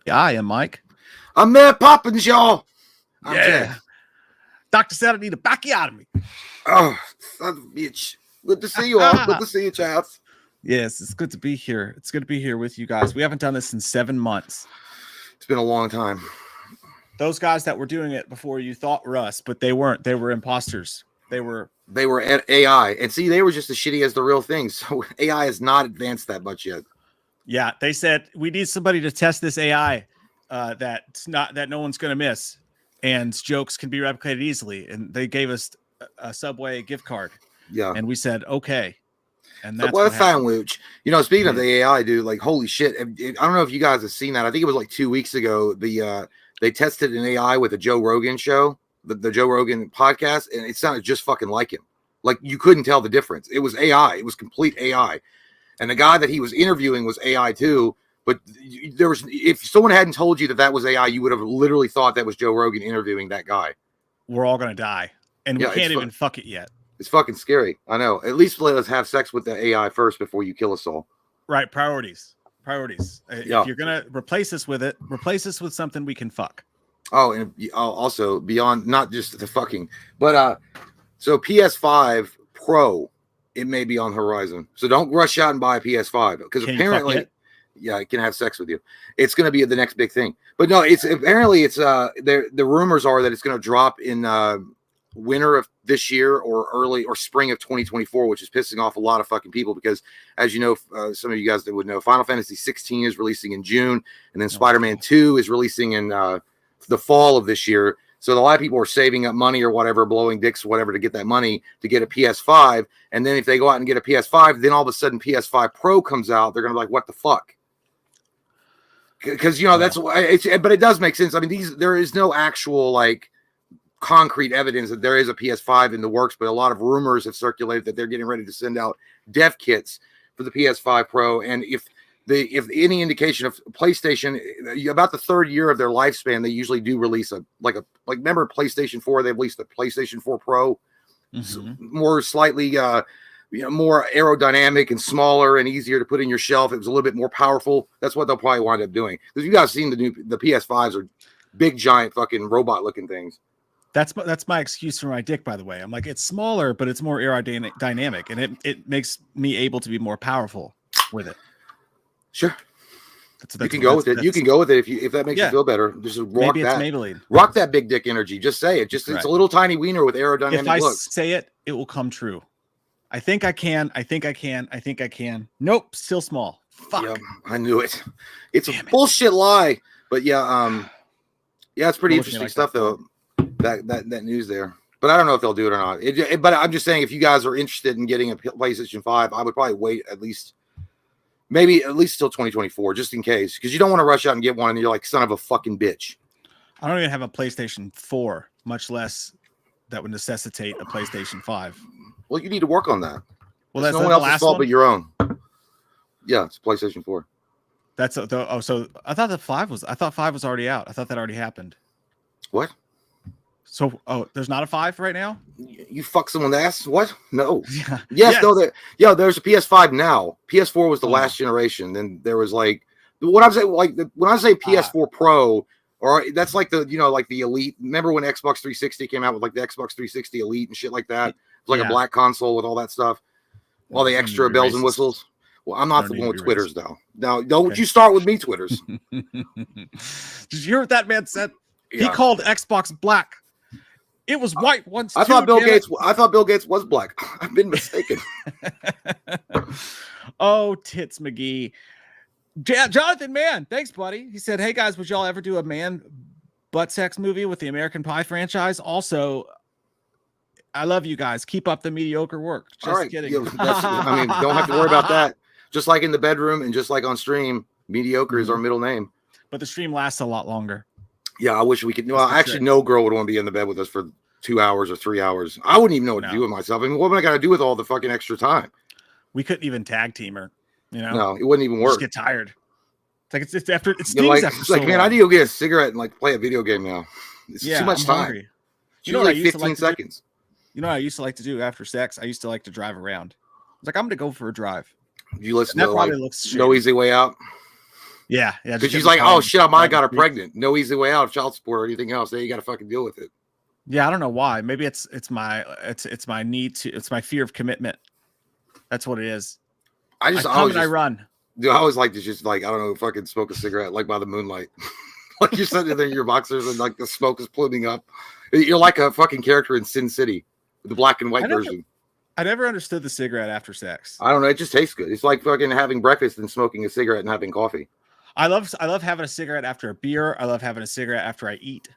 Yeah, I am, Mike. I'm Mayor Poppins, y'all. I'm Yeah. Doctor said I need a backiotomy. Oh, son of a bitch. Good to see you all. Good to see you, chaps. Yes, it's good to be here. It's good to be here with you guys. We haven't done this in 7 months. It's been a long time. Those guys that were doing it before you thought were us, but they weren't. They were imposters. They were at AI. And see, they were just as shitty as the real thing. So AI has not advanced that much yet. Yeah, they said we need somebody to test this AI that no one's going to miss, and jokes can be replicated easily. And they gave us a Subway gift card. Yeah, and we said okay. And that's what sandwich. You know, speaking of the AI, dude, like holy shit! I don't know if you guys have seen that. I think it was like 2 weeks ago. They tested an AI with a Joe Rogan show, the Joe Rogan podcast, and it sounded just fucking like him. Like you couldn't tell the difference. It was AI. It was complete AI. And the guy that he was interviewing was AI too. But there was, if someone hadn't told you that was AI, you would have literally thought that was Joe Rogan interviewing that guy. We're all gonna die, and we can't even fuck it yet. It's fucking scary. I know. At least let us have sex with the AI first before you kill us all. Right. Priorities. If you're gonna replace us with something we can fuck. Oh, and also beyond not just the fucking, but so PS5 Pro, it may be on the horizon. So don't rush out and buy a PS5 because apparently, yeah, it can have sex with you. It's going to be the next big thing. But no, it's the rumors are that it's going to drop in winter of this year or spring of 2024, which is pissing off a lot of fucking people because, as you know, some of you guys that would know, Final Fantasy 16 is releasing in June, and then Spider-Man 2 is releasing in the fall of this year. So a lot of people are saving up money or whatever, blowing dicks or whatever to get that money to get a PS5. And then if they go out and get a PS5, then all of a sudden PS5 Pro comes out. They're going to be like, what the fuck? Because, you know, that's why but it does make sense. I mean, there is no actual like concrete evidence that there is a PS5 in the works, but a lot of rumors have circulated that they're getting ready to send out dev kits for the PS5 Pro. And if any indication of PlayStation, about the third year of their lifespan, they usually do release remember PlayStation 4, they released the PlayStation 4 Pro, more slightly more aerodynamic and smaller and easier to put in your shelf. It was a little bit more powerful. That's what they'll probably wind up doing. Because you guys seen the PS5s are big, giant, fucking robot looking things. That's my excuse for my dick, by the way. I'm like, it's smaller, but it's more aerodynamic, and it makes me able to be more powerful with it. Sure. You can go with it. You can go with it if that makes you feel better. Just rock that. Maybelline. Rock that big dick energy. Just say it. It's a little tiny wiener with aerodynamic If I look. say it, it will come true. I think I can. Nope, still small. Fuck. Yeah, I knew it. It's a bullshit lie. But it's pretty interesting stuff though. That news there. But I don't know if they'll do it or not. But I'm just saying, if you guys are interested in getting a PlayStation 5, I would probably wait at least till 2024, just in case, because you don't want to rush out and get one and you're like, son of a fucking bitch. I don't even have a PlayStation 4, much less that would necessitate a PlayStation 5. Well, you need to work on that. Well, that's no one else's fault but your own. Yeah, it's PlayStation 4. So I thought 5 was already out. I thought that already happened. What? So, there's not a 5 right now? You fuck someone's ass? What? No. Yes. No. There's a PS5 now. PS4 was the last generation. Then there was when I say PS4 Pro, or that's like the Elite. Remember when Xbox 360 came out with like the Xbox 360 Elite and shit like that? It was like a black console with all that stuff, all the extra bells and whistles. Well, I'm not the one with Twitters though. Now, don't you start with me, Twitters. Did you hear what that man said? Yeah. He called Xbox black. It was white once. I thought Bill Gates was black. I've been mistaken. Oh, tits McGee. Jonathan Mann, thanks, buddy. He said, "Hey guys, would y'all ever do a man butt sex movie with the American Pie franchise? Also, I love you guys. Keep up the mediocre work." Just kidding. Don't have to worry about that. Just like in the bedroom and just like on stream, mediocre is our middle name. But the stream lasts a lot longer. Yeah, I wish we could. Well, actually, no girl would want to be in the bed with us for 2 hours or 3 hours. I wouldn't even know what to do with myself. I mean, what am I going to do with all the fucking extra time? We couldn't even tag team her. No, it wouldn't even work. Just get tired. It's like it's after it stings after so long. Man, I need to go get a cigarette and like play a video game now. It's too much time. Hungry. You know what, like 15 seconds. You know what I used to like to do after sex? I used to like to drive around. I was like, I'm going to go for a drive. You listen to No Easy Way Out? Yeah. Because she's like, oh shit, I might have got her pregnant. No easy way out of child support or anything else. Then you got to fucking deal with it. Yeah, I don't know why. Maybe it's my need to. It's my fear of commitment. That's what it is. I run. Dude, I always like to just like, I don't know, fucking smoke a cigarette like by the moonlight. Like you're sitting there in your boxers and like the smoke is pluming up. You're like a fucking character in Sin City, the black and white version. I never understood the cigarette after sex. I don't know. It just tastes good. It's like fucking having breakfast and smoking a cigarette and having coffee. I love having a cigarette after a beer. I love having a cigarette after I eat.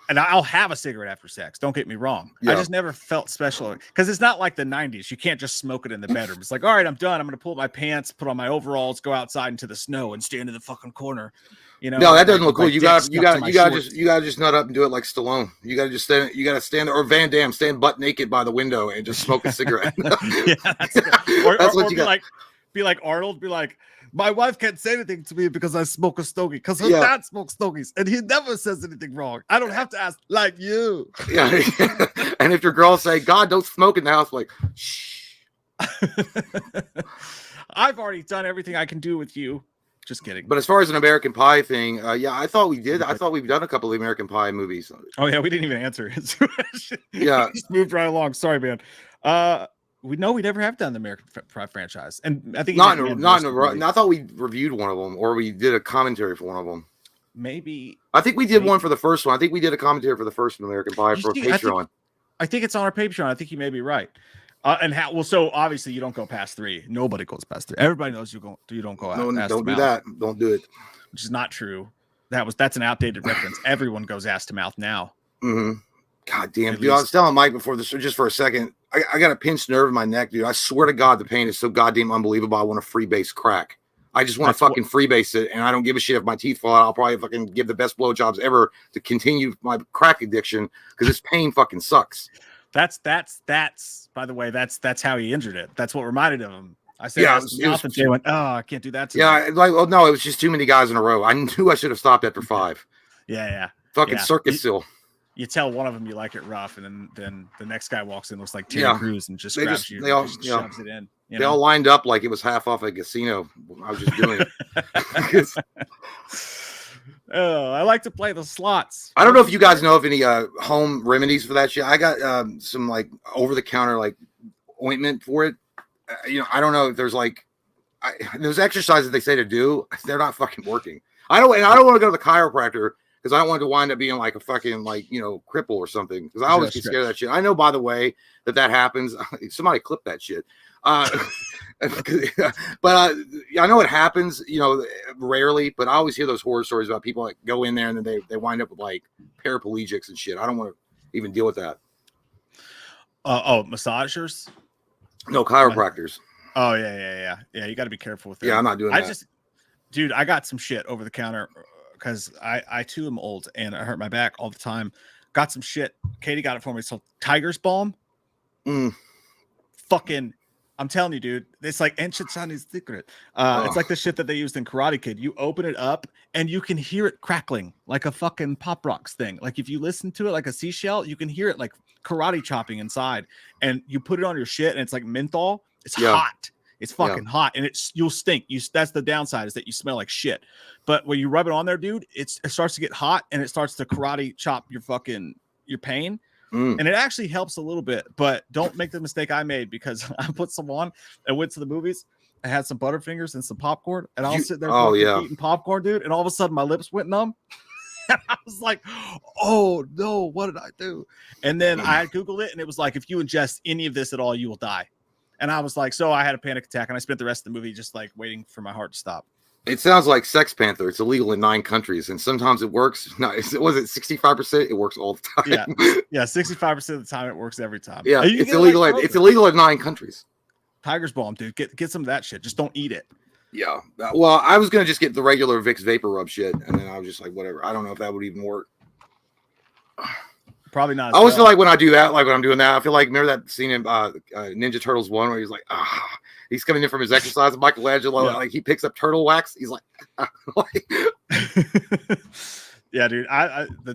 And I'll have a cigarette after sex. Don't get me wrong. Yeah. I just never felt special because it's not like the 90s. You can't just smoke it in the bedroom. It's like, all right, I'm done. I'm going to pull up my pants, put on my overalls, go outside into the snow and stand in the fucking corner. You know, no, that doesn't look cool. You got to just nut up and do it like Stallone. You got to just stand. You got to stand, or Van Damme, stand butt naked by the window and just smoke a cigarette. Yeah, that's what you got. Be like Arnold. Be like, my wife can't say anything to me because I smoke a stogie because her dad smokes stogies and he never says anything wrong. I don't have to ask like you. Yeah. And if your girl say, God, don't smoke in the house, like, shh. I've already done everything I can do with you. Just kidding. But as far as an American Pie thing, yeah, I thought we did. I thought we've done a couple of American Pie movies. Oh yeah, we didn't even answer his question. Yeah, just moved right along. Sorry, man. We never have done the American Pie franchise, and I think not in a row. I thought we reviewed one of them, or we did a commentary for one of them. Maybe I think we did one for the first one. I think we did a commentary for the first American Pie for Patreon. I think it's on our Patreon. I think you may be right. And how? Well, so obviously you don't go past 3. Nobody goes past 3. Everybody knows you don't go out. No, don't do that. Don't do it. Which is not true. That's an outdated reference. Everyone goes ass to mouth now. Mm-hmm. God damn, dude! I was telling Mike before this, just for a second. I got a pinched nerve in my neck, dude. I swear to God, the pain is so goddamn unbelievable. I want to freebase crack. I just want to fucking freebase it, and I don't give a shit if my teeth fall out. I'll probably fucking give the best blowjobs ever to continue my crack addiction because this pain fucking sucks. That's by the way, that's how he injured it. That's what reminded him. I said, and Jay went, oh, I can't do that. Yeah, like, well, no, it was just too many guys in a row. I knew I should have stopped after 5. Yeah. Fucking circus still. You tell one of them you like it rough, and then the next guy walks in, looks like Terry Crews, and just grabs you, just shoves it in. They all lined up like it was half off a casino. I was just doing it. Oh, I like to play the slots. I don't know if you guys know of any home remedies for that shit. I got some like over the counter like ointment for it. I don't know if there's like those exercises they say to do. They're not fucking working. I don't want to go to the chiropractor because I don't want to wind up being like a fucking cripple or something. Because I always get scared of that shit. I know, by the way, that happens. Somebody clip that shit. But I know it happens, rarely, but I always hear those horror stories about people that go in there and then they wind up with like paraplegics and shit. I don't want to even deal with that. Massagers? No, chiropractors. Oh yeah. You got to be careful with that. Yeah, I'm not doing that. Dude, I got some shit over the counter because I too am old and I hurt my back all the time. Got some shit. Katie got it for me. So Tiger's Balm. Fucking. I'm telling you, dude, it's like ancient Chinese secret. It's like the shit that they used in Karate Kid. You open it up and you can hear it crackling like a fucking Pop Rocks thing. Like if you listen to it like a seashell, you can hear it like karate chopping inside. And you put it on your shit and it's like menthol. It's hot. It's fucking hot, and you'll stink. That's the downside is that you smell like shit. But when you rub it on there, dude, it starts to get hot and it starts to karate chop your pain. And it actually helps a little bit, but don't make the mistake I made because I put some on and went to the movies. I had some Butterfingers and some popcorn, and I was sitting there eating popcorn, dude. And all of a sudden, my lips went numb. And I was like, "Oh no, what did I do?" And then I Googled it, and it was like, if you ingest any of this at all, you will die. And I was like, so I had a panic attack, and I spent the rest of the movie just like waiting for my heart to stop. It sounds like Sex Panther. It's illegal in 9 countries, and sometimes it works. No, was it 65%? It works all the time. Yeah, 65% of the time it works every time. Yeah, it's illegal. It's illegal in 9 countries. Tiger's Balm, dude. Get some of that shit. Just don't eat it. Yeah. Well, I was gonna just get the regular Vicks Vapor Rub shit, and then I was just like, whatever. I don't know if that would even work. Probably not. I always feel like when I do that, like when I'm doing that, I feel like remember that scene in Ninja Turtles 1 where he's like, he's coming in from his exercise. Michelangelo, like he picks up turtle wax. He's like, Yeah, dude. The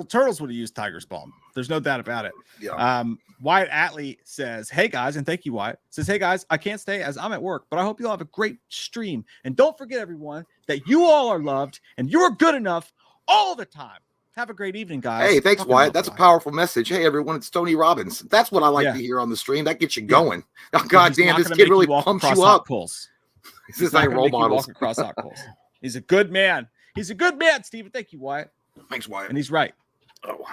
turtles would have used Tiger's Balm. There's no doubt about it. Yeah. Wyatt Atley says, "Hey guys," and thank you, Wyatt. Says, "Hey guys, I can't stay as I'm at work, but I hope you all have a great stream. And don't forget, everyone, that you all are loved and you're good enough all the time. Have a great evening, guys." Hey, thanks, Wyatt. That's a powerful message. Hey, everyone, it's Tony Robbins. That's what I like to hear on the stream. That gets you going. Oh, God damn, this kid really pumps you up. This is like role models. Across hot coals. He's a good man. He's a good man, Steven. Thank you, Wyatt. Thanks, Wyatt. And he's right. Oh,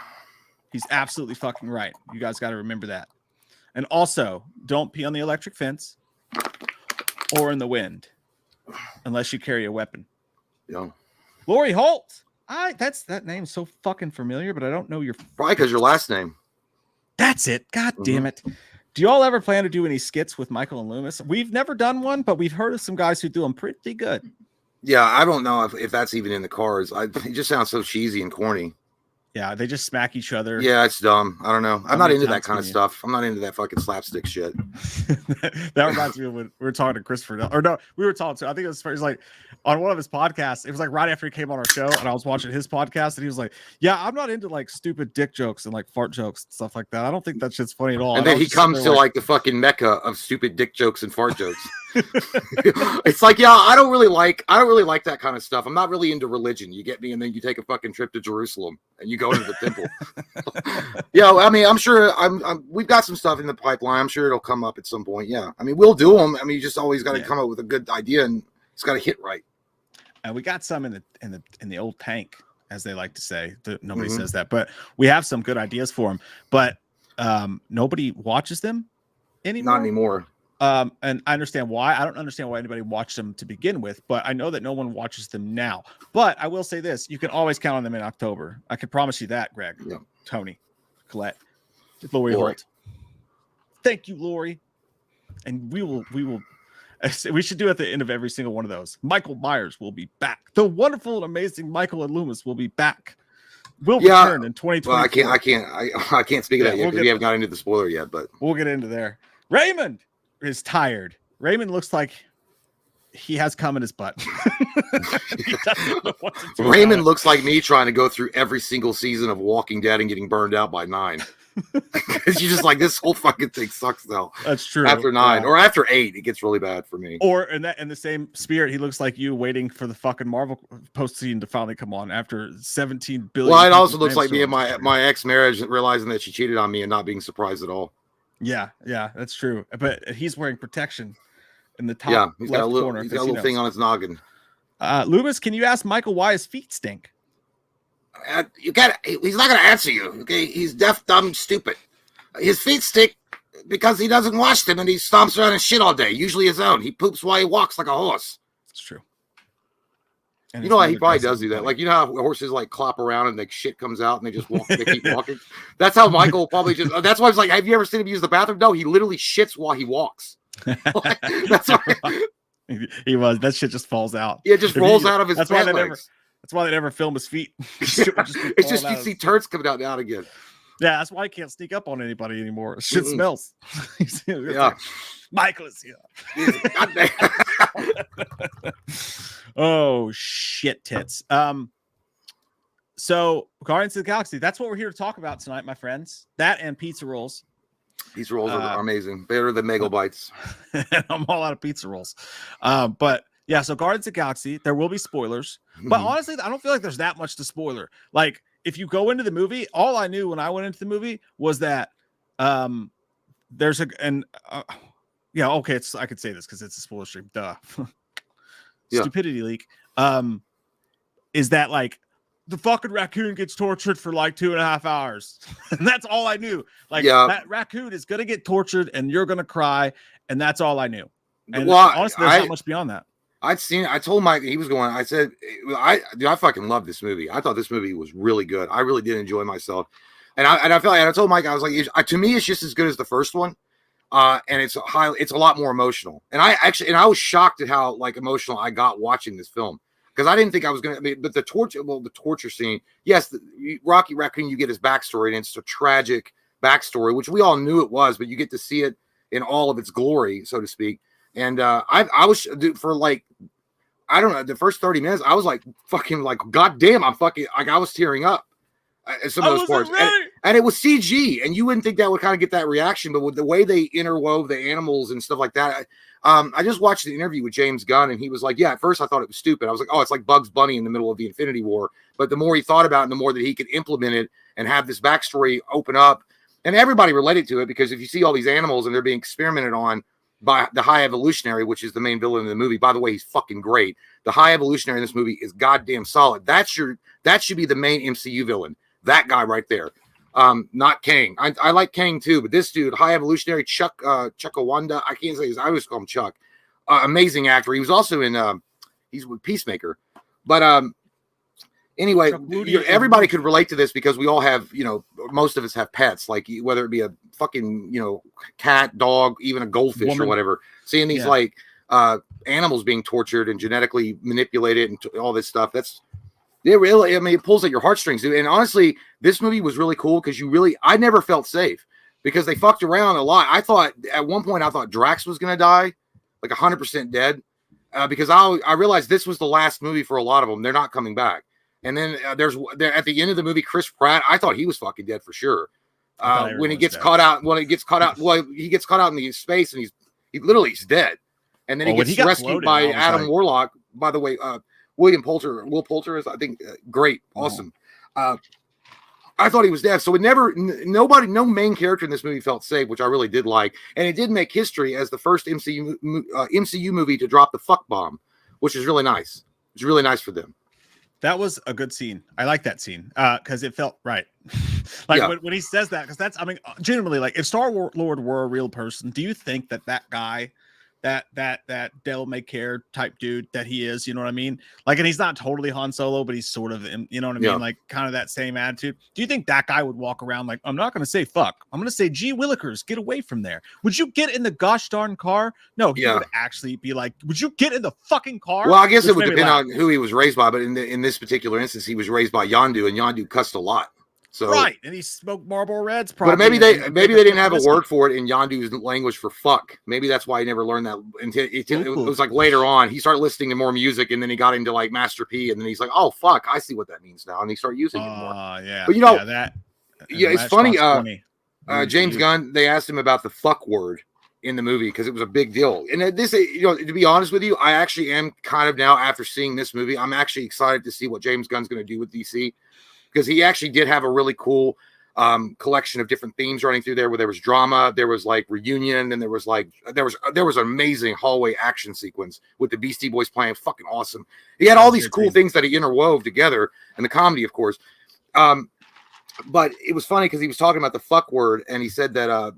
he's absolutely fucking right. You guys got to remember that. And also, don't pee on the electric fence or in the wind unless you carry a weapon. Yeah. Lori Holt. That name's so fucking familiar, but I don't know your. Probably because your last name. That's it. God damn it. Do y'all ever plan to do any skits with Michael and Loomis? We've never done one, but we've heard of some guys who do them pretty good. Yeah, I don't know if that's even in the cards. It just sounds so cheesy and corny. Yeah, they just smack each other. Yeah, it's dumb. I don't know. I'm not into that kind of stuff. I'm not into that fucking slapstick shit. That reminds me of when we were talking to Christopher. Or no, we were talking to, I think it was like on one of his podcasts. It was like right after he came on our show and I was watching his podcast and he was like, "Yeah, I'm not into like stupid dick jokes and like fart jokes and stuff like that. I don't think that shit's funny at all." And then he comes to like the fucking mecca of stupid dick jokes and fart jokes. It's like, yeah, I don't really like that kind of stuff. I'm not really into religion. You get me? And then you take a fucking trip to Jerusalem and you go into the temple. Yeah, I mean, I'm sure we've got some stuff in the pipeline. I'm sure it'll come up at some point. Yeah, I mean, we'll do them. I mean, you just always got to come up with a good idea and it's got to hit right. And we got some in the old tank, as they like to say. Nobody says that, but we have some good ideas for them. But nobody watches them anymore. Not anymore. And I understand why. I don't understand why anybody watched them to begin with, but I know that no one watches them now. But I will say this: you can always count on them in October. I can promise you that, Greg, Tony, Colette, Lori Holt. Thank you, Lori. And we will. We should do at the end of every single one of those. Michael Myers will be back. The wonderful and amazing Michael and Loomis will be back. Will return in 2020. Well, I can't speak of that yet because we haven't got into the spoiler yet. But we'll get into there. Raymond is tired. Raymond looks like he has cum in his butt. Raymond looks like me trying to go through every single season of Walking Dead and getting burned out by 9. Because you're just like, this whole fucking thing sucks now. That's true. After 9 or after 8, it gets really bad for me. Or in the same spirit, he looks like you waiting for the fucking Marvel post scene to finally come on after 17 billion. Well, it also looks like me and my ex-marriage realizing that she cheated on me and not being surprised at all. Yeah, that's true. But he's wearing protection in the top he's got a little, corner. He's got a little thing on his noggin. Loomis, can you ask Michael why his feet stink? He's not going to answer you. Okay, he's deaf, dumb, stupid. His feet stink because he doesn't wash them and he stomps around and shit all day. Usually his own. He poops while he walks like a horse. It's true. And you know what? He probably does do that. Like, you know how horses like clop around and like shit comes out and they just walk. They keep walking. That's how Michael probably just. That's why I was like, have you ever seen him use the bathroom? No, he literally shits while he walks. That's why he was. That shit just falls out. Yeah, it just rolls out of his pant legs. That's why they never film his feet. It's just you see turds coming out now and again. Yeah, that's why he can't sneak up on anybody anymore. Shit smells. Yeah. Michael is here. Oh, shit tits. So Guardians of the Galaxy, that's what we're here to talk about tonight, my friends. That and pizza rolls. Pizza rolls are amazing. Better than Mega Bites. I'm all out of pizza rolls. But yeah, so Guardians of the Galaxy, there will be spoilers. But honestly, I don't feel like there's that much to spoiler. Like, if you go into the movie, all I knew when I went into the movie was that there's I could say this because it's a spoiler stream. Duh. Stupidity leak. Is that like the fucking raccoon gets tortured for like 2.5 hours. And that's all I knew. Like that raccoon is gonna get tortured and you're gonna cry, and that's all I knew. And honestly, there's not much beyond that. I told Mike, he was going, I said, I fucking love this movie. I thought this movie was really good. I really did enjoy myself. And I felt like, I told Mike, I was like, to me, it's just as good as the first one. And it's a lot more emotional. And I was shocked at how like emotional I got watching this film. Because I didn't think I was going to, but the torture scene, yes, the Rocky Raccoon, you get his backstory and it's a tragic backstory, which we all knew it was, but you get to see it in all of its glory, so to speak. And I I don't know, the first 30 minutes, I was like, fucking like, God damn, I'm fucking, like, I was tearing up at some of those parts. And it was CG, and you wouldn't think that would kind of get that reaction, but with the way they interwove the animals and stuff like that, I just watched the interview with James Gunn, and he was like, yeah, at first I thought it was stupid. I was like, oh, it's like Bugs Bunny in the middle of the Infinity War. But the more he thought about it, and the more that he could implement it and have this backstory open up, and everybody related to it, because if you see all these animals and they're being experimented on by the High Evolutionary, which is the main villain in the movie. By the way, he's fucking great. The High Evolutionary in this movie is goddamn solid. That should be the main MCU villain. That guy right there. Not Kang. I like Kang too, but this dude, High Evolutionary, Chuckawanda, I can't say his, I always call him Chuck. Amazing actor. He was also in he's with Peacemaker. But anyway, everybody could relate to this because we all have, most of us have pets, like whether it be a fucking, cat, dog, even a goldfish or whatever. Seeing these like animals being tortured and genetically manipulated and all this stuff, it pulls at your heartstrings, dude. And honestly, this movie was really cool because I never felt safe because they fucked around a lot. At one point I thought Drax was going to die, like 100% dead, because I realized this was the last movie for a lot of them. They're not coming back. And then at the end of the movie, Chris Pratt, I thought he was fucking dead for sure. When he gets caught out, he gets caught out in the space and he's dead. And then he gets rescued by Adam Warlock. By the way, Will Poulter is, I think, great, awesome. I thought he was dead. So no main character in this movie felt safe, which I really did like. And it did make history as the first MCU movie to drop the fuck bomb, which is really nice. It's really nice for them. That was a good scene. I like that scene because it felt right. When he says that, because genuinely, like if StarLord were a real person, do you think that guy, that devil may care type dude that he is, you know what I mean? Like, and he's not totally Han Solo, but he's sort of, you know what I mean? Like kind of that same attitude. Do you think that guy would walk around like, I'm not going to say fuck, I'm going to say, gee willikers, get away from there. Would you get in the gosh darn car? No, he would actually be like, would you get in the fucking car? Well, I guess it would depend on who he was raised by, but in this particular instance, he was raised by Yondu, and Yondu cussed a lot. So, right, and he smoked Marlboro Reds. Probably, but maybe they didn't have a word for it in Yondu's language for fuck. Maybe that's why he never learned that until it was like later on. He started listening to more music, and then he got into like Master P, and then he's like, "Oh fuck, I see what that means now," and he started using it more. Yeah, but it's funny. James Gunn, they asked him about the fuck word in the movie because it was a big deal. And this, to be honest with you, I actually am kind of now after seeing this movie, I'm actually excited to see what James Gunn's going to do with DC. Because he actually did have a really cool collection of different themes running through there, where there was drama, there was like reunion, and there was an amazing hallway action sequence with the Beastie Boys playing, fucking awesome. He had all these cool things that he interwove together, and the comedy, of course. But it was funny because he was talking about the fuck word, and he said that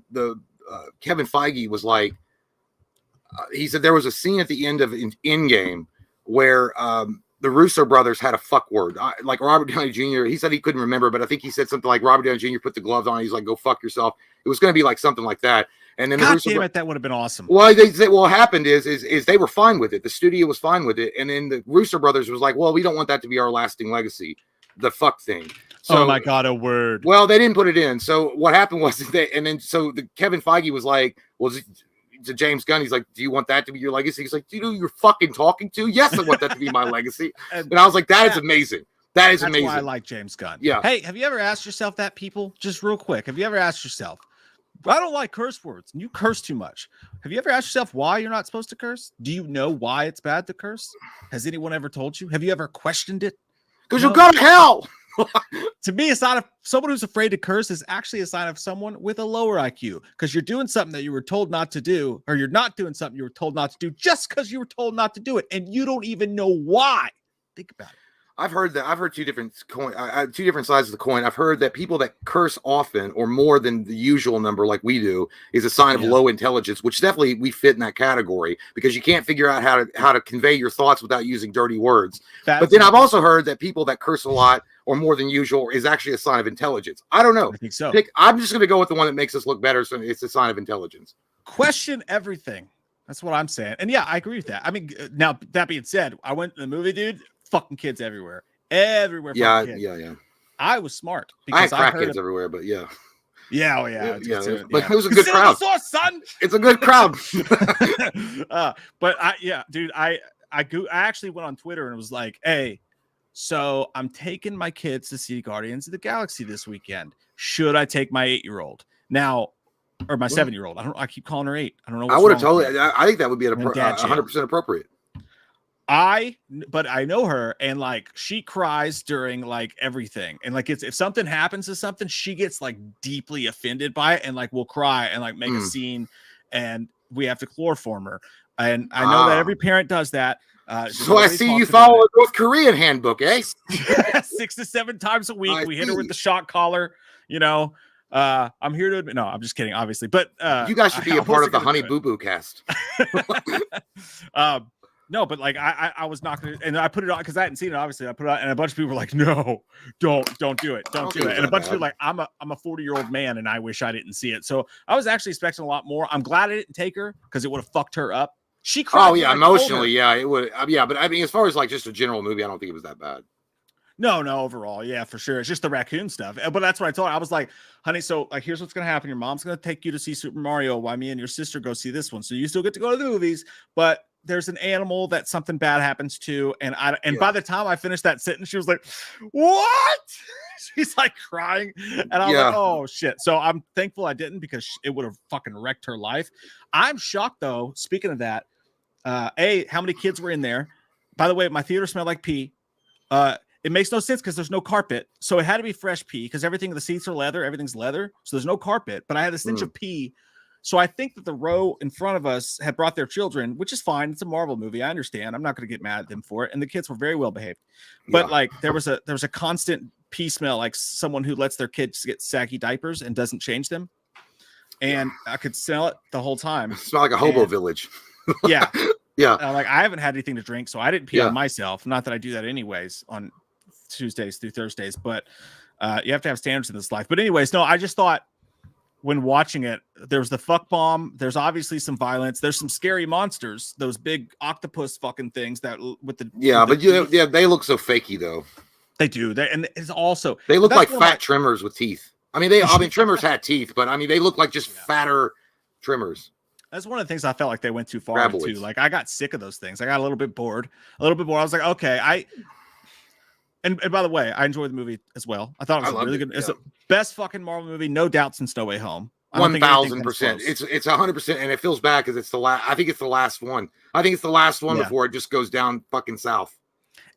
Kevin Feige was like, he said there was a scene at the end of Endgame where the Russo brothers had a fuck word, like Robert Downey Jr. He said he couldn't remember, but I think he said something like Robert Downey Jr. put the gloves on. He's like, "Go fuck yourself." It was going to be like something like that. And then God damn it, that would have been awesome. Well, they said what happened is they were fine with it. The studio was fine with it, and then the Russo brothers was like, "Well, we don't want that to be our lasting legacy, the fuck thing." So, oh my God, a word. Well, they didn't put it in. So what happened was the Kevin Feige was like, "Well." To James Gunn, he's like, "Do you want that to be your legacy?" He's like, "Do you know who you're fucking talking to?" "Yes, I want that to be my legacy." And I was like, "That is amazing. That's amazing." Why I like James Gunn. Yeah. Hey, have you ever asked yourself that, people? Just real quick, have you ever asked yourself, I don't like curse words, and you curse too much. Have you ever asked yourself why you're not supposed to curse? Do you know why it's bad to curse? Has anyone ever told you? Have you ever questioned it? Because you're going to hell. To me, a sign of someone who's afraid to curse is actually a sign of someone with a lower IQ, because you're doing something that you were told not to do, or you're not doing something you were told not to do just because you were told not to do it, and you don't even know why. Think about it. I've heard two different sides of the coin. I've heard that people that curse often or more than the usual number, like we do, is a sign of low intelligence, which definitely we fit in that category because you can't figure out how to convey your thoughts without using dirty words. But then I've also heard that people that curse a lot or more than usual is actually a sign of intelligence. I don't know. I think so. I'm just going to go with the one that makes us look better. So it's a sign of intelligence. Question everything. That's what I'm saying. And yeah, I agree with that. I mean, now that being said, I went to the movie, dude. Fucking kids everywhere. Yeah. I was smart because I had crack kids everywhere, but yeah. Yeah. But it was a good crowd. Son. It's a good crowd. But dude, I actually went on Twitter and was like, hey, so I'm taking my kids to see Guardians of the Galaxy this weekend. Should I take my 8-year-old now, or my 7-year-old? I keep calling her 8. I don't know. I would have totally. I think that would be 100% appropriate. But I know her, and like she cries during like everything, and like if something happens to something, she gets like deeply offended by it, and like will cry and like make a scene, and we have to chloroform her. And I know that every parent does that. So I see you follow a North Korean handbook, eh? 6 to 7 times a week. We hit her with the shock collar. You know, I'm here to admit. No, I'm just kidding, obviously. But you guys should be a part of the Honey Boo Boo cast. No, but like I was not gonna, and I put it on because I hadn't seen it. Obviously, I put it on, and a bunch of people were like, "No, don't do it, don't do it." And a bunch of people were like, "I'm a 40-year-old man, and I wish I didn't see it." So I was actually expecting a lot more. I'm glad I didn't take her because it would have fucked her up. She cried. Oh yeah, emotionally, yeah, it would. Yeah, but I mean, as far as like just a general movie, I don't think it was that bad. No, overall, yeah, for sure. It's just the raccoon stuff. But that's what I told her. I was like, honey, so like, here's what's gonna happen. Your mom's gonna take you to see Super Mario while me and your sister go see this one. So you still get to go to the movies, but there's an animal that something bad happens to. And by the time I finished that sentence, she was like, what? She's like crying. And I was like, oh shit. So I'm thankful I didn't, because it would have fucking wrecked her life. I'm shocked though. Speaking of that, how many kids were in there? By the way, my theater smelled like pee. It makes no sense because there's no carpet. So it had to be fresh pee because the seats are leather. Everything's leather. So there's no carpet, but I had a stench of pee. So I think that the row in front of us had brought their children, which is fine. It's a Marvel movie. I understand. I'm not going to get mad at them for it. And the kids were very well behaved. But like there was a constant pee smell, like someone who lets their kids get saggy diapers and doesn't change them. And I could smell it the whole time. It smelled like a hobo village. Yeah. Yeah. Like I haven't had anything to drink, so I didn't pee on myself. Not that I do that anyways on Tuesdays through Thursdays, but you have to have standards in this life. But anyways, no, I just thought when watching it, there's the fuck bomb. There's obviously some violence. There's some scary monsters, those big octopus fucking things that with the they look so fakey though. They do. And it's also they look like fat trimmers with teeth. I mean, trimmers had teeth, but I mean they look like just fatter trimmers. That's one of the things I felt like they went too far too. Like I got sick of those things. I got a little bit bored. I was like, okay, And by the way, I enjoyed the movie as well. I thought it was really good. It's the best fucking Marvel movie, no doubt, since No Way Home. 1,000%. It's 100%, and it feels bad because it's the last. I think it's the last one. Before it just goes down fucking south.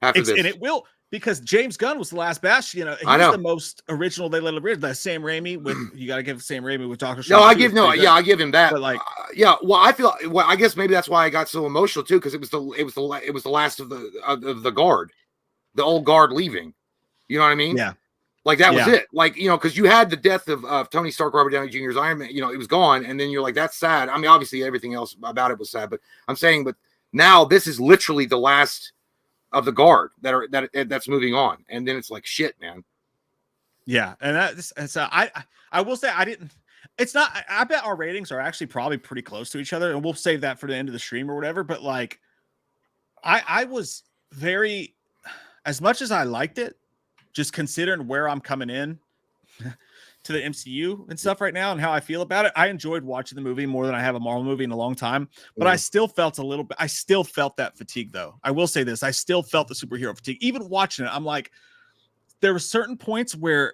After this, and it will, because James Gunn was the last bastion. He's the most original. They let it read. That Sam Raimi with you got to give Sam Raimi with Doctor Strange. I give him that. But like, I guess maybe that's why I got so emotional too, because it was the last of the guard. The old guard leaving, you know what I mean? Yeah, like that was it. Like, you know, because you had the death of Tony Stark, Robert Downey Jr.'s Iron Man. You know, it was gone, and then you're like, that's sad. I mean, obviously everything else about it was sad, but I'm saying, but now this is literally the last of the guard that's moving on, and then it's like shit, man. Yeah, and I will say I didn't. It's not. I bet our ratings are actually probably pretty close to each other, and we'll save that for the end of the stream or whatever. But like, I was very. As much as I liked it, just considering where I'm coming in to the MCU and stuff right now and how I feel about it, I enjoyed watching the movie more than I have a Marvel movie in a long time. But I still felt I still felt that fatigue, though. I will say this. I still felt the superhero fatigue. Even watching it, I'm like, there were certain points where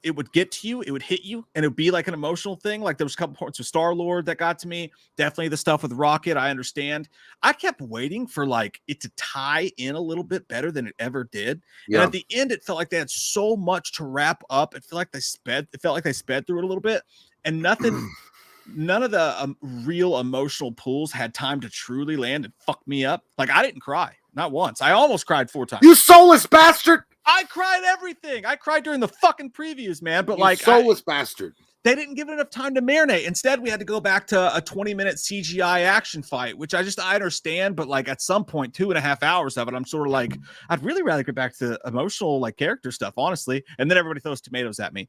it would get to you, it would hit you, and it would be like an emotional thing. Like there was a couple points with StarLord that got to me. Definitely the stuff with Rocket, I understand. I kept waiting for like it to tie in a little bit better than it ever did. Yeah. And at the end, it felt like they had so much to wrap up. It felt like they sped through it a little bit, and none of the real emotional pulls had time to truly land and fuck me up. Like I didn't cry, not once. I almost cried 4 times. You soulless bastard! I cried everything. I cried during the fucking previews, man. But like, soulless bastard. They didn't give it enough time to marinate. Instead, we had to go back to a 20-minute CGI action fight, which I understand. But like at some point, 2.5 hours of it, I'm sort of like, I'd really rather get back to emotional like character stuff, honestly. And then everybody throws tomatoes at me,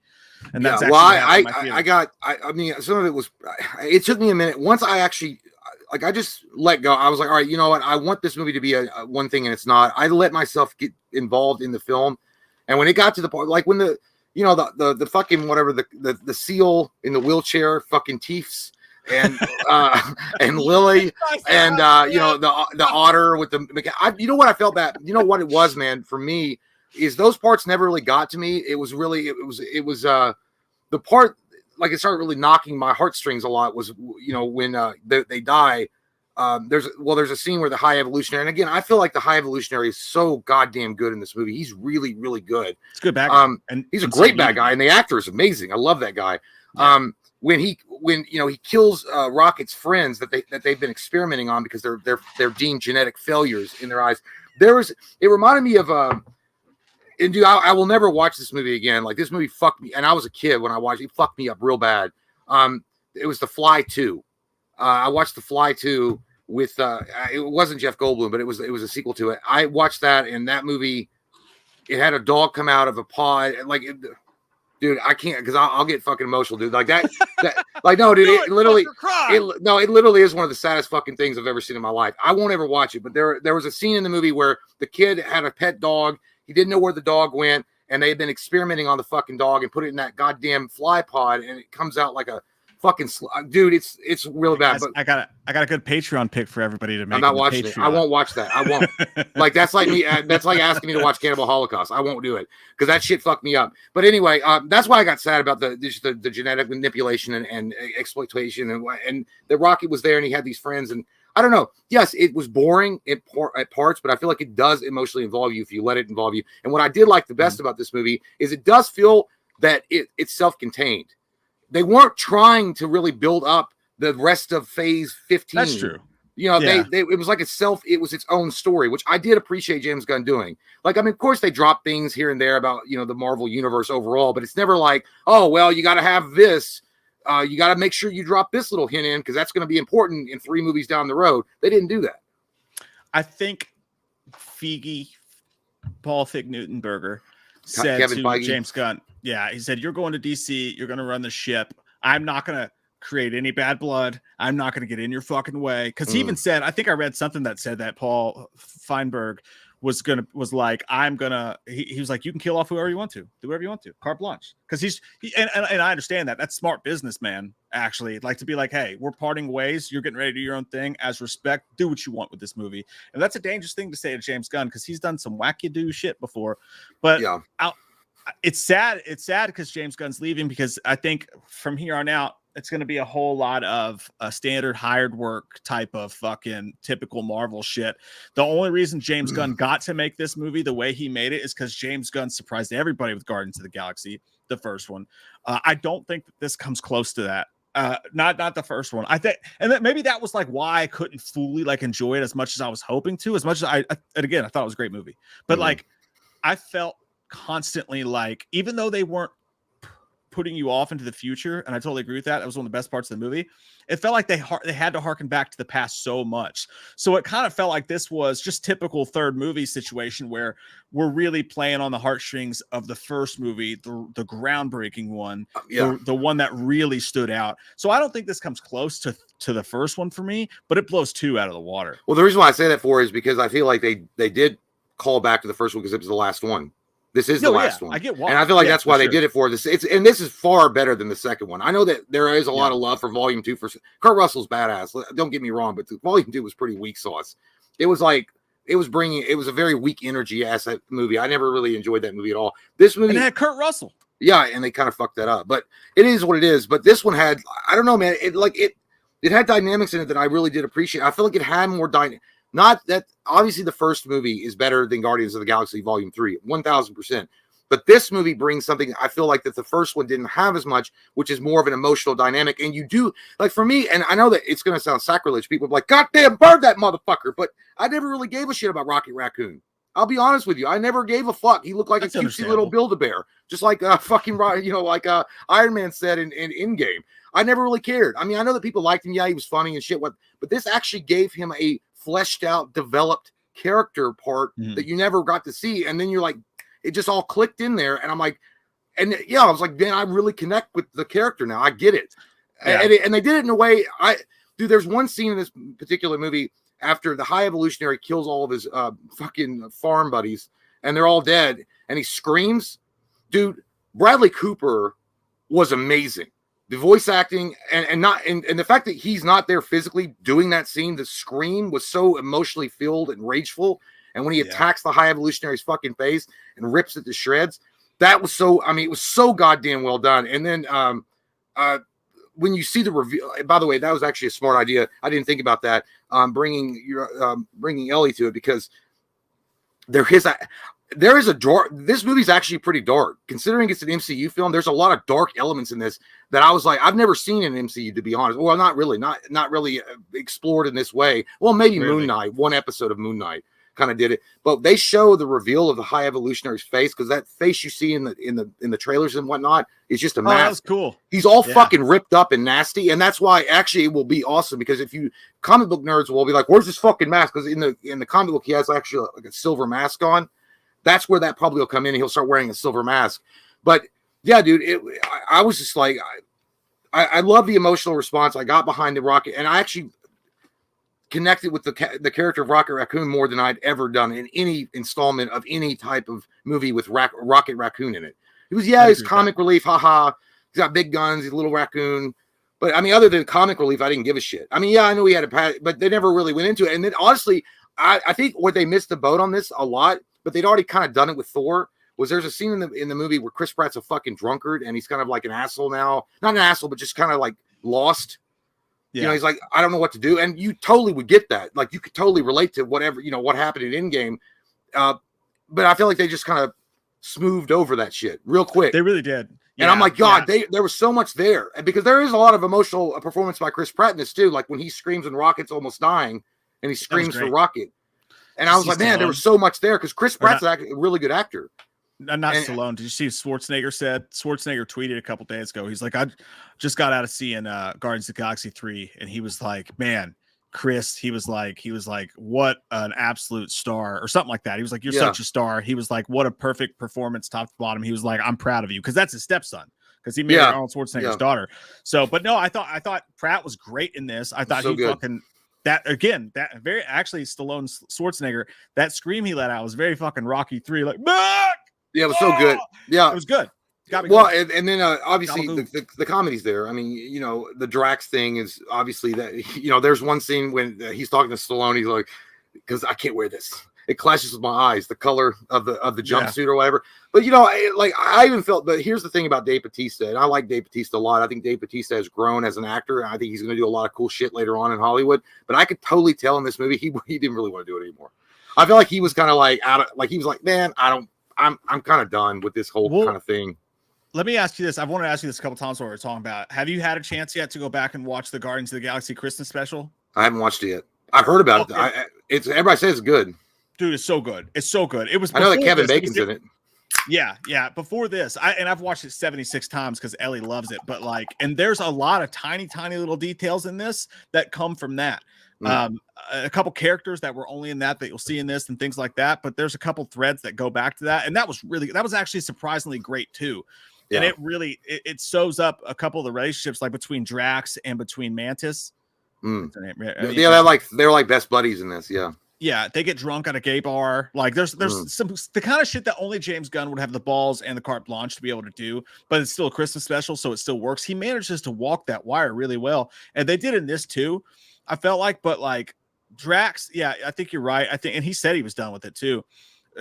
and that's I mean, some of it was. It took me a minute. Once I actually. Like I just let go. I was like, all right, you know what? I want this movie to be a one thing, and it's not. I let myself get involved in the film, and when it got to the part, like when the fucking whatever the seal in the wheelchair fucking teeths, and Lily and the otter with the. You know what I felt bad. You know what it was, man. For me, is those parts never really got to me. It was the part like it started really knocking my heartstrings a lot was when they die. There's a scene where the High Evolutionary, and again, I feel like the High Evolutionary is so goddamn good in this movie. He's really, really good. It's a good bad guy. And he's a great bad guy, and the actor is amazing. I love that guy. Yeah. When he kills Rocket's friends that they've been experimenting on because they're deemed genetic failures in their eyes. It reminded me of and dude, I will never watch this movie again. Like, this movie fucked me, and I was a kid when I watched it. It fucked me up real bad. It was The Fly 2. I watched The Fly 2 with it wasn't Jeff Goldblum, but it was a sequel to it. I watched that, and that movie, it had a dog come out of a pod, like dude, I can't, because I'll get fucking emotional, dude. Like that like, no, dude, it literally is one of the saddest fucking things I've ever seen in my life. I won't ever watch it, but there was a scene in the movie where the kid had a pet dog. He didn't know where the dog went, and they had been experimenting on the fucking dog and put it in that goddamn fly pod, and it comes out like a fucking dude. It's really bad. But I got a good Patreon pick for everybody to make. I'm not watching it. I won't watch that. I won't. Like, that's like me. That's like asking me to watch Cannibal Holocaust. I won't do it because that shit fucked me up. But anyway, that's why I got sad about the genetic manipulation and exploitation, and the Rocket was there and he had these friends, and I don't know. Yes, it was boring at parts, but I feel like it does emotionally involve you if you let it involve you. And what I did like the best about this movie is it does feel that it's self-contained. They weren't trying to really build up the rest of Phase 15. That's true. It was like it was its own story, which I did appreciate James Gunn doing. Like, I mean, of course they drop things here and there about, the Marvel universe overall, but it's never like, oh, well, you got to have this. You got to make sure you drop this little hint in because that's going to be important in 3 movies down the road. They didn't do that. I think Paul Fig-Newtonberger said Kevin to Feige. James Gunn, he said, you're going to DC, you're going to run the ship. I'm not going to create any bad blood. I'm not going to get in your fucking way. Because he even said, I think I read something that said that Paul Feinberg was like, he was like, you can kill off whoever you want to, do whatever you want to, carte blanche. Because and I understand that. That's smart business, man. Actually, like, to be like, hey, we're parting ways. You're getting ready to do your own thing. As respect, do what you want with this movie. And that's a dangerous thing to say to James Gunn because he's done some wacky-do shit before. But yeah. It's sad. It's sad because James Gunn's leaving, because I think from here on out, it's going to be a whole lot of standard hired work type of fucking typical Marvel shit. The only reason James Gunn got to make this movie the way he made it is because James Gunn surprised everybody with Guardians of the Galaxy, the first one. I don't think that this comes close to that. Not the first one. I think, and that maybe that was like why I couldn't fully like enjoy it as much as I was hoping to. As much as and again, I thought it was a great movie, but like I felt constantly like, even though they weren't putting you off into the future, and I totally agree with that. That was one of the best parts of the movie. It felt like they had to harken back to the past so much. So it kind of felt like this was just typical third movie situation where we're really playing on the heartstrings of the first movie, the groundbreaking one, the one that really stood out. So I don't think this comes close to the first one for me, but it blows 2 out of the water. Well, the reason why I say that is because I feel like they did call back to the first one because it was the last one. This is the last one. I get why. And I feel like that's why they did it for this. And this is far better than the second one. I know that there is a lot of love for Volume 2. Kurt Russell's badass. Don't get me wrong, but Volume 2 was pretty weak sauce. It was like, it was a very weak energy ass movie. I never really enjoyed that movie at all. This movie. And it had Kurt Russell. Yeah, and they kind of fucked that up. But it is what it is. But this one had, I don't know, man. It had dynamics in it that I really did appreciate. I feel like it had more dynamic. Not that, obviously the first movie is better than Guardians of the Galaxy Volume 3, 1000%. But this movie brings something I feel like that the first one didn't have as much, which is more of an emotional dynamic. And you do, like, for me, and I know that it's going to sound sacrilege. People are like, goddamn, bird that motherfucker. But I never really gave a shit about Rocket Raccoon. I'll be honest with you. I never gave a fuck. He looked like a cutesy little Build-A-Bear, just like Iron Man said in Endgame. I never really cared. I mean, I know that people liked him. Yeah, he was funny and shit. But this actually gave him a fleshed out, developed character part that you never got to see. And then you're like, it just all clicked in there. And I'm like, I was like, man, I really connect with the character now. I get it. Yeah. And they did it in a way. There's one scene in this particular movie after the High Evolutionary kills all of his fucking farm buddies and they're all dead and he screams. Dude, Bradley Cooper was amazing. the voice acting and the fact that he's not there physically doing that scene, the scream was so emotionally filled and rageful. And when he attacks the High Evolutionary's fucking face and rips it to shreds, that was so, I mean, it was so goddamn well done. And then when you see the reveal, by the way, that was actually a smart idea. I didn't think about that. Bringing Ellie to it, because there is a dark, this movie's actually pretty dark considering it's an MCU film. There's a lot of dark elements in this that I was like, I've never seen in an MCU, to be honest. Well, not really explored in this way. Well, maybe really? Moon Knight, one episode of Moon Knight kind of did it, but they show the reveal of the High Evolutionary's face, because that face you see in the trailers and whatnot is just a mask. That was cool. He's all fucking ripped up and nasty, and that's why actually it will be awesome, because if you comic book nerds will be like, where's this fucking mask? Because in the comic book he has actually like a silver mask on. That's where that probably will come in. He'll start wearing a silver mask. But yeah, dude, I was just like, I love the emotional response. I got behind the Rocket, and I actually connected with the character of Rocket Raccoon more than I'd ever done in any installment of any type of movie with Rocket Raccoon in it. It was, he's comic relief, haha. He's got big guns, he's a little raccoon. But I mean, other than comic relief, I didn't give a shit. I mean, I know he had but they never really went into it. And then honestly, I think where they missed the boat on this a lot, but they'd already kind of done it with Thor, was there's a scene in the movie where Chris Pratt's a fucking drunkard and he's kind of like an asshole now. Not an asshole, but just kind of like lost. Yeah. You know, he's like, I don't know what to do. And you totally would get that. Like, you could totally relate to whatever, what happened in Endgame. But I feel like they just kind of smoothed over that shit real quick. They really did. Yeah, and I'm like, God, there was so much there. And because there is a lot of emotional performance by Chris Pratt in this too. Like when he screams when Rocket's almost dying and he screams for Rocket. And I was like, man, there was so much there, because Chris Pratt's a really good actor. Not Stallone. Did you see Schwarzenegger tweeted a couple days ago? He's like, I just got out of seeing Guardians of the Galaxy 3, and he was like, man, Chris, he was like, what an absolute star, or something like that. He was like, you're such a star. He was like, what a perfect performance, top to bottom. He was like, I'm proud of you, because that's his stepson, because he married Arnold Schwarzenegger's daughter. So, but no, I thought Pratt was great in this. I thought he fucking. Stallone Schwarzenegger, that scream he let out was very fucking Rocky 3, like, back! Yeah, it was so good. Yeah, it was good. Got me good. And then obviously the comedy's there. I mean, the Drax thing is obviously that, there's one scene when he's talking to Stallone, he's like, because I can't wear this. It clashes with my eyes, the color of the jumpsuit or whatever. But I even felt. But here's the thing about Dave Bautista, and I like Dave Bautista a lot. I think Dave Bautista has grown as an actor, and I think he's going to do a lot of cool shit later on in Hollywood. But I could totally tell in this movie he didn't really want to do it anymore. I feel like he was kind of like he was like, man, I'm kind of done with this whole kind of thing. Let me ask you this. I've wanted to ask you this a couple times while we were talking about. Have you had a chance yet to go back and watch the Guardians of the Galaxy Christmas special? I haven't watched it yet. I've heard about it. Everybody says it's good. Dude, it's so good. It's so good. It was. I know that Kevin Bacon's in it. Yeah. Before this, I've watched it 76 times because Ellie loves it. But and there's a lot of tiny little details in this that come from that. A couple characters that were only in that you'll see in this and things like that. But there's a couple threads that go back to that, and that was actually surprisingly great too. Yeah. And it really it sews up a couple of the relationships between Drax and between Mantis. They're like best buddies in this. Yeah. Yeah, they get drunk at a gay bar. There's some the kind of shit that only James Gunn would have the balls and the carte blanche to be able to do, but it's still a Christmas special, so it still works. He manages to walk that wire really well, and they did in this too. I felt but Drax, I think you're right. And he said he was done with it too.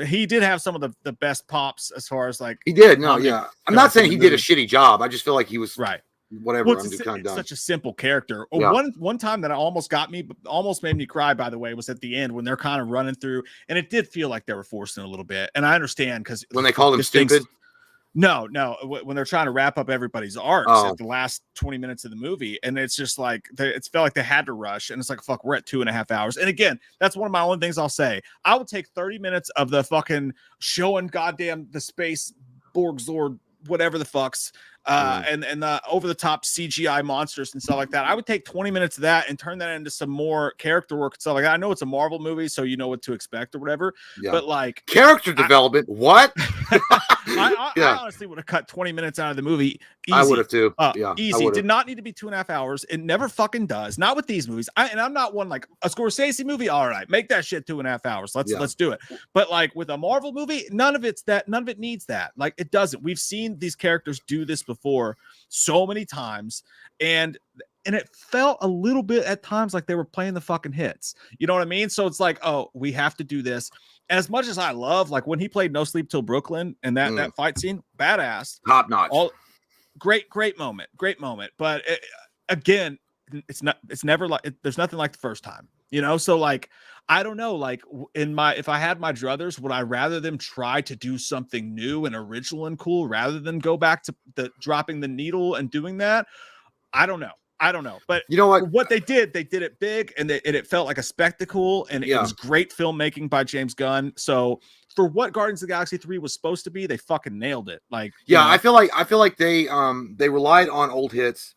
He did have some of the best pops as far as he did. No, yeah, I'm not saying he did a shitty job. I just feel like he was right. Whatever. Well, it's such a simple character. Yeah. One time that almost made me cry, by the way, was at the end when they're kind of running through, and it did feel like they were forcing a little bit. And I understand because when they call him stupid. No, when they're trying to wrap up everybody's arcs at the last 20 minutes of the movie, and it's just it felt like they had to rush, and it's like, fuck, we're at 2.5 hours. And again, that's one of my only things I'll say. I would take 30 minutes of the fucking showing goddamn the space Borg Zord, whatever the fucks, and the over the top CGI monsters and stuff like that. I would take 20 minutes of that and turn that into some more character work and stuff like that. I know it's a Marvel movie, so you know what to expect or whatever. Yeah. But character development, what? I honestly would have cut 20 minutes out of the movie. Easy. I would have too. Easy. Did not need to be 2.5 hours. It never fucking does. Not with these movies. And I'm not one like a Scorsese movie. All right, make that shit 2.5 hours. Let's do it. But like with a Marvel movie, none of it needs that. Like it doesn't. We've seen these characters do this before so many times, and it felt a little bit at times like they were playing the fucking hits. You know what I mean? So it's like, oh, we have to do this. As much as I love, like when he played No Sleep Till Brooklyn and that fight scene, badass, top notch, great moment. But again, it's never like there's nothing like the first time, you know. So like, I don't know, like if I had my druthers, would I rather them try to do something new and original and cool rather than go back to the dropping the needle and doing that? I don't know. But you know what they did it big, and it felt like a spectacle, and it was great filmmaking by James Gunn. So for what Guardians of the Galaxy 3 was supposed to be, they fucking nailed it. Like, I feel like they relied on old hits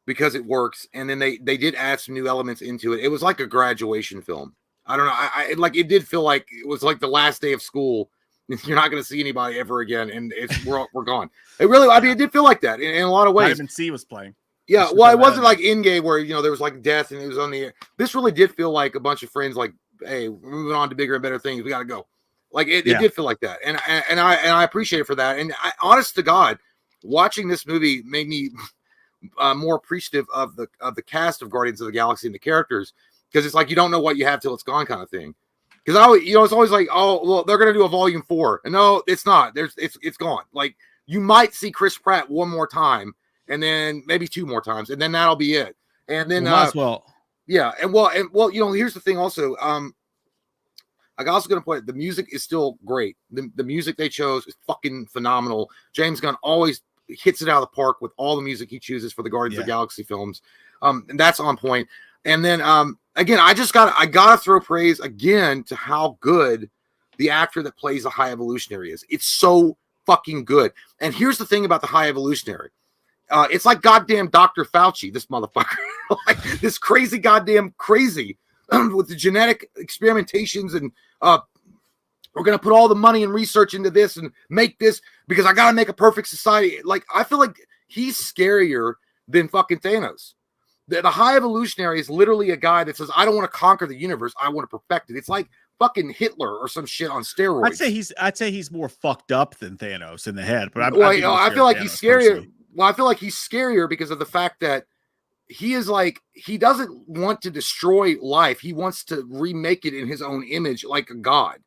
because it works, and then they did add some new elements into it. It was like a graduation film. I don't know. I like it did feel like it was like the last day of school. You're not going to see anybody ever again, and we're gone. It really, I mean, it did feel like that in a lot of ways. Vitamin C was playing. Yeah, well, it wasn't like Endgame where there was like death and it was on the air. This really did feel like a bunch of friends, like, hey, we're moving on to bigger and better things. We got to go. Like it did feel like that, and I appreciate it for that. And honest to God, watching this movie made me more appreciative of the cast of Guardians of the Galaxy and the characters, because it's like you don't know what you have till it's gone kind of thing. Because it's always like, oh well, they're gonna do a volume 4, and no, it's not. It's gone. Like you might see Chris Pratt one more time. And then maybe 2 more times, and then that'll be it. And then, might as well. Yeah, and here's the thing. Also, I'm also going to point. The music is still great. The music they chose is fucking phenomenal. James Gunn always hits it out of the park with all the music he chooses for the Guardians of the Galaxy films. And that's on point. And then, again, I gotta throw praise again to how good the actor that plays the High Evolutionary is. It's so fucking good. And here's the thing about the High Evolutionary. It's like goddamn Dr. Fauci, this motherfucker. Like this crazy goddamn crazy with the genetic experimentations, and we're gonna put all the money and research into this and make this because I gotta make a perfect society. Like I feel like he's scarier than fucking Thanos. The High Evolutionary is literally a guy that says, I don't want to conquer the universe, I want to perfect it. It's like fucking Hitler or some shit on steroids. I'd say he's more fucked up than Thanos in the head, but I feel like he's scarier. Personally. Well, I feel like he's scarier because of the fact that he is like, he doesn't want to destroy life. He wants to remake it in his own image, like a god.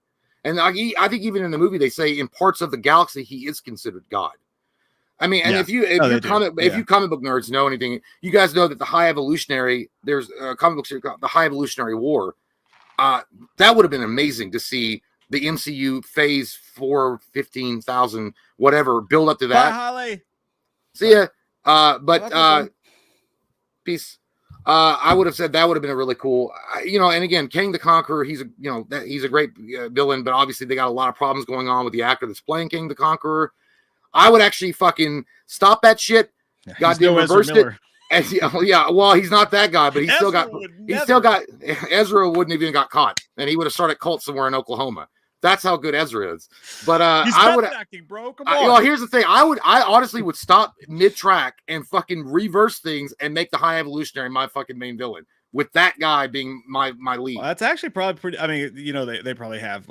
And I think even in the movie, they say in parts of the galaxy, he is considered God. I mean, and if you comic book nerds know anything, you guys know that the High Evolutionary, there's a comic book series called The High Evolutionary War. That would have been amazing to see the MCU phase 4, 15,000, whatever, build up to that. Bye, Holly. See ya. Peace. I would have said that would have been a really cool, and again, King the Conqueror, he's a great villain, but obviously they got a lot of problems going on with the actor that's playing King the Conqueror. I would actually fucking stop that shit. Goddamn reversed it. Well, he's not that guy, but Ezra wouldn't even got caught, and he would have started a cult somewhere in Oklahoma. That's how good Ezra is. But I would acting, bro. Come on. Here's the thing. I honestly would stop mid-track and fucking reverse things and make the High Evolutionary my fucking main villain, with that guy being my lead. Well, that's actually probably pretty. I mean, they probably have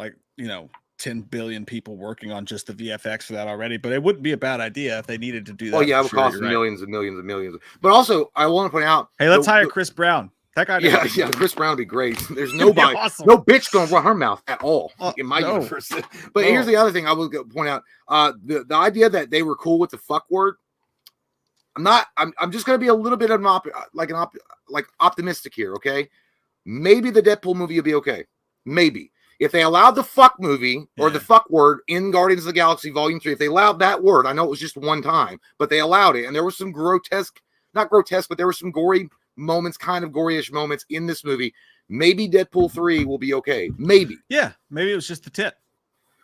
10 billion people working on just the VFX for that already, but it wouldn't be a bad idea if they needed to do that. Oh yeah, it would cost millions and millions and millions. But also, I want to point out, hey, let's hire Chris Brown. That guy, Chris Brown would be great. There's nobody, awesome. No bitch gonna run her mouth at all in my universe. But here's the other thing I will point out: the idea that they were cool with the fuck word. I'm just gonna be a little bit of optimistic here. Okay, maybe the Deadpool movie will be okay. Maybe if they allowed the fuck movie or the fuck word in Guardians of the Galaxy Volume 3, if they allowed that word, I know it was just one time, but they allowed it, and there was some not grotesque, but there were some gory moments, kind of gory-ish moments in this movie. Maybe Deadpool 3 will be okay. Maybe. Yeah, maybe it was just the tip.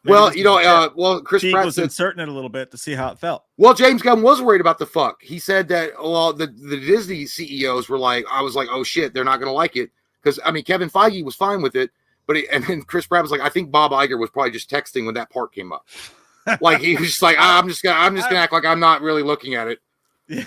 Chris Pratt was inserting it a little bit to see how it felt. Well, James Gunn was worried about the fuck. He said that, the Disney CEOs were like, I was like, oh shit, they're not going to like it. Because, I mean, Kevin Feige was fine with it. And then Chris Pratt was like, I think Bob Iger was probably just texting when that part came up. Like he was just like, I'm just gonna act like I'm not really looking at it. Yeah,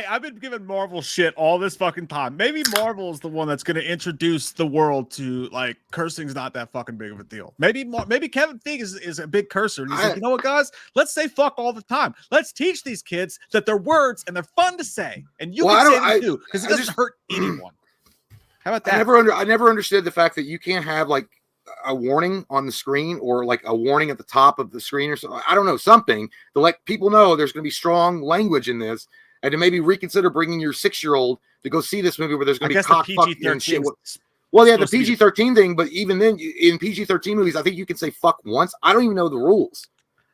I've been giving Marvel shit all this fucking time. Maybe Marvel is the one that's going to introduce the world to like cursing's not that fucking big of a deal. Maybe Kevin Feige is a big cursor, and he's like, you know what, guys, let's say fuck all the time. Let's teach these kids that they're words and they're fun to say, and you can say them too because it doesn't hurt anyone. How about that? I never understood the fact that you can't have like a warning on the screen or like a warning at the top of the screen or something. I don't know, something to let people know there's going to be strong language in this, and to maybe reconsider bringing your 6-year-old to go see this movie where there's going to be cock fucking and shit. Well, yeah, the PG-13 thing, but even then in PG-13 movies, I think you can say fuck once. I don't even know the rules.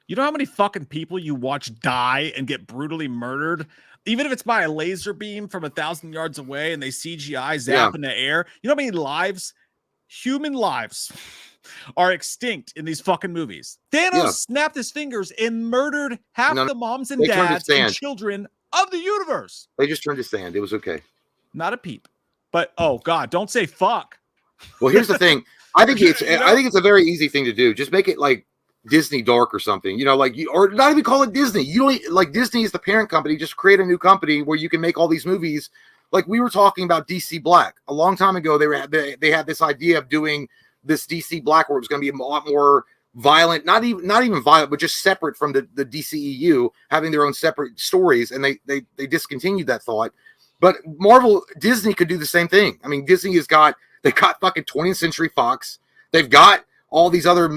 You know how many fucking people you watch die and get brutally murdered? Even if it's by a laser beam from 1,000 yards away and they CGI zap in the air. You know how many lives, human lives, are extinct in these fucking movies? Thanos snapped his fingers and murdered half the moms and dads and children of the universe. They just turned to sand. It was okay. Not a peep. But oh god, don't say fuck. Well, here's the thing. I think it's a very easy thing to do. Just make it like Disney Dark or something, you know, like or not even call it Disney. You don't like Disney is the parent company. Just create a new company where you can make all these movies. Like we were talking about DC Black a long time ago. They had this idea of doing this DC Black where it was going to be a lot more violent, not even violent, but just separate from the DCEU, having their own separate stories, and they discontinued that thought. But Disney could do the same thing. I mean, Disney they've got fucking 20th Century Fox. They've got all these other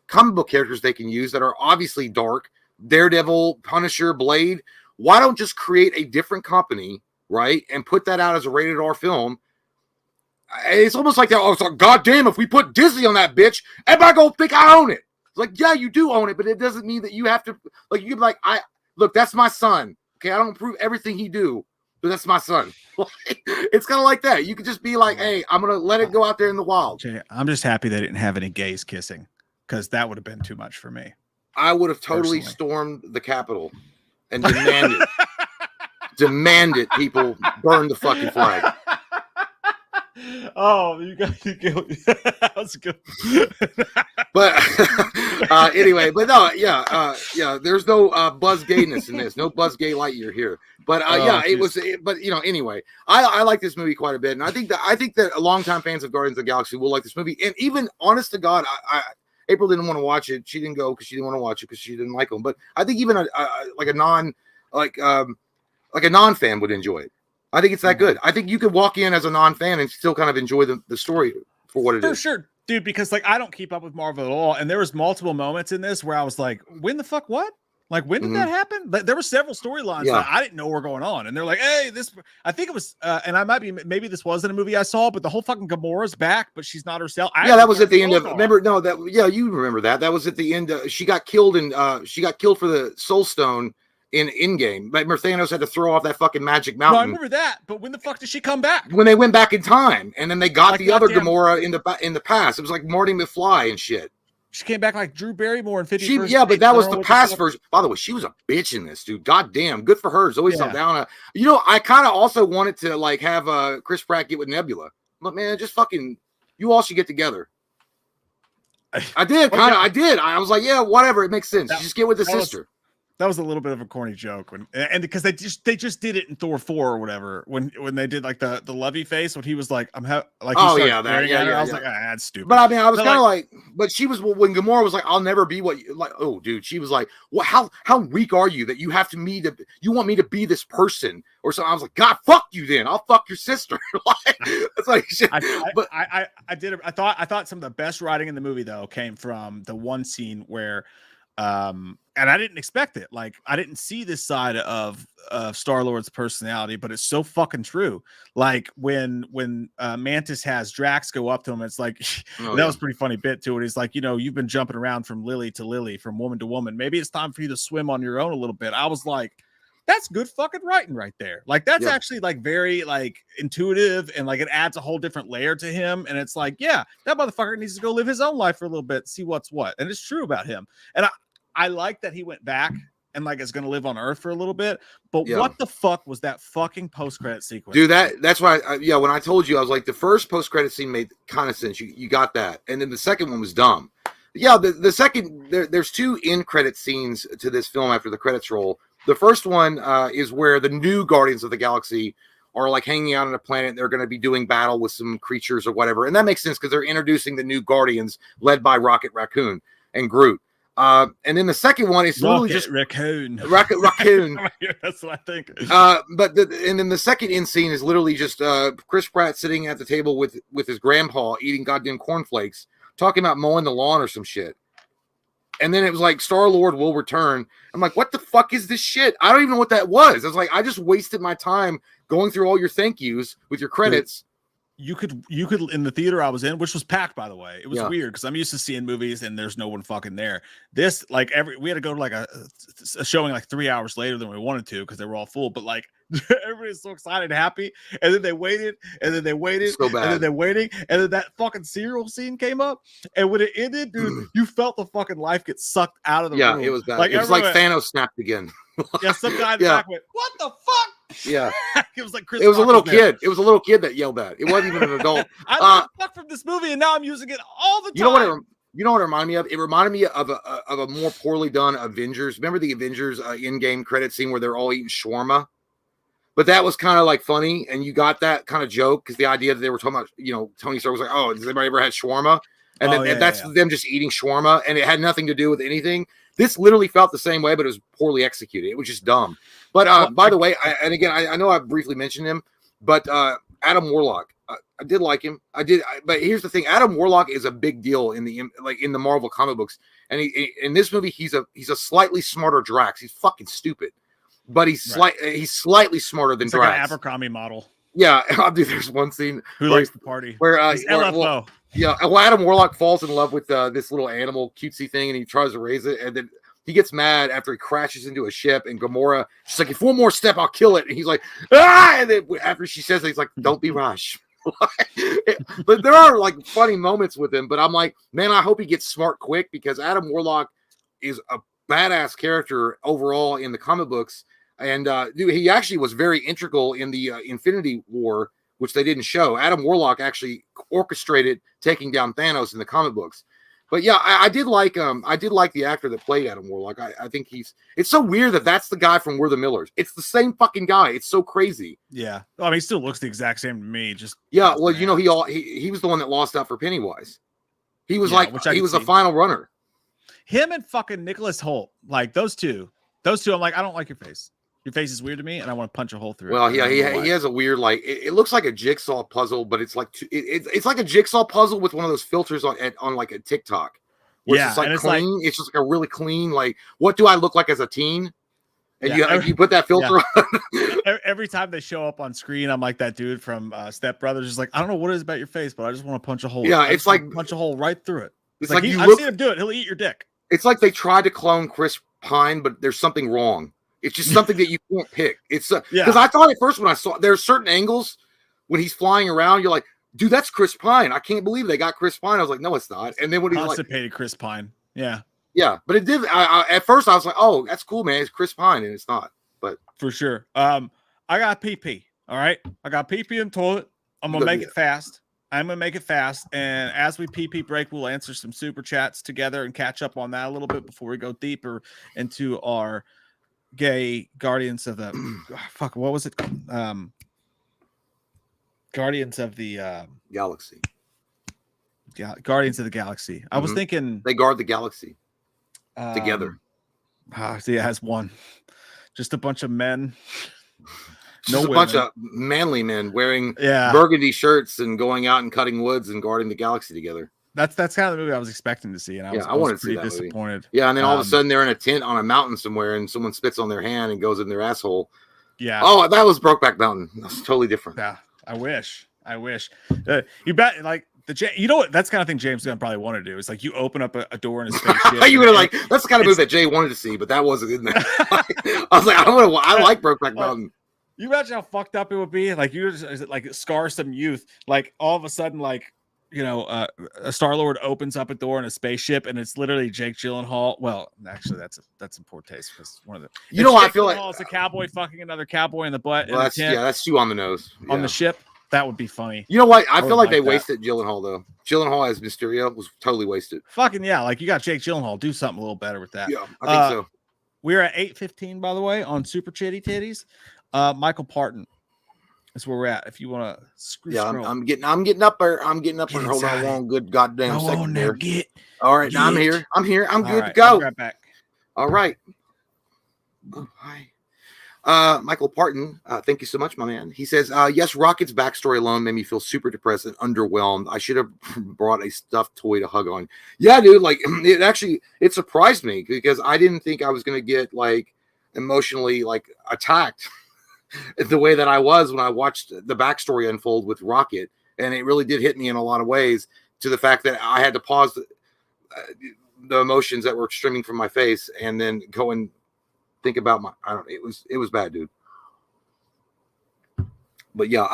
comic book characters they can use that are obviously dark. Daredevil, Punisher, Blade. Why don't just create a different company, right, and put that out as a rated R film? It's almost like it's like, God damn, if we put Disney on that bitch, everybody gonna think I own it. It's like, yeah, you do own it, but it doesn't mean that you have to, like, you can be like, look, that's my son. Okay, I don't approve everything he do, but that's my son. It's kind of like that. You could just be like, hey, I'm gonna let it go out there in the wild. Jay, I'm just happy they didn't have any gays kissing, because that would have been too much for me. I would have totally stormed the Capitol and demanded people burn the fucking flag. Oh, you got that was good. But anyway, but no, there's no Buzz gayness in this, no Buzz Gay Lightyear here. But it was. But you know, anyway, I like this movie quite a bit, and I think that a longtime fans of Guardians of the Galaxy will like this movie. And even honest to God, April didn't want to watch it. She didn't go because she didn't want to watch it because she didn't like them. But I think even a non-fan would enjoy it. I think it's that good. I think you could walk in as a non-fan and still kind of enjoy the story for what it is. For sure, dude, because like I don't keep up with Marvel at all. And there was multiple moments in this where I was like, when the fuck what? Like, when did that happen? Like, there were several storylines that I didn't know were going on. And they're like, hey, I think it was, and maybe this wasn't a movie I saw, but the whole fucking Gamora's back, but she's not herself. That was at the end of, you remember that. That was at the end. She got killed for the Soul Stone in Endgame. But Thanos had to throw off that fucking magic mountain. No, I remember that. But when the fuck did she come back? When they went back in time, and then they got like the other Gamora in the past. It was like Marty McFly and shit. She came back like Drew Barrymore in 50. But that was the past version. By the way, she was a bitch in this, dude. God damn, good for her. Zoe Saldana. You know, I kind of also wanted to like have Chris Pratt get with Nebula. But man, just fucking, you all should get together. I did. I was like, yeah, whatever. It makes sense. You just get with the sister. That was a little bit of a corny joke and because they just did it in Thor 4 or whatever when they did like the lovey face when he was like I was like that's stupid. But I mean I was kind of like but she was when Gamora was like I'll never be what you like. Oh dude, she was like, well, how weak are you that you have you want me to be this person or something? I was like, God, fuck you then. I'll fuck your sister. It's like shit. I thought some of the best writing in the movie though came from the one scene where and I didn't expect it. Like I didn't see this side of StarLord's personality, but it's so fucking true. Like when Mantis has Drax go up to him, it's like was a pretty funny bit too. And he's like, you know, you've been jumping around from lily to lily, from woman to woman. Maybe it's time for you to swim on your own a little bit. I was like, that's good fucking writing right there. Like that's actually like very like intuitive and like it adds a whole different layer to him. And it's like, yeah, that motherfucker needs to go live his own life for a little bit, see what's what. And it's true about him. And I like that he went back and like is going to live on Earth for a little bit. But what the fuck was that fucking post-credit sequence? Dude, that's why when I told you, I was like, the first post-credit scene made kind of sense. You got that. And then the second one was dumb. Yeah, the second there's two end credit scenes to this film after the credits roll. The first one is where the new Guardians of the Galaxy are like hanging out on a planet. They're going to be doing battle with some creatures or whatever, and that makes sense because they're introducing the new Guardians led by Rocket Raccoon and Groot. And then the second one is literally just Raccoon. Raccoon. That's what I think. And then the second end scene is literally just Chris Pratt sitting at the table with his grandpa eating goddamn cornflakes, talking about mowing the lawn or some shit. And then it was like StarLord will return. I'm like, what the fuck is this shit? I don't even know what that was. I was like, I just wasted my time going through all your thank yous with your credits. You could in the theater I was in, which was packed, by the way. It was weird because I'm used to seeing movies and there's no one fucking there. This, like, we had to go to like a showing like 3 hours later than we wanted to because they were all full. But like everybody's so excited and happy, and then they waited, and then they waited, so bad. and then they're waiting, and then that fucking cereal scene came up, and when it ended, dude, you felt the fucking life get sucked out of the room. It was bad. Like, it was like Thanos snapped again. Some guy in the back went, "What the fuck?" Yeah, it was like it was a little kid. It was a little kid that yelled that. It wasn't even an adult. I learned fuck from this movie, and now I'm using it all the time. You know what it reminded me of? It reminded me of a more poorly done Avengers. Remember the Avengers in-game credit scene where they're all eating shawarma? But that was kind of like funny, and you got that kind of joke because the idea that they were talking about, Tony Stark was like, "Oh, has anybody ever had shawarma?" And that's them just eating shawarma, and it had nothing to do with anything. This literally felt the same way, but it was poorly executed. It was just dumb. But by the way, I know I briefly mentioned him, but Adam Warlock, I did like him. But here's the thing: Adam Warlock is a big deal in the Marvel comic books, and in this movie, he's a slightly smarter Drax. He's fucking stupid, but he's slightly smarter than Drax. Like an Abercrombie model. Yeah, there's one scene who likes the party where LFO. Adam Warlock falls in love with this little animal cutesy thing, and he tries to raise it, and then he gets mad after he crashes into a ship, and Gamora, she's like, "If one more step, I'll kill it." And he's like, "Ah!" And then after she says that, he's like, "Don't be rash." But there are like funny moments with him, but I'm like, man, I hope he gets smart quick because Adam Warlock is a badass character overall in the comic books. And dude, he actually was very integral in the Infinity War, which they didn't show. Adam Warlock actually orchestrated taking down Thanos in the comic books. But yeah, I did like the actor that played Adam Warlock. I think it's so weird that that's the guy from We're the Millers. It's the same fucking guy. It's so crazy. Yeah. I mean, he still looks the exact same to me. Just well, he was the one that lost out for Pennywise. He was he was a final runner. Him and fucking Nicholas Hoult, like those two. I'm like, I don't like your face. Your face is weird to me, and I want to punch a hole through it. Well, yeah, he has a weird it looks like a jigsaw puzzle, but it's like it's like a jigsaw puzzle with one of those filters on like a TikTok. It's like clean. It's just like a really clean. Like, what do I look like as a teen? And you put that filter on. Every time they show up on screen, I'm like that dude from Step Brothers. Just like, I don't know what it is about your face, but I just want to punch a hole. Yeah, it's like punch a hole right through it. It's like I've seen him do it. He'll eat your dick. It's like they tried to clone Chris Pine, but there's something wrong. It's just something that you can't pick. It's because I thought at first when I saw there's certain angles when he's flying around, you're like, dude, that's Chris Pine. I can't believe they got Chris Pine. I was like, no, it's not. And then when he's constipated Chris Pine, yeah, but it did. At first I was like, oh, that's cool, man. It's Chris Pine, and it's not. But for sure, I got PP. All right, I got PP in the toilet. I'm gonna make it fast. I'm gonna make it fast, and as we PP break, we'll answer some super chats together and catch up on that a little bit before we go deeper into our gay Guardians of the what was it? Guardians of the Galaxy. Yeah, Guardians of the Galaxy. Mm-hmm. I was thinking they guard the galaxy together. See, it has one. Just a bunch of men. Just a bunch of manly men wearing burgundy shirts and going out and cutting woods and guarding the galaxy together. That's kind of the movie I was expecting to see, and I was pretty disappointed. Movie. Yeah, and then all of a sudden they're in a tent on a mountain somewhere, and someone spits on their hand and goes in their asshole. Yeah. Oh, that was Brokeback Mountain. That's totally different. Yeah, I wish. You bet, like what? That's the kind of thing James Gunn probably want to do. It's like you open up a door in a spaceship. You were like, that's the kind of movie that Jay wanted to see, but that wasn't in there. I was like, I like Brokeback Mountain. You imagine how fucked up it would be? Like you just like scar some youth. Like all of a sudden, like a StarLord opens up a door in a spaceship, and it's literally Jake Gyllenhaal. Well, actually, that's in poor taste because one of the I feel like it's a cowboy fucking another cowboy in the butt. Well, that's too on the nose on the ship. That would be funny. You know what? I I feel would like they like that. wasted Gyllenhaal though. Gyllenhaal as Mysterio was totally wasted. Fucking yeah, like you got Jake Gyllenhaal. Do something a little better with that. Yeah, I think so. We're at 8:15, by the way, on Super Chitty Titties. Michael Parton. That's where we're at. If you want to scroll. I'm getting up there. Hold on one good goddamn second there. All right, now I'm here. I'm good to go. I'll be right back. All right. Oh, hi. Michael Parton, thank you so much, my man. He says, yes, Rocket's backstory alone made me feel super depressed and underwhelmed. I should have brought a stuffed toy to hug on. Yeah, dude, like it surprised me because I didn't think I was going to get like emotionally like attacked the way that I was when I watched the backstory unfold with Rocket. And it really did hit me in a lot of ways, to the fact that I had to pause the emotions that were streaming from my face and then go and think about it was bad, dude. But yeah,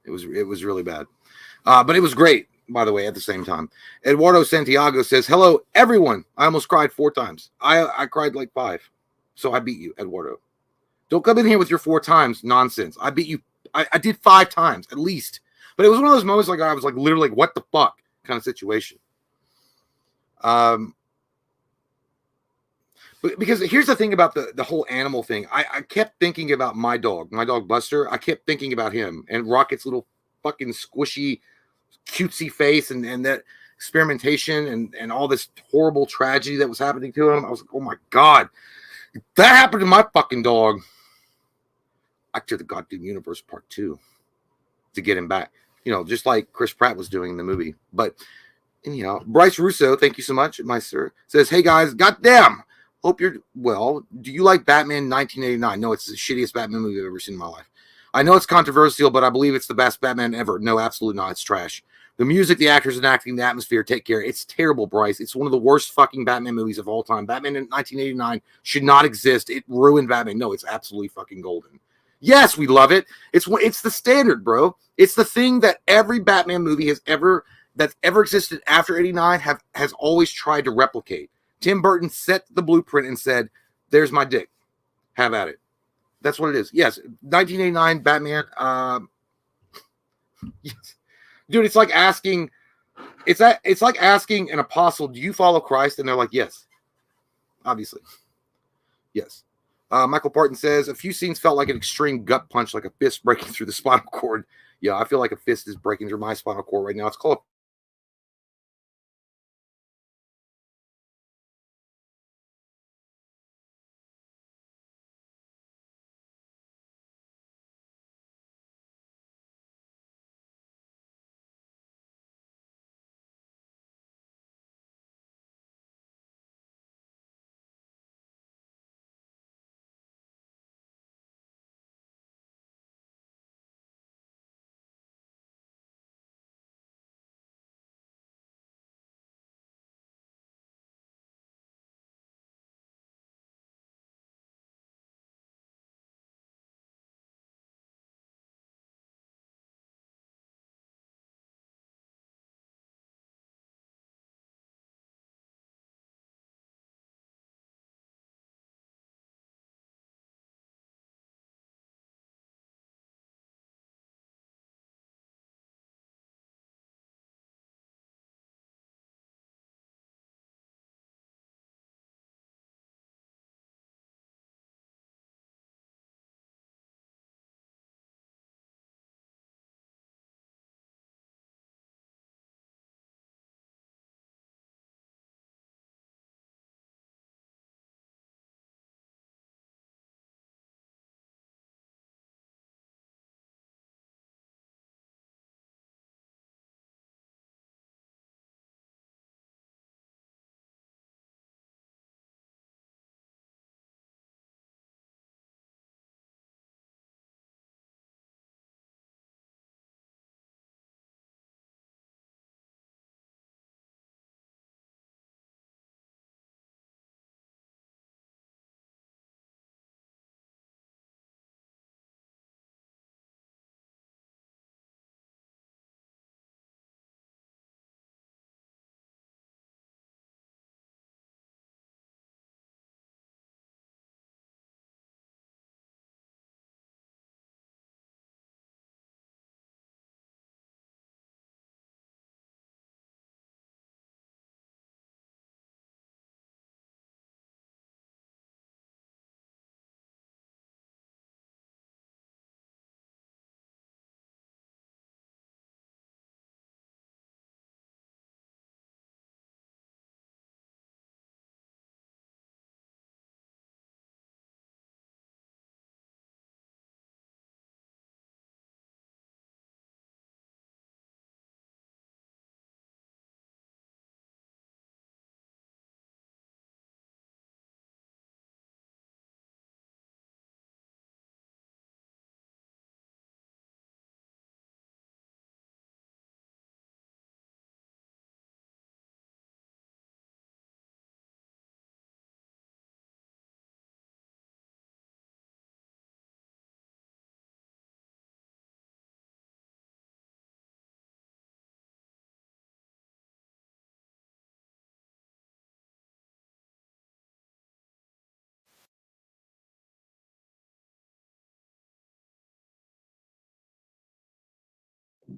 it was really bad. But it was great, by the way, at the same time. Eduardo Santiago says, hello, everyone. I almost cried 4 times. I cried like 5. So I beat you, Eduardo. Don't come in here with your 4 times nonsense. I beat you. I did 5 times at least. But it was one of those moments like I was like literally like, what the fuck kind of situation. But because here's the thing about the whole animal thing. I kept thinking about my dog Buster. I kept thinking about him and Rocket's little fucking squishy, cutesy face and that experimentation and all this horrible tragedy that was happening to him. I was like, oh my God, if that happened to my fucking dog, Back to the Goddamn Universe Part 2 to get him back. You know, just like Chris Pratt was doing in the movie. But anyhow, Bryce Russo, thank you so much, my sir, says, hey guys, goddamn. Hope you're well. Do you like Batman 1989? No, it's the shittiest Batman movie I've ever seen in my life. I know it's controversial, but I believe it's the best Batman ever. No, absolutely not. It's trash. The music, the actors, and acting, the atmosphere, take care. It's terrible, Bryce. It's one of the worst fucking Batman movies of all time. Batman in 1989 should not exist. It ruined Batman. No, it's absolutely fucking golden. Yes, we love it. It's the standard, bro. It's the thing that every Batman movie that's ever existed after 89 has always tried to replicate. Tim Burton set the blueprint and said, there's my dick. Have at it. That's what it is. Yes, 1989 Batman. Yes. Dude, it's like asking an apostle, do you follow Christ? And they're like, yes. Obviously. Yes. Michael Parton says, a few scenes felt like an extreme gut punch, like a fist breaking through the spinal cord. Yeah, I feel like a fist is breaking through my spinal cord right now. It's called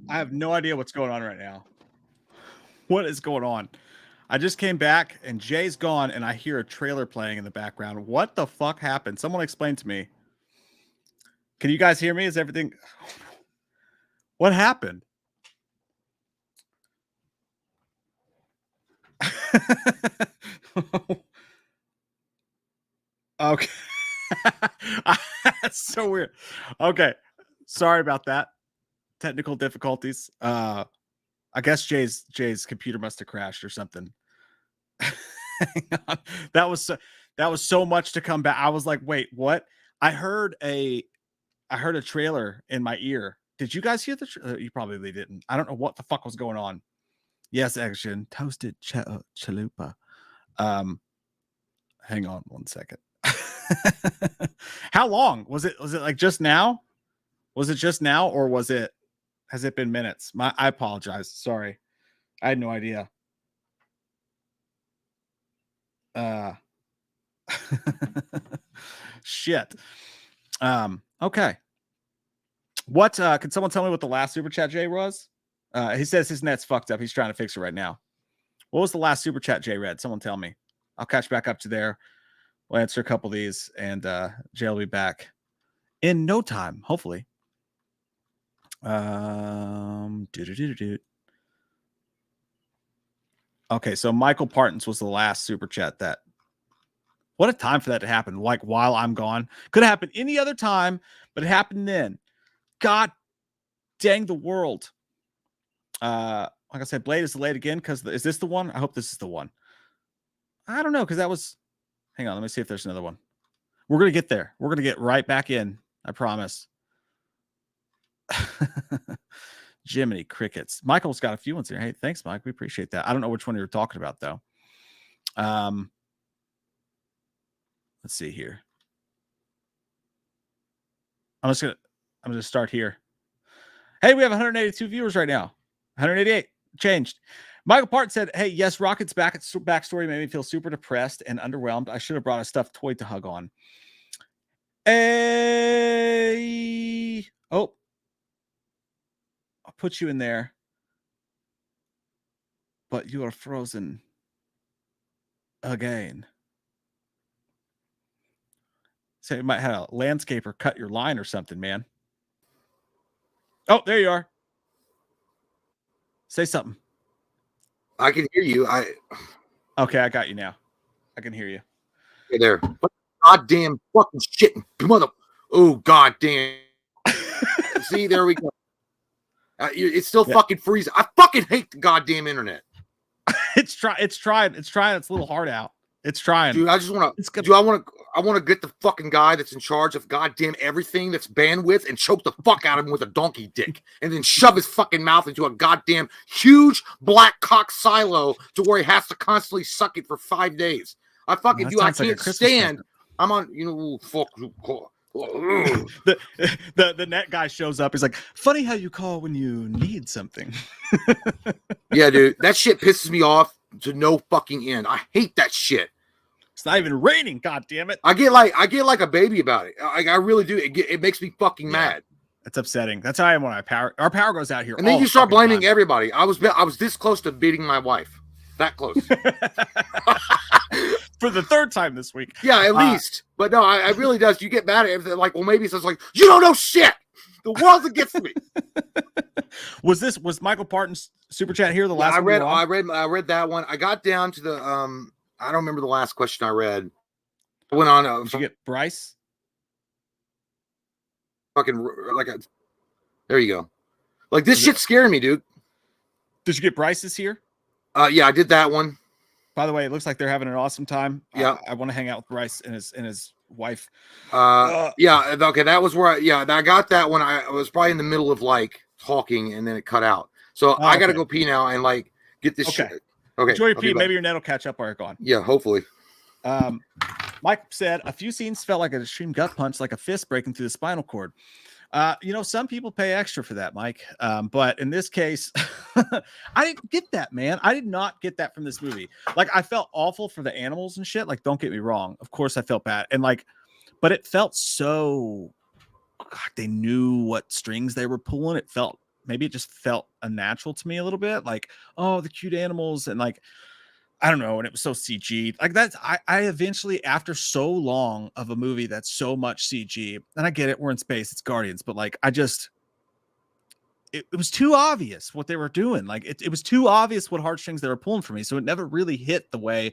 I have no idea what's going on right now. What is going on? I just came back and Jay's gone and I hear a trailer playing in the background. What the fuck happened? Someone explain to me. Can you guys hear me? Is everything... What happened? Okay. That's so weird. Okay. Sorry about that. Technical difficulties. I guess Jay's computer must have crashed or something. Hang on. That was so much to come back. I was like, wait, what? I heard a trailer in my ear. Did you guys hear the you probably didn't. I don't know what the fuck was going on. Yes, action. Toasted chalupa. Hang on one second. How long was it? Was it like just now? Was it just now, or has it been minutes? I apologize. Sorry. I had no idea. Shit. Okay. What can someone tell me what the last super chat Jay was? He says his net's fucked up. He's trying to fix it right now. What was the last super chat Jay read? Someone tell me. I'll catch back up to there. We'll answer a couple of these, and Jay will be back in no time, hopefully. Okay, so Michael Partons was the last super chat. That what a time for that to happen. Like while I'm gone, could have happened any other time, but it happened then. God dang the world. Like I said, Blade is delayed again because is this the one? I hope this is the one. I don't know because that was. Hang on, let me see if there's another one. We're gonna get there. We're gonna get right back in. I promise. Jiminy crickets. Michael's got a few ones here. Hey, thanks, Mike. We appreciate that. I don't know which one you were talking about though. Let's see here. I'm gonna start here. Hey, we have 182 viewers right now. 188 changed. Michael Part said, hey, yes, Rocket's backstory made me feel super depressed and underwhelmed. I should have brought a stuffed toy to hug on. Hey, oh, I'll put you in there. But you are frozen again. So you might have a landscaper cut your line or something, man. Oh, there you are. Say something. I can hear you. Okay, I got you now. I can hear you. Hey there. What goddamn fucking shit, mother. Oh, goddamn. See, there we go. It's still fucking freezing. I fucking hate the goddamn internet. It's trying. It's a little hard out. It's trying. Dude, I just want to. I want to get the fucking guy that's in charge of goddamn everything that's bandwidth and choke the fuck out of him with a donkey dick, and then shove his fucking mouth into a goddamn huge black cock silo to where he has to constantly suck it for 5 days. I fucking do. I can't stand. I'm on. Fuck. The net guy shows up. He's like, funny how you call when you need something. Yeah, dude, that shit pisses me off to no fucking end. I hate that shit. It's not even raining. God damn it! I get like a baby about it. I really do. It makes me fucking mad. That's upsetting. That's how I am when our power goes out here. And then you start blaming everybody. I was this close to beating my wife. That close. For the third time this week. Yeah, at least. But no, I really does. You get mad at everything. Like, well, maybe it's just like, you don't know shit. The world's against me. Was Michael Parton's super chat here? The last one I read that one. I got down to the I don't remember the last question I read. I went on. Did you get Bryce? Fucking there you go. Like this shit's scaring me, dude. Did you get Bryce's here? Yeah, I did that one. By the way, it looks like they're having an awesome time. Yeah, I want to hang out with Bryce and his wife. Yeah, okay, that was where I got that one. I was probably in the middle of like talking and then it cut out. So I gotta go pee now and like get this shit. Okay. Enjoy your pee. Maybe your net will catch up while you're gone. Yeah, hopefully. Mike said a few scenes felt like an extreme gut punch, like a fist breaking through the spinal cord. Some people pay extra for that, Mike. But in this case, I didn't get that, man. I did not get that from this movie. Like, I felt awful for the animals and shit. Like, don't get me wrong. Of course, I felt bad. And like, but it felt so, God, they knew what strings they were pulling. It felt maybe it just felt unnatural to me a little bit. Like, oh, the cute animals, and like, I don't know, and it was so CG. Like that's I eventually, after so long of a movie that's so much CG, and I get it, we're in space, it's Guardians, but like I just it was too obvious what they were doing. Like it was too obvious what heartstrings they were pulling for me. So it never really hit the way,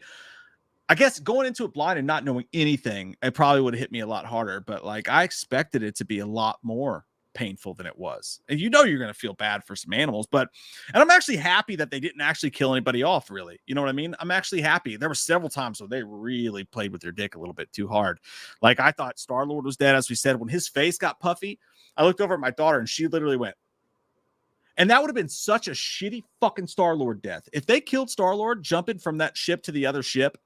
I guess, going into it blind and not knowing anything, it probably would have hit me a lot harder. But like I expected it to be a lot more painful than it was. And you're going to feel bad for some animals, and I'm actually happy that they didn't actually kill anybody off, really. You know what I mean? I'm actually happy. There were several times where they really played with their dick a little bit too hard. Like I thought StarLord was dead, as we said. When his face got puffy, I looked over at my daughter and she literally went, and that would have been such a shitty fucking StarLord death. If they killed StarLord jumping from that ship to the other ship,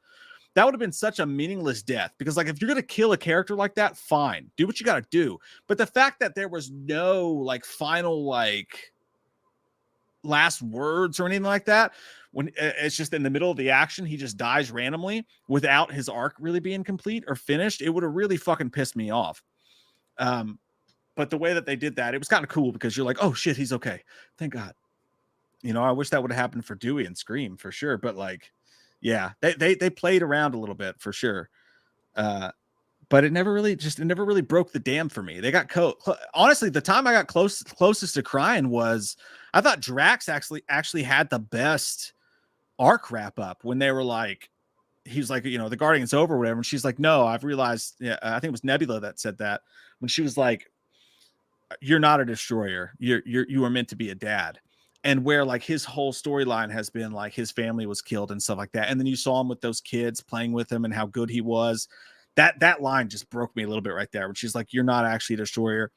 that would have been such a meaningless death. Because like, if you're going to kill a character like that, fine, do what you got to do. But the fact that there was no like final, like last words or anything like that, when it's just in the middle of the action, he just dies randomly without his arc really being complete or finished, it would have really fucking pissed me off. But the way that they did that, it was kind of cool, because you're like, oh shit, he's okay. Thank God. You know, I wish that would have happened for Dewey and Scream for sure. But like, yeah, they played around a little bit for sure. But it never really broke the dam for me. They got honestly, the time I got closest to crying was, I thought Drax actually had the best arc wrap up when they were like, he's like, you know, the Guardian's over or whatever. And she's like, no, I've realized, yeah, I think it was Nebula that said that, when she was like, you're not a destroyer. You are meant to be a dad. And where like his whole storyline has been like his family was killed and stuff like that. And then you saw him with those kids playing with him and how good he was. That line just broke me a little bit right there, when she's like, you're not actually a destroyer.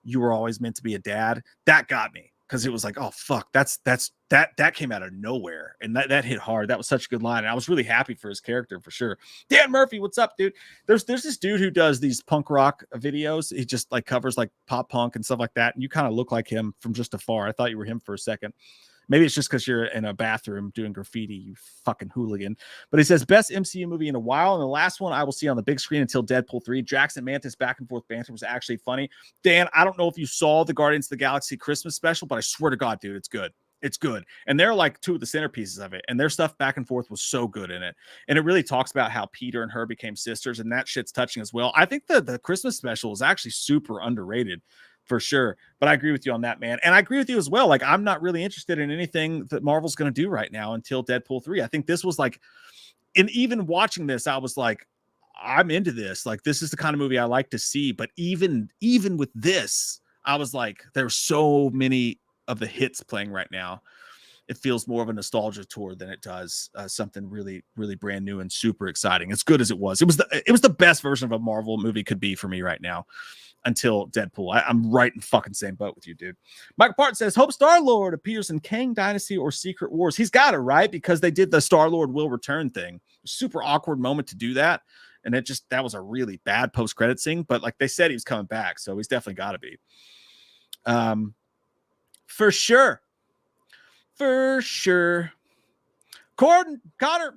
You were always meant to be a dad. That got me, because it was like, oh fuck, that came out of nowhere, and that hit hard. That was such a good line, and I was really happy for his character for sure. Dan Murphy, what's up, dude? There's this dude who does these punk rock videos. He just like covers like pop punk and stuff like that, and you kind of look like him from just afar. I thought you were him for a second. Maybe it's just because you're in a bathroom doing graffiti, you fucking hooligan. But he says, best MCU movie in a while, and the last one I will see on the big screen until Deadpool 3. Jackson Mantis back and forth banter was actually funny. Dan, I don't know if you saw the Guardians of the Galaxy Christmas special, but I swear to God, dude, it's good. It's good. And they're like two of the centerpieces of it. And their stuff back and forth was so good in it. And it really talks about how Peter and her became sisters, and that shit's touching as well. I think the Christmas special is actually super underrated, for sure. But I agree with you on that, man. And I agree with you as well. Like, I'm not really interested in anything that Marvel's going to do right now until Deadpool 3. I think this was like, and even watching this, I was like, I'm into this. Like, this is the kind of movie I like to see. But even with this, I was like, there's so many of the hits playing right now. It feels more of a nostalgia tour than it does something really, really brand new and super exciting. As good as it was. It was the best version of a Marvel movie could be for me right now, until Deadpool. I'm right in fucking same boat with you, dude. Michael Parton says, hope StarLord appears in Kang Dynasty or Secret Wars. He's got it, right? Because they did the StarLord will return thing. Super awkward moment to do that. And that was a really bad post-credit scene. But like they said, he was coming back. So he's definitely got to be. For sure. For sure. Connor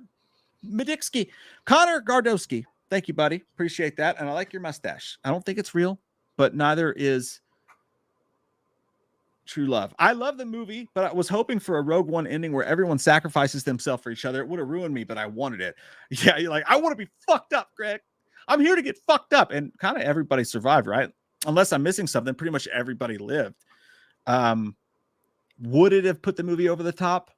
Medicksky. Connor Gardowski. Thank you, buddy. Appreciate that. And I like your mustache. I don't think it's real, but neither is True Love. I love the movie, but I was hoping for a Rogue One ending where everyone sacrifices themselves for each other. It would have ruined me, but I wanted it. Yeah, you're like, I want to be fucked up, Greg. I'm here to get fucked up. And kind of everybody survived, right? Unless I'm missing something, pretty much everybody lived. Would it have put the movie over the top?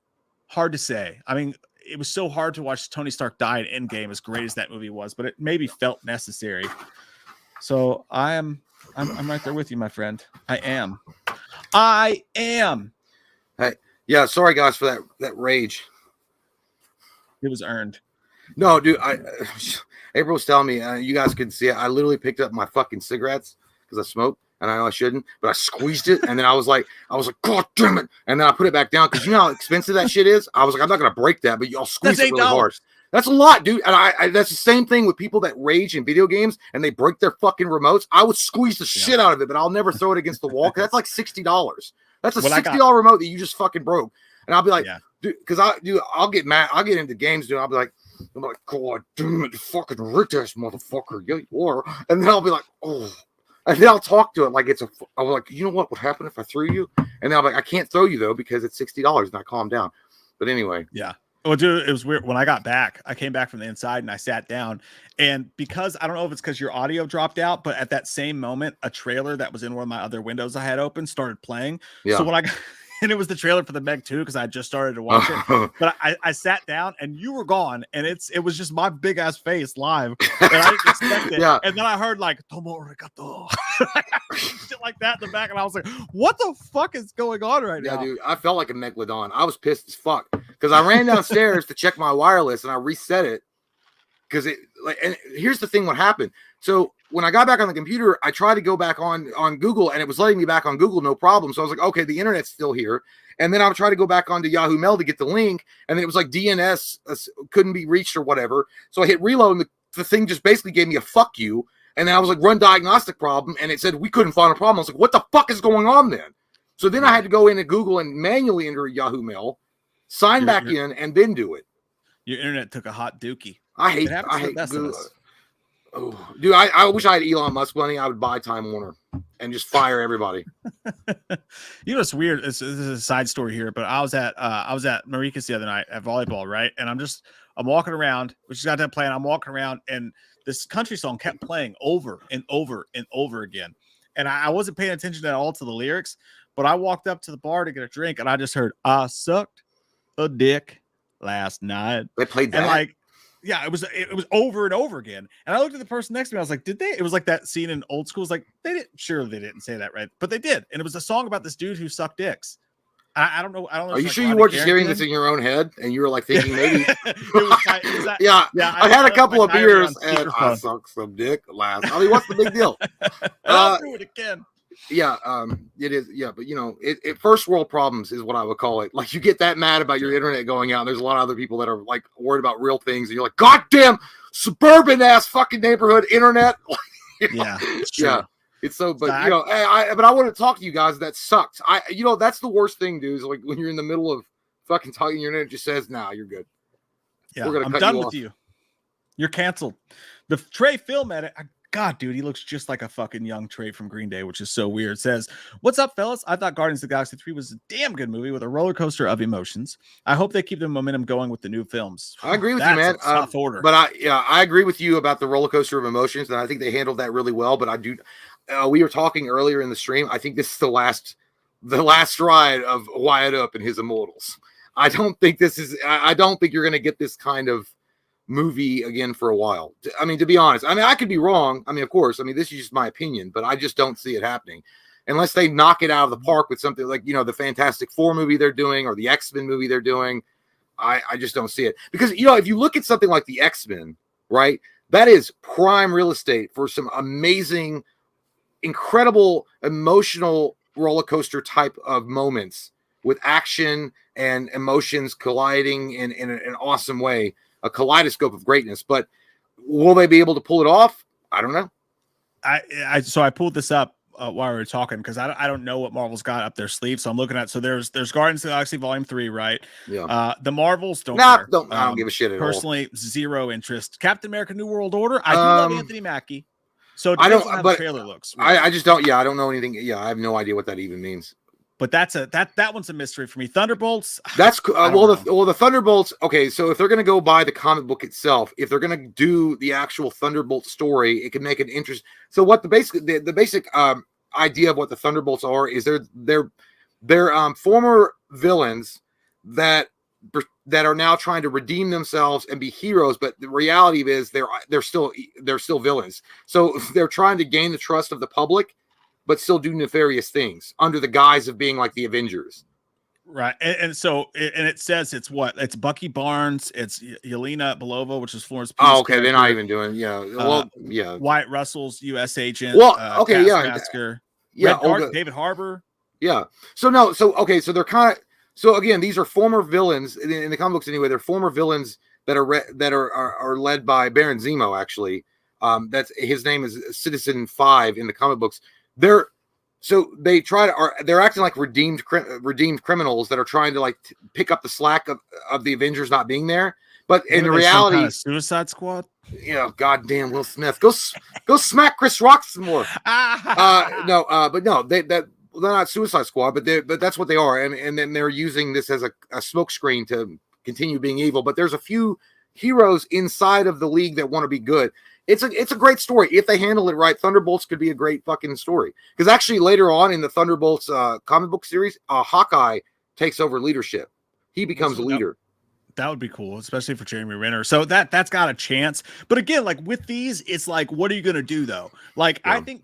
Hard to say. I mean, it was so hard to watch Tony Stark die in Endgame, as great as that movie was, but it maybe felt necessary. So I'm right there with you, my friend. I am. Hey, yeah, sorry guys for that rage. It was earned. No, dude, April was telling me, you guys couldn't see it. I literally picked up my fucking cigarettes because I smoke. And I know I shouldn't, but I squeezed it, and then I was like, God damn it! And then I put it back down, because you know how expensive that shit is. I was like, I'm not gonna break that, but y'all squeeze it really hard. That's a lot, dude. And I that's the same thing with people that rage in video games and they break their fucking remotes. I would squeeze the shit out of it, but I'll never throw it against the wall, because that's like $60. That's a $60 remote that you just fucking broke. And I'll be like, dude, because I'll get mad. I'll get into games, dude. I'm like, God damn it, fucking rich ass motherfucker. Yeah, you are. And then I'll be like, oh. And then I'll talk to it like I was like, you know what would happen if I threw you? And then I'm like, I can't throw you though because it's $60. And I calm down. But anyway. Yeah. Well, dude, it was weird. When I got back, I came back from the inside and I sat down. And because I don't know if it's because your audio dropped out, but at that same moment, a trailer that was in one of my other windows I had open started playing. Yeah. So when I got, and it was the trailer for the Meg 2 because I just started to watch it. But I sat down and you were gone, and it was just my big ass face live, and I didn't expect it. Yeah. And then I heard like "Tomo arigato," shit like that in the back, and I was like, "What the fuck is going on right now?" Yeah, dude, I felt like a megalodon. I was pissed as fuck because I ran downstairs to check my wireless and I reset it because it like. And here's the thing: what happened? So when I got back on the computer, I tried to go back on Google, and it was letting me back on Google, no problem. So I was like, okay, the internet's still here. And then I would try to go back onto Yahoo Mail to get the link, and then it was like DNS couldn't be reached or whatever. So I hit reload, and the thing just basically gave me a fuck you. And then I was like, run diagnostic problem, and it said we couldn't find a problem. I was like, what the fuck is going on then? So then I had to go into Google and manually enter Yahoo Mail, sign back in, and then do it. Your internet took a hot dookie. I hate Google. Oh, dude, I wish I had Elon Musk money. I would buy Time Warner and just fire everybody. You know, it's weird. This is a side story here, but I was at Marika's the other night at volleyball, right? And I'm walking around, which is got that playing. I'm walking around, and this country song kept playing over and over and over again. And I wasn't paying attention at all to the lyrics, but I walked up to the bar to get a drink, and I just heard "I sucked a dick last night." They played that, and like. Yeah, it was over and over again. And I looked at the person next to me. I was like, did they? It was like that scene in Old School. It's like, surely they didn't say that, right? But they did. And it was a song about this dude who sucked dicks. I don't know. Are you sure you weren't just hearing this in your own head and you were like thinking maybe? Yeah. I had a couple of beers and I sucked some dick last. I mean, what's the big deal? I'll do it again. Yeah, it is. Yeah, but you know, it first world problems is what I would call it. Like you get that mad about your internet going out. And there's a lot of other people that are like worried about real things, and you're like, goddamn suburban ass fucking neighborhood internet. Yeah, it's true. Yeah, it's so. But you know, I want to talk to you guys. That sucks. That's the worst thing, dude. Is like when you're in the middle of fucking talking, your internet just says, "Nah, you're good." Yeah, I'm done with you. You're canceled. The Trey film edit. God, dude, he looks just like a fucking young Trey from Green Day, which is so weird. It says, "What's up, fellas? I thought Guardians of the Galaxy 3 was a damn good movie with a roller coaster of emotions. I hope they keep the momentum going with the new films." I agree with you, man. Tough order. But I agree with you about the roller coaster of emotions, and I think they handled that really well. But I do. We were talking earlier in the stream. I think this is the last ride of Wyatt Earp and his Immortals. I don't think you're going to get this kind of movie again for a while. I mean, to be honest, I could be wrong. I mean, of course, this is just my opinion, but I just don't see it happening unless they knock it out of the park with something like, the Fantastic Four movie they're doing or the X-Men movie they're doing. I just don't see it because, if you look at something like the X-Men, right, that is prime real estate for some amazing, incredible, emotional roller coaster type of moments with action and emotions colliding in an awesome way. A kaleidoscope of greatness, but will they be able to pull it off? I don't know. So I pulled this up while we were talking because I don't know what Marvel's got up their sleeve. So I'm looking at there's Guardians of the Galaxy Volume 3, right? Yeah. The Marvels don't. I don't give a shit at personally, all. Zero interest. Captain America: New World Order. I do love Anthony Mackie. So I don't. How but the trailer looks. Really. I just don't. Yeah, I don't know anything. Yeah, I have no idea what that even means. But that one's a mystery for me. Thunderbolts. That's the Thunderbolts. Okay, so if they're going to go by the comic book itself, if they're going to do the actual Thunderbolt story, it can make an interest. So what the basic idea of what the Thunderbolts are is they're former villains that are now trying to redeem themselves and be heroes. But the reality is they're still villains. So they're trying to gain the trust of the public, but still do nefarious things under the guise of being like the Avengers. Right. And so it says it's Bucky Barnes, it's Yelena Belova, which is Florence Pugh's okay. character. They're not even doing, yeah. Wyatt Russell's U.S. agent. Well, okay, Taskmaster, yeah. David Harbour. Yeah. So they're kind of, so again, these are former villains in the comic books anyway. They're former villains that are led by Baron Zemo, actually. That's his name is Citizen 5 in the comic books. They're So they they're acting like redeemed criminals that are trying to like pick up the slack of the Avengers not being there. But in reality, some kind of Suicide Squad. Goddamn Will Smith, go smack Chris Rock some more. But no, they're not Suicide Squad, but that's what they are, and then they're using this as a smokescreen to continue being evil. But there's a few heroes inside of the league that want to be good. It's a great story if they handle it right. Thunderbolts could be a great fucking story, because actually later on in the Thunderbolts comic book series, Hawkeye takes over leadership. He becomes a leader. That would be cool, especially for Jeremy Renner. So that's got a chance. But again, like with these, it's like, what are you going to do though? Like, I think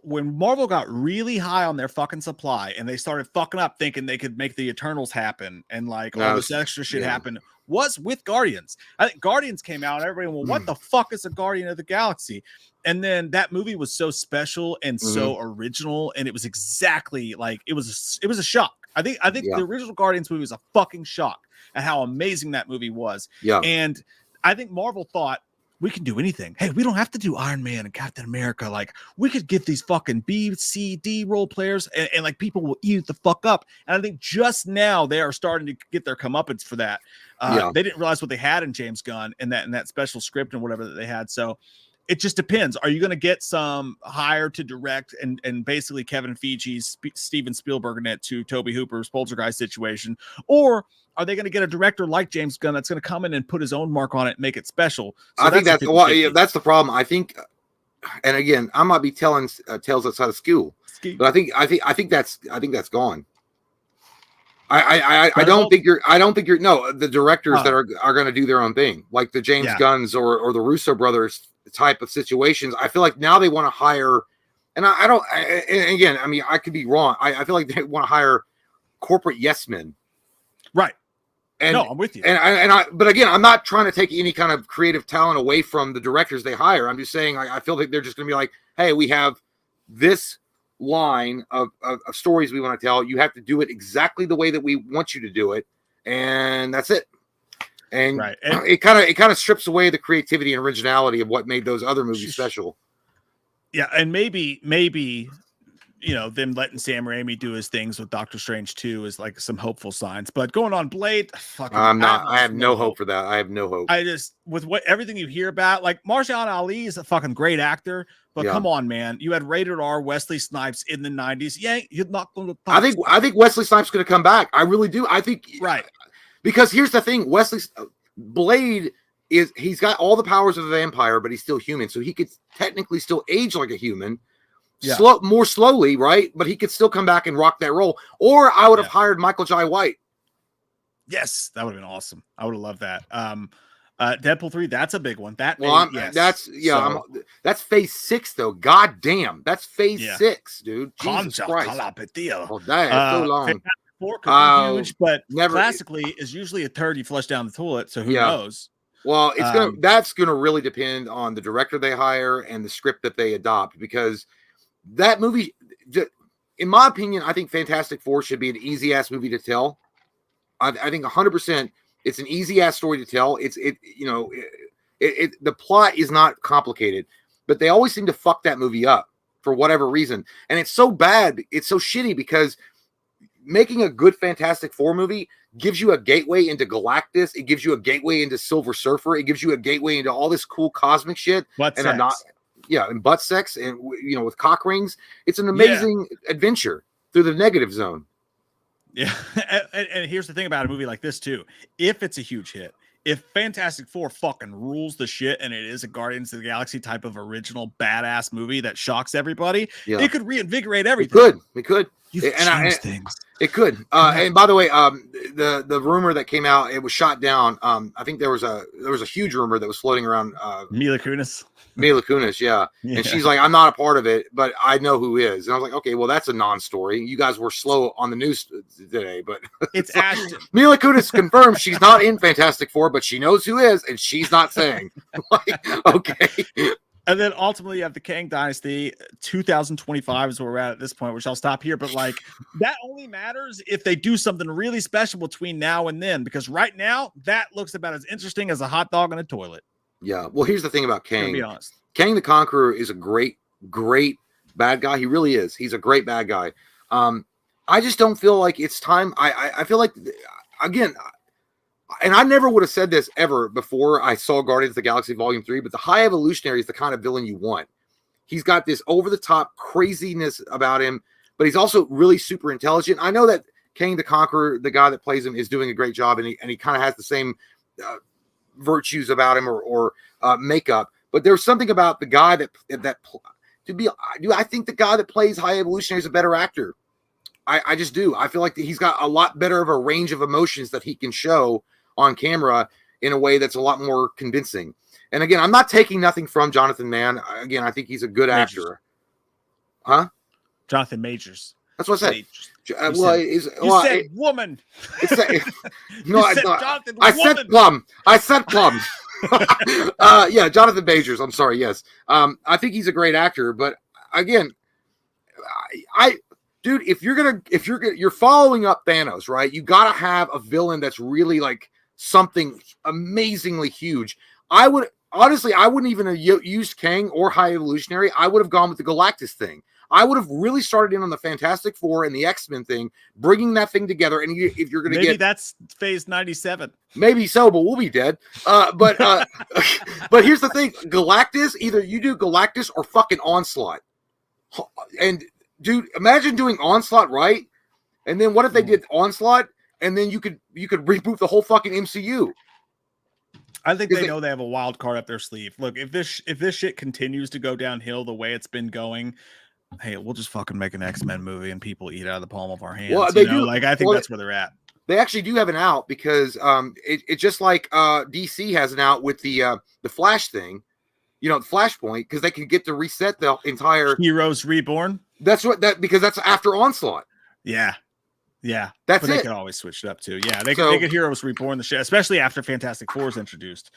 when Marvel got really high on their fucking supply and they started fucking up thinking they could make the Eternals happen and like all this extra shit happen, was with Guardians. I think Guardians came out and everybody went, what the fuck is a Guardian of the Galaxy? And then that movie was so special and so original, and it was exactly like it was a shock. I think the original Guardians movie was a fucking shock at how amazing that movie was. Yeah. And I think Marvel thought, we can do anything. Hey, we don't have to do Iron Man and Captain America. Like, we could get these fucking B, C, D role players and like people will eat the fuck up. And I think just now they are starting to get their comeuppance for that. They didn't realize what they had in James Gunn and that special script and whatever that they had. So it just depends. Are you going to get some hire to direct and basically Kevin Feige's Steven Spielberg in it to Toby Hooper's Poltergeist situation? Or are they going to get a director like James Gunn that's going to come in and put his own mark on it and make it special? So I think that's the problem. I think, and again, I might be telling tales outside of school, but I think that's gone. I don't think you're the directors that are going to do their own thing, like the James Gunns or the Russo brothers type of situations. I feel like now they want to hire, and again, I mean, I could be wrong. I feel like they want to hire corporate yes men. Right. And, no, I'm with you. But again, I'm not trying to take any kind of creative talent away from the directors they hire. I'm just saying, I feel like they're just going to be like, hey, we have this line of stories we want to tell. You have to do it exactly the way that we want you to do it, and that's it. And it kind of strips away the creativity and originality of what made those other movies special. Yeah, and maybe them letting Sam Raimi do his things with Doctor Strange 2 is like some hopeful signs. But going on Blade, I have no hope for that. I have no hope. I just, with everything you hear about, like Marshawn Ali is a fucking great actor, but come on, man. You had rated R Wesley Snipes in the 90s. Yeah, you're not going to. I think Wesley Snipes is going to come back. I really do. I think because here's the thing: Blade he's got all the powers of a vampire, but he's still human, so he could technically still age like a human. More slowly, right? But he could still come back and rock that role. Or I would have hired Michael Jai White. Yes, that would have been awesome. I would have loved that. Deadpool 3, that's a big one. That's phase 6 though. God damn, that's phase 6, dude. Jesus Christ. Oh, that's so long. 4 could be huge, but classically is usually a turd you flush down the toilet. So who knows? Well, that's gonna really depend on the director they hire and the script that they adopt, because that movie, in my opinion, I think Fantastic Four should be an easy ass movie to tell. I think 100% it's an easy ass story to tell. The plot is not complicated, but they always seem to fuck that movie up for whatever reason. And it's so bad. It's so shitty because making a good Fantastic Four movie gives you a gateway into Galactus. It gives you a gateway into Silver Surfer. It gives you a gateway into all this cool cosmic shit. And butt sex and with cock rings. It's an amazing adventure through the negative zone. Yeah. and here's the thing about a movie like this too. If it's a huge hit, if Fantastic Four fucking rules the shit and it is a Guardians of the Galaxy type of original badass movie that shocks everybody, it could reinvigorate everything. It could. Things. It could. And by the way, the rumor that came out, it was shot down. I think there was a huge rumor that was floating around. Mila Kunis, yeah. And she's like, I'm not a part of it, but I know who is. And I was like, okay, well, that's a non-story. You guys were slow on the news today, but it's Ashton. Mila Kunis confirmed she's not in Fantastic Four, but she knows who is, and she's not saying. Okay. And then ultimately you have the Kang Dynasty. 2025 is where we're at this point, which I'll stop here. But like that only matters if they do something really special between now and then, because right now that looks about as interesting as a hot dog in a toilet. Yeah. Well, here's the thing about Kang. To be honest, Kang the Conqueror is a great badass bad guy. He really is. He's a great bad guy. I just don't feel like it's time. I feel like, again, and I never would have said this ever before I saw Guardians of the Galaxy Volume 3, but the High Evolutionary is the kind of villain you want. He's got this over-the-top craziness about him, but he's also really super intelligent. I know that Kang the Conqueror, the guy that plays him, is doing a great job, and he kind of has the same virtues about him or makeup. But there's something about the guy I think the guy that plays High Evolutionary is a better actor. I just do. I feel like he's got a lot better of a range of emotions that he can show on camera in a way that's a lot more convincing. And again, I'm not taking nothing from Jonathan Mann. Again, I think he's a good actor. Huh? Jonathan Majors. That's what I said. You said woman. No, I said plum. I said plum. Yeah, Jonathan Majors. I'm sorry. Yes. I think he's a great actor, but again, dude, if you're following up Thanos, right? You got to have a villain that's really like something amazingly huge. I wouldn't even have used Kang or High Evolutionary. I would have gone with the Galactus thing. I would have really started in on the Fantastic Four and the X-Men thing, bringing that thing together. And if you're going to that's phase 97, maybe so, but we'll be dead. But here's the thing: Galactus, either you do Galactus or fucking Onslaught. And dude, imagine doing Onslaught right, and then what if they did Onslaught, and then you could reboot the whole fucking MCU. I think they know they have a wild card up their sleeve. Look, if this shit continues to go downhill the way it's been going, hey, we'll just fucking make an X-Men movie and people eat out of the palm of our hands. Well, they do. Like, I think that's where they're at. They actually do have an out because it's just like DC has an out with the Flash thing, the Flashpoint, because they can get to reset the entire Heroes Reborn. Because that's after Onslaught. Yeah. That's They can always switch it up too. Yeah, they can Heroes Reborn the shit, especially after Fantastic Four is introduced,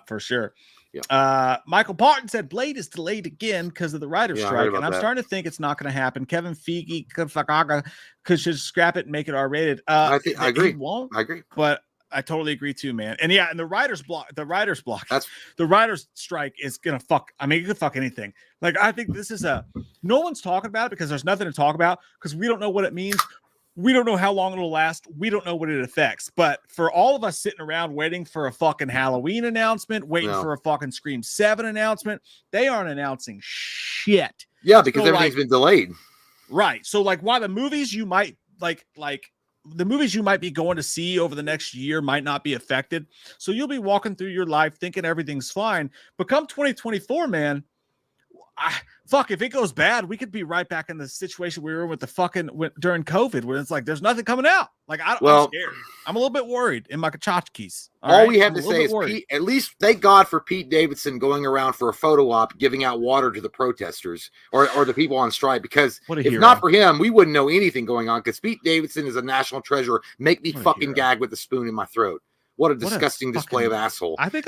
for sure. Yeah. Michael Parton said Blade is delayed again because of the writer's strike, and I'm starting to think it's not going to happen. Kevin Feige could just scrap it and make it R-rated. I agree. He won't. I agree, but I totally agree too, man. And yeah, and the writer's strike is gonna fuck. I mean, it could fuck anything. Like, I think this is no one's talking about it because there's nothing to talk about because we don't know what it means. We don't know how long it'll last. We don't know what it affects. But for all of us sitting around waiting for a fucking Halloween announcement, waiting for a fucking Scream 7 announcement, they aren't announcing shit. Yeah, because everything's been delayed. Right. So like, why the movies you might the movies you might be going to see over the next year might not be affected. So you'll be walking through your life thinking everything's fine. But come 2024, man, if it goes bad, we could be right back in the situation we were with during COVID, where it's like there's nothing coming out. Like, I'm scared. I'm a little bit worried in my tchotchkes. All we have to say is at least thank God for Pete Davidson going around for a photo op, giving out water to the protesters or the people on strike. Because if not for him, we wouldn't know anything going on. Because Pete Davidson is a national treasure. Make me fucking gag with a spoon in my throat. What a disgusting display of asshole. I think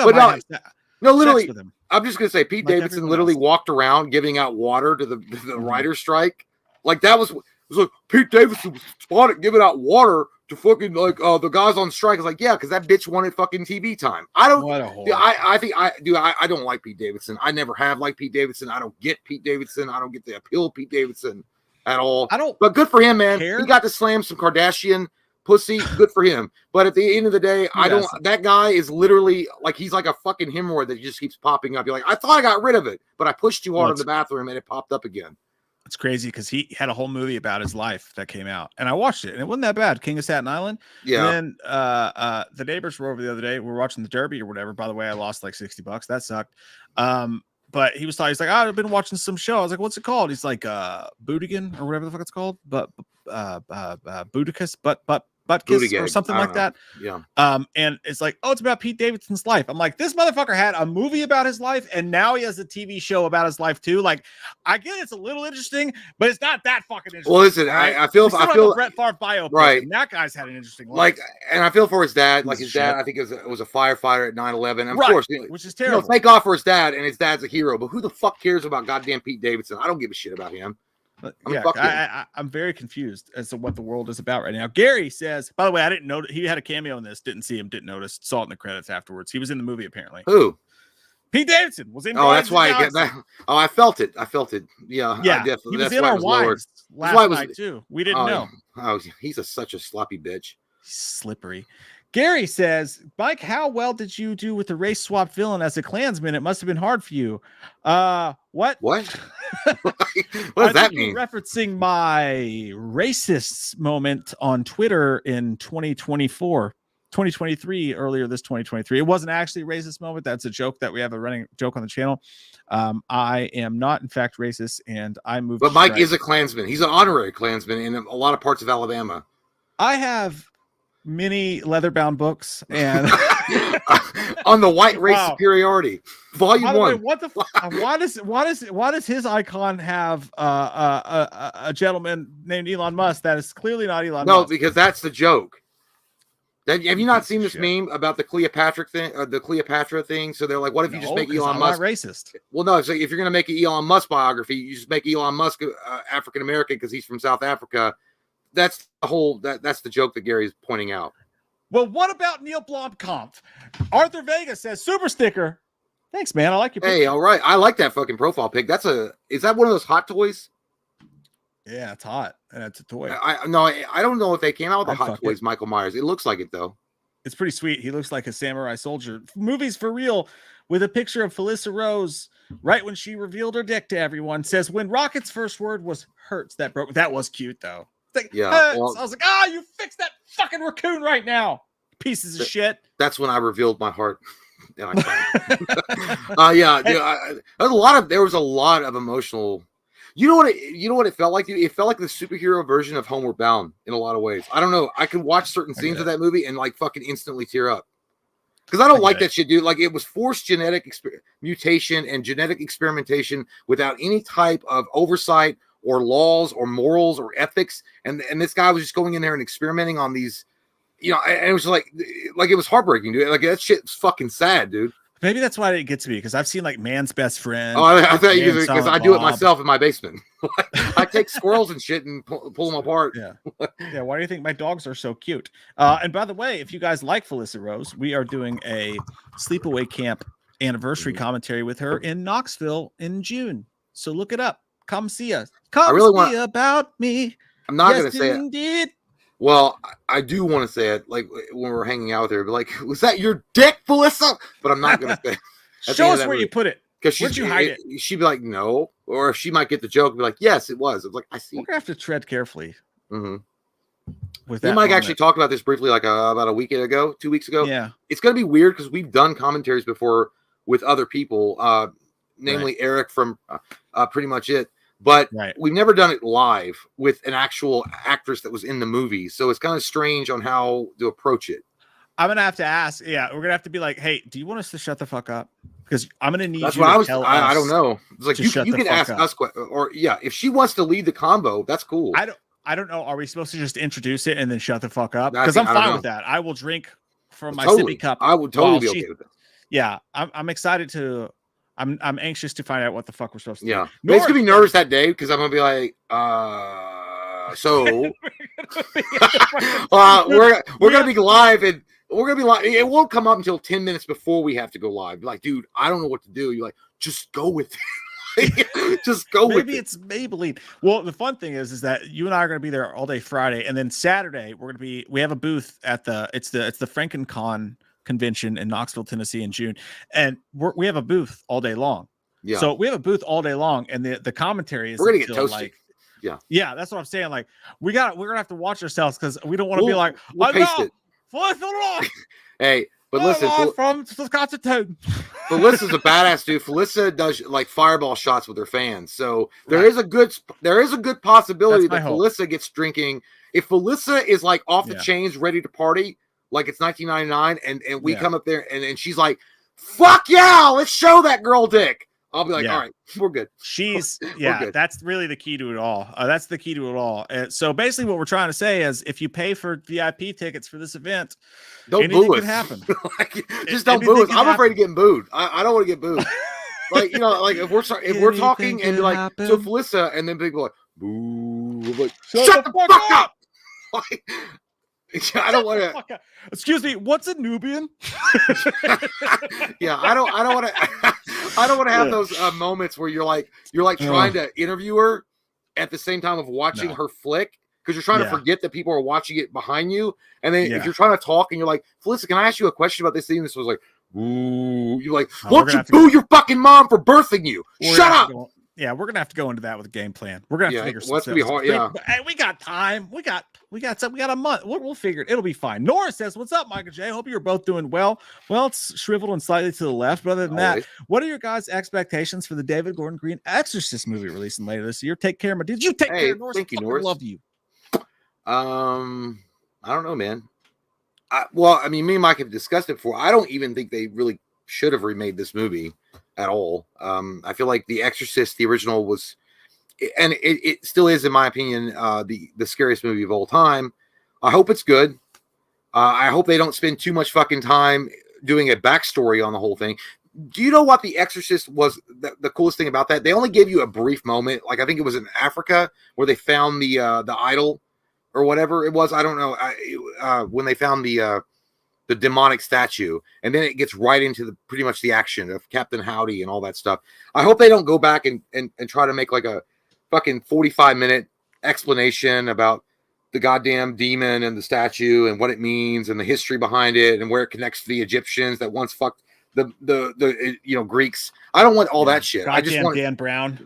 No, literally, I'm just going to say Pete Davidson literally walked around giving out water to the writer's strike. Like, it was like Pete Davidson was spotted giving out water to fucking the guys on strike. It's like, yeah, because that bitch wanted fucking TV time. I don't like Pete Davidson. I never have liked Pete Davidson. I don't get Pete Davidson. I don't get the appeal of Pete Davidson at all. But good for him, man. He got to slam some Kardashian pussy, good for him. But at the end of the day, that guy is literally like, he's like a fucking hemorrhoid that just keeps popping up. You're like, I thought I got rid of it, but I pushed too hard in the bathroom and it popped up again. It's crazy because he had a whole movie about his life that came out, and I watched it, and it wasn't that bad. King of Staten Island. Yeah. And then the neighbors were over the other day. We were watching the Derby or whatever. By the way, I lost like $60. That sucked. But he's like, I've been watching some show. I was like, what's it called? He's like, Bootigan or whatever the fuck it's called, but Booticus, Buttkiss or something like that. Yeah. And it's like, it's about Pete Davidson's life. I'm like, this motherfucker had a movie about his life, and now he has a TV show about his life too. Like, I get it's a little interesting, but it's not that fucking interesting. Well, listen, right? I feel like a Brett Favre biopic, right? And that guy's had an interesting life. Like, and I feel for his dad. Like, his dad, I think it was a firefighter at 9/11. Of course, which is terrible. Thank God for his dad, and his dad's a hero. But who the fuck cares about goddamn Pete Davidson? I don't give a shit about him. I'm very confused as to what the world is about right now. Gary says, by the way, I didn't know he had a cameo in this. Didn't see him. Didn't notice. Saw it in the credits afterwards. He was in the movie apparently. Who? Pete Davidson was in. Oh, that's why I get that. Oh, I felt it. Yeah, yeah. Definitely. He was that's in why our it was lower. wives last night too. We didn't know. Oh, he's such a sloppy bitch. Slippery. Gary says, Mike, how well did you do with the race swap villain as a Klansman? It must have been hard for you. What? What? What does that mean? Referencing my racists moment on Twitter in 2023, earlier this 2023. It wasn't actually a racist moment. That's a joke that we have a running joke on the channel. I am not, in fact, racist, and I moved. But Mike is a Klansman. He's an honorary Klansman in a lot of parts of Alabama. I have many leather-bound books and on the white race superiority, volume 1. Way, what the why does his icon have a gentleman named Elon Musk that is clearly not Elon Musk? No, because that's the joke. Have you not seen this meme about the Cleopatra thing? So they're like, what if you just make Elon Musk racist? Well, no, so if you're going to make an Elon Musk biography, you just make Elon Musk African American because he's from South Africa. That's the whole. That's the joke that Gary's pointing out. Well, what about Neil Blomkamp? Arthur Vega says super sticker. Thanks, man. I like your picture. Hey, all right. I like that fucking profile pic. Is that one of those hot toys? Yeah, it's hot and it's a toy. I don't know if they came out with the hot toys. Michael Myers. It looks like it though. It's pretty sweet. He looks like a samurai soldier. Movies for real. With a picture of Felissa Rose right when she revealed her dick to everyone. Says when Rocket's first word was hurts. That was cute though. Like, yeah, well, I was like, you fix that fucking raccoon right now, pieces of shit. That's when I revealed my heart. Yeah, yeah, dude, there was a lot of emotional. You know what it felt like? It felt like the superhero version of Homeward Bound in a lot of ways. I don't know. I could watch certain scenes of that movie and like fucking instantly tear up because I don't like that shit, dude. Like it was forced genetic mutation and genetic experimentation without any type of oversight or laws or morals or ethics, and this guy was just going in there and experimenting on these, and it was like it was heartbreaking, dude. Like that shit's fucking sad, dude. Maybe that's why it gets me because I've seen like Man's Best Friend. Oh, I thought you because I do it myself in my basement. I take squirrels and shit and pull them apart. Yeah, yeah. Why do you think my dogs are so cute? And by the way, if you guys like Felissa Rose, we are doing a sleepaway camp anniversary commentary with her in Knoxville in June. So look it up. Come see us. See about me. I'm not going to say it. Well, I do want to say it, like when we're hanging out with her, but like, was that your dick, Felissa? But I'm not going to say it. Show us where you put it. Because where'd you hide it? She'd be like, no. Or she might get the joke and be like, yes, it was. I was like, I see. We're going to have to tread carefully. Mm-hmm. With that, Mike actually talked about this briefly like about a week ago, 2 weeks ago. Yeah. It's going to be weird because we've done commentaries before with other people, namely Eric from Pretty Much It. But we've never done it live with an actual actress that was in the movie. So it's kind of strange on how to approach it. I'm going to have to ask. Yeah, we're going to have to be like, hey, do you want us to shut the fuck up? Because I'm going to need That's you what to tell us. I don't know. It's like you can ask us. Or if she wants to lead the combo, that's cool. I don't know. Are we supposed to just introduce it and then shut the fuck up? Because I'm fine with that. I will drink from my sippy cup. I would totally be okay with that. Yeah, I'm excited to... I'm anxious to find out what the fuck we're supposed to do. Yeah. It's gonna be nervous that day because I'm gonna be like, so we're gonna be live and we're gonna be live. It won't come up until 10 minutes before we have to go live. Be like, dude, I don't know what to do. You're like, just go with it. Just go with it. Maybe it's Maybelline. Well, the fun thing is that you and I are gonna be there all day Friday, and then Saturday we have a booth at the FrankenCon convention in Knoxville, Tennessee in June, and we have a booth all day long. Yeah. So we have a booth all day long, and the commentary is we're gonna get toasted. Like, yeah, that's what I'm saying. Like we're gonna have to watch ourselves because we don't want to be like, hey, but listen, from Wisconsin. Felissa's a badass dude. Felissa does like fireball shots with her fans, so there is a good possibility that Felissa gets drinking. If Felissa is like off the chains, ready to party. Like it's 1999, and we come up there, and she's like, "Fuck yeah, let's show that girl dick." I'll be like, "All right, we're good." She's that's really the key to it all. That's the key to it all. So basically, what we're trying to say is, if you pay for VIP tickets for this event, don't boo us. Can happen. Just don't boo us. I'm afraid of getting booed. I don't want to get booed. Like like if we're talking and be like, so Felissa, and then people are like, boo, I'm like, shut the fuck up. Like, I don't want to. Excuse me. What's a Nubian? Yeah, I don't want to. I don't want to have those moments where you're like trying to interview her at the same time of watching her flick, because you're trying to forget that people are watching it behind you. And then if you're trying to talk and you're like, Felicity, can I ask you a question about this thing? This was like, ooh, you're like, why don't you boo your fucking mom for birthing you? Shut up. Yeah, we're gonna have to go into that with a game plan. We're gonna have to figure something. It's gonna be hard. Yeah, we got time. We got a month. We'll figure it. It'll be fine. Nora says, "What's up, Michael J? Hope you're both doing well." Well, it's shriveled and slightly to the left, but other than that, what are your guys' expectations for the David Gordon Green Exorcist movie releasing later this year? Take care, Did you take care, Norris? Thank you, Norris. Love you. I don't know, man. I mean, me and Mike have discussed it before. I don't even think they really should have remade this movie at all. I feel like The Exorcist, the original, was, and it still is, in my opinion, the scariest movie of all time. I hope it's good. I hope they don't spend too much fucking time doing a backstory on the whole thing. Do you know what The Exorcist was? The coolest thing about that, they only gave you a brief moment. Like, I think it was in Africa where they found the idol or whatever it was. I don't know. When they found the demonic statue, and then it gets right into pretty much the action of Captain Howdy and all that stuff. I hope they don't go back and try to make like a fucking 45-minute explanation about the goddamn demon and the statue and what it means and the history behind it and where it connects to the Egyptians that once fucked the Greeks. I don't want all that shit. I just want Dan Brown.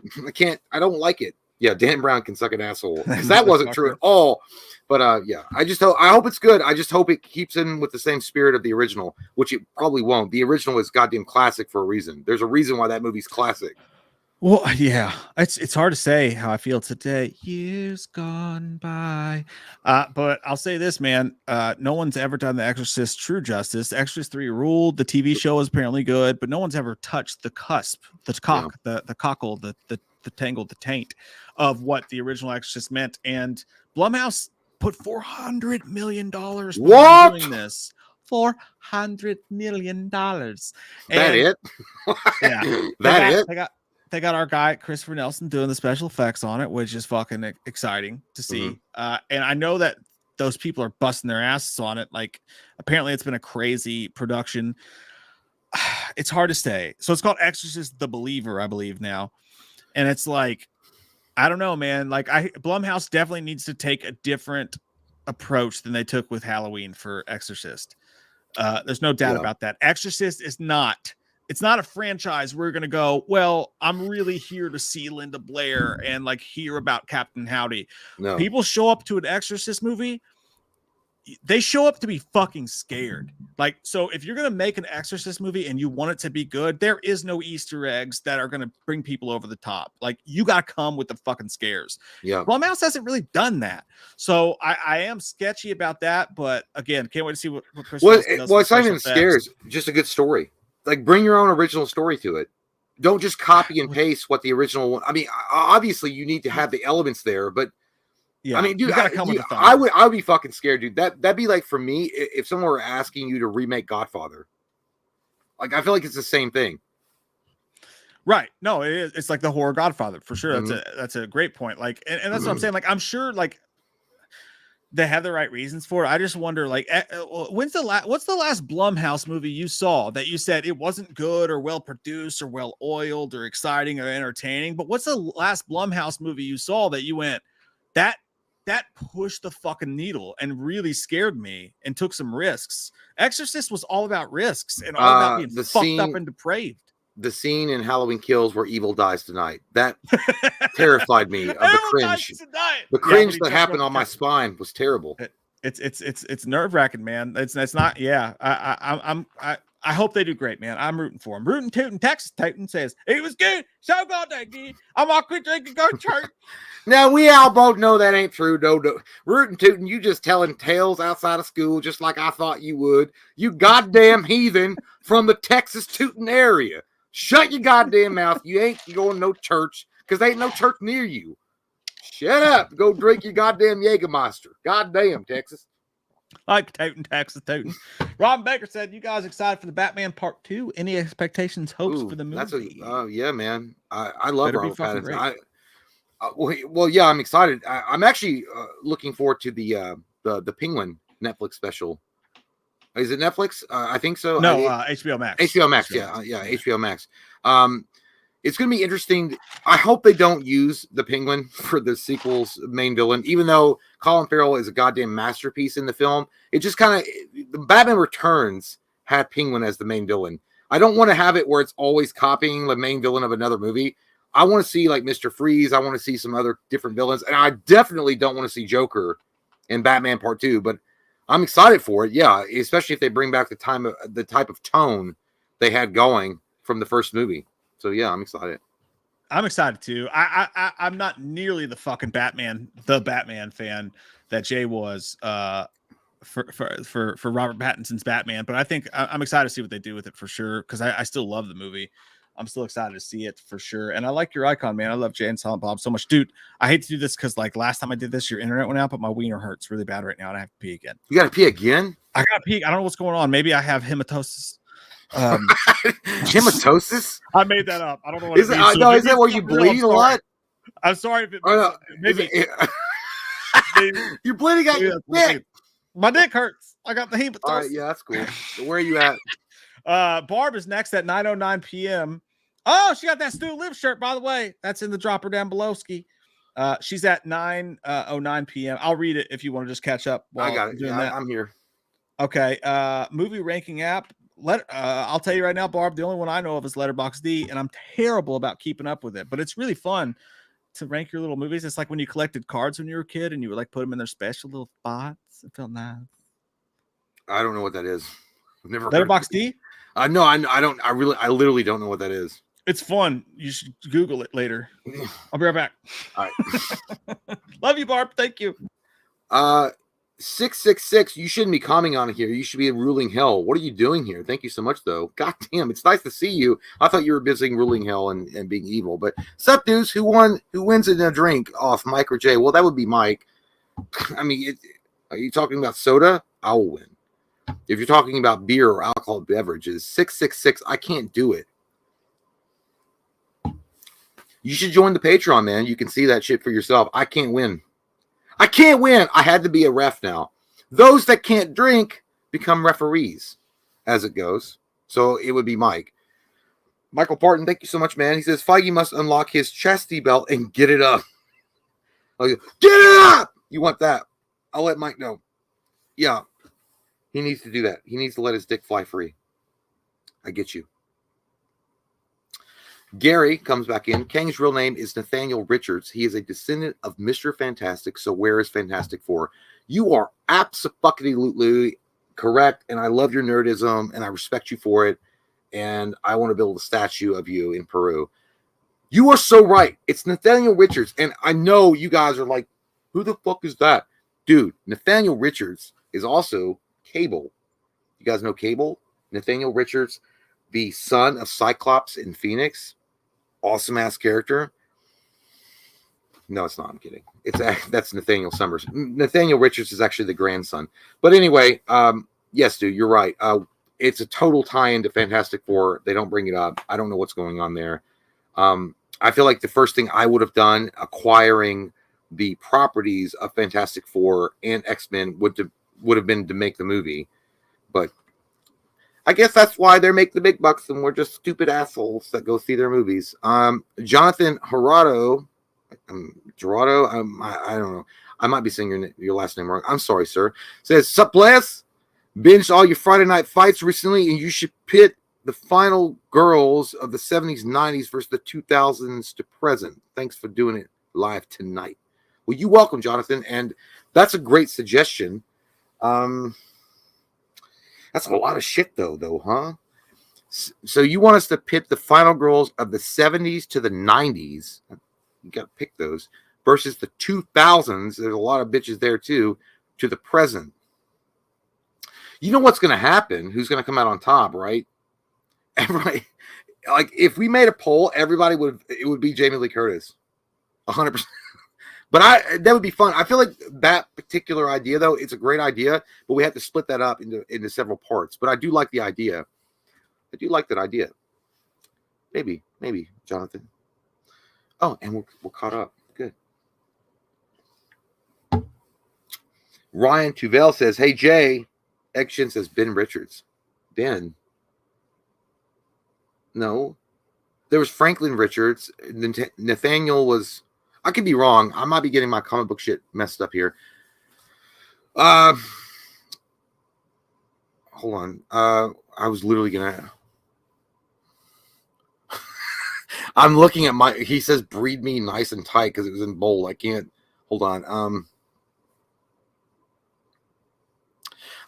I don't like it. Yeah, Dan Brown can suck an asshole, because that wasn't true at all. But I hope it's good. I just hope it keeps in with the same spirit of the original, which it probably won't. The original is goddamn classic for a reason. There's a reason why that movie's classic. Well, yeah, it's hard to say how I feel today. Years gone by, but I'll say this, man. No one's ever done The Exorcist true justice. The Exorcist 3 ruled. The TV show is apparently good, but no one's ever touched the cusp, the cockle, the tangle, the taint of what the original Exorcist meant. And Blumhouse put $400 million what? doing this. $400 million. That it? Yeah, that it. They got our guy Christopher Nelson doing the special effects on it, which is fucking exciting to see. And I know that those people are busting their asses on it. Like, apparently it's been a crazy production. It's hard to say. So it's called Exorcist the Believer, I believe now. And it's like, I don't know, man. Like, Blumhouse definitely needs to take a different approach than they took with Halloween for Exorcist. There's no doubt about that. Exorcist is not. It's not a franchise where you're going to go, well, I'm really here to see Linda Blair and like hear about Captain Howdy. No. People show up to an Exorcist movie. They show up to be fucking scared. Like, so if you're going to make an Exorcist movie and you want it to be good, there is no Easter eggs that are going to bring people over the top. Like, you got to come with the fucking scares. Yeah. Blumhouse hasn't really done that. So I am sketchy about that. But again, can't wait to see what Chris does. Well, it's not even scares, just a good story. Like, bring your own original story to it. Don't just copy and paste what the original one. I mean, obviously you need to have the elements there, but yeah, I mean, dude, I would be fucking scared, dude. That'd be like, for me, if someone were asking you to remake Godfather. Like, I feel like it's the same thing. Right. No, it is. It's like the horror Godfather for sure. That's a great point. Like, and that's what I'm saying. Like, I'm sure like they have the right reasons for it. I just wonder, like, what's the last Blumhouse movie you saw that you said it wasn't good or well produced or well oiled or exciting or entertaining? But what's the last Blumhouse movie you saw that you went, that pushed the fucking needle and really scared me and took some risks? Exorcist was all about risks and all about being fucked up and depraved. The scene in Halloween Kills where evil dies tonight, that terrified me. Of the cringe. The cringe that happened on my spine was terrible. It's nerve-wracking, man. It's not. Yeah, I hope they do great, man. I'm rooting for them. Rooting Tootin' Texas Tootin' says it was good. So goddamn good. I'm gonna quit drinking, go to church. Now we all both know that ain't true. No. Rootin' Tootin', you just telling tales outside of school, just like I thought you would. You goddamn heathen from the Texas Tootin' area. Shut your goddamn mouth. You ain't going to no church because there ain't no church near you. Shut up. Go drink your goddamn Jägermeister. Goddamn, Texas. Like Tootin', Texas Tootin'. Robin Baker said, you guys excited for the Batman Part 2? Any expectations, hopes for the movie? Yeah, man. I love Robert Pattinson. Well, yeah, I'm excited. I'm actually looking forward to the Penguin Netflix special. Is it Netflix? I think so. No, HBO Max. HBO Max. Yeah, HBO Max. It's going to be interesting. I hope they don't use the Penguin for the sequel's main villain, even though Colin Farrell is a goddamn masterpiece in the film. It just kind of Batman Returns had Penguin as the main villain. I don't want to have it where it's always copying the main villain of another movie. I want to see like Mr. Freeze. I want to see some other different villains, and I definitely don't want to see Joker in Batman Part 2. But I'm excited for it. Yeah, especially if they bring back the type of tone they had going from the first movie. So yeah, I'm excited. I'm excited too. I'm not nearly the fucking Batman fan that Jay was for Robert Pattinson's Batman, but I think I'm excited to see what they do with it for sure, because I still love the movie. I'm still excited to see it for sure. And I like your icon, man. I love Jay and Silent Bob so much. Dude, I hate to do this because like last time I did this, your internet went out, but my wiener hurts really bad right now and I have to pee again. You got to pee again? I got to pee. I don't know what's going on. Maybe I have hematosis. Hematosis? I made that up. I don't know what is it means. No, is that where you bleed a lot? I'm sorry if it maybe you're bleeding out your dick. My dick hurts. I got the hematosis. All right, yeah, that's cool. So where are you at? Barb is next at 9:09 p.m. Oh, she got that Stu Live shirt, by the way. That's in the dropper down below, Ski. She's at 9:09 p.m. I'll read it if you want to just catch up. I got it. Yeah, I'm here. Okay. Movie ranking app. I'll tell you right now, Barb, the only one I know of is Letterboxd, and I'm terrible about keeping up with it, but it's really fun to rank your little movies. It's like when you collected cards when you were a kid and you would like put them in their special little spots. It felt nice. I don't know what that is. I've never Letterboxd? No, I don't. I literally don't know what that is. It's fun. You should Google it later. I'll be right back. All right. Love you, Barb. Thank you. 666. You shouldn't be commenting on it here. You should be in ruling hell. What are you doing here? Thank you so much, though. God damn, it's nice to see you. I thought you were busy ruling hell and being evil. But sup, dudes? Who wins in a drink off Mike or Jay? Well, that would be Mike. I mean, are you talking about soda? I will win. If you're talking about beer or alcoholic beverages, 666. I can't do it. You should join the Patreon, man. You can see that shit for yourself. I can't win. I can't win. I had to be a ref now. Those that can't drink become referees as it goes. So it would be Mike. Michael Parton, thank you so much, man. He says, Feige must unlock his chastity belt and get it up. Get it up! You want that. I'll let Mike know. Yeah. He needs to do that. He needs to let his dick fly free. I get you. Gary comes back in. Kang's real name is Nathaniel Richards. He is a descendant of Mr. Fantastic. So where is Fantastic Four? You are absolutely correct, and I love your nerdism, and I respect you for it, and I want to build a statue of you in Peru. You are so right. It's Nathaniel Richards, and I know you guys are like, who the fuck is that? Dude, Nathaniel Richards is also Cable. You guys know Cable? Nathaniel Richards, the son of Cyclops in Phoenix. Awesome ass character. No, it's not. I'm kidding. That's Nathaniel Summers. Nathaniel Richards is actually the grandson. But anyway, yes, dude, you're right. It's a total tie-in to Fantastic Four. They don't bring it up. I don't know what's going on there. I feel like the first thing I would have done, acquiring the properties of Fantastic Four and X-Men, would have been to make the movie. But I guess that's why they make the big bucks, and we're just stupid assholes that go see their movies. Jonathan Gerardo, I don't know. I might be saying your last name wrong. I'm sorry, sir. Says, sup, bless? Binged all your Friday night fights recently, and you should pit the final girls of the 70s, 90s versus the 2000s to present. Thanks for doing it live tonight. Well, you're welcome, Jonathan, and that's a great suggestion. That's a lot of shit, though, huh? So you want us to pit the final girls of the 70s to the 90s? You got to pick those. Versus the 2000s. There's a lot of bitches there, too. To the present. You know what's going to happen? Who's going to come out on top, right? Everybody. Like, if we made a poll, it would be Jamie Lee Curtis. 100%. But that would be fun. I feel like that particular idea, though, it's a great idea, but we have to split that up into several parts. But I do like the idea. I do like that idea. Maybe, Jonathan. Oh, and we're caught up. Good. Ryan Tuvell says, hey, Jay, Action says Ben Richards. Ben. No. There was Franklin Richards. Nathaniel was. I could be wrong. I might be getting my comic book shit messed up here. Hold on. I was literally gonna. I'm looking at my. He says breed me nice and tight because it was in bold. I can't. Hold on.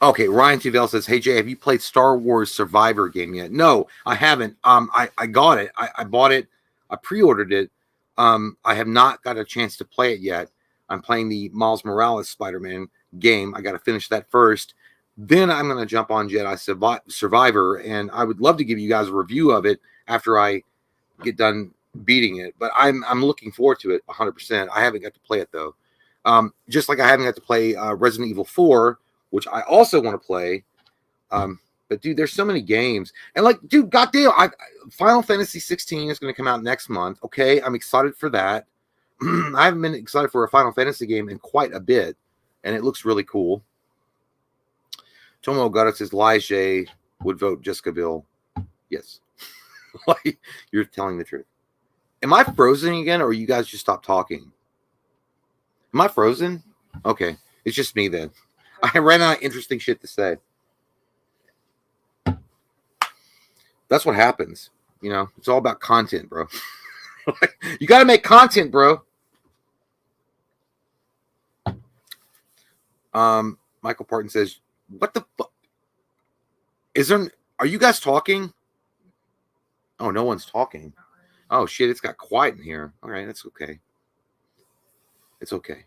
Okay, Ryan Tuvell says, "Hey Jay, have you played Star Wars Survivor game yet?" No, I haven't. I got it. I bought it. I pre-ordered it. I have not got a chance to play it yet. I'm playing the Miles Morales Spider-Man game. I got to finish that first. Then I'm going to jump on Jedi Survivor, and I would love to give you guys a review of it after I get done beating it. But I'm looking forward to it 100%. I haven't got to play it though. Just like I haven't got to play Resident Evil 4, which I also want to play. But dude, there's so many games, and like, dude, goddamn, Final Fantasy 16 is going to come out next month. Okay, I'm excited for that. I haven't been excited for a Final Fantasy game in quite a bit, and it looks really cool. Tomo Ogata says Lige would vote Jessica Biel. Yes, like you're telling the truth. Am I frozen again, or you guys just stopped talking? Am I frozen? Okay, it's just me then. I ran out of interesting shit to say. That's what happens. You know, it's all about content, bro. You got to make content, bro. Michael Parton says, what the fuck? Are you guys talking? Oh, no one's talking. Oh, shit, it's got quiet in here. All right, that's okay. It's okay.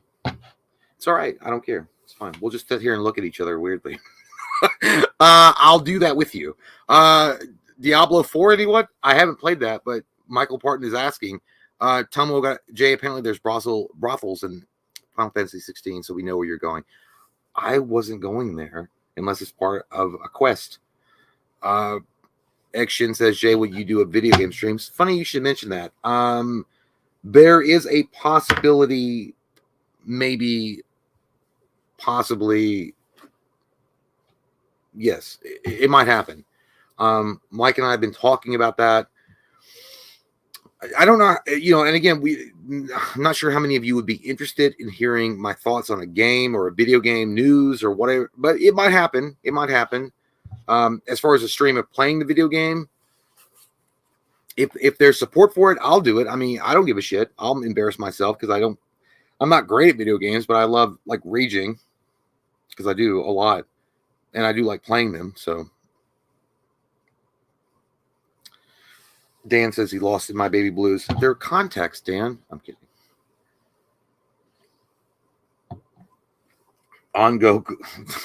It's all right. I don't care. It's fine. We'll just sit here and look at each other weirdly. I'll do that with you. Diablo 4, anyone? I haven't played that, but Michael Parton is asking. Tomo got Jay. Apparently, there's brothels in Final Fantasy 16, so we know where you're going. I wasn't going there unless it's part of a quest. Action says, Jay, would you do a video game stream? It's funny you should mention that. There is a possibility, possibly, yes, it might happen. Mike and I have been talking about that. I don't know, and again, I'm not sure how many of you would be interested in hearing my thoughts on a game or a video game news or whatever, but it might happen. It might happen. As far as a stream of playing the video game, if there's support for it, I'll do it. I mean, I don't give a shit. I'll embarrass myself because I'm not great at video games, but I love like raging because I do a lot and I do like playing them. So Dan says he lost in My Baby Blues. They're context, Dan. I'm kidding. On Go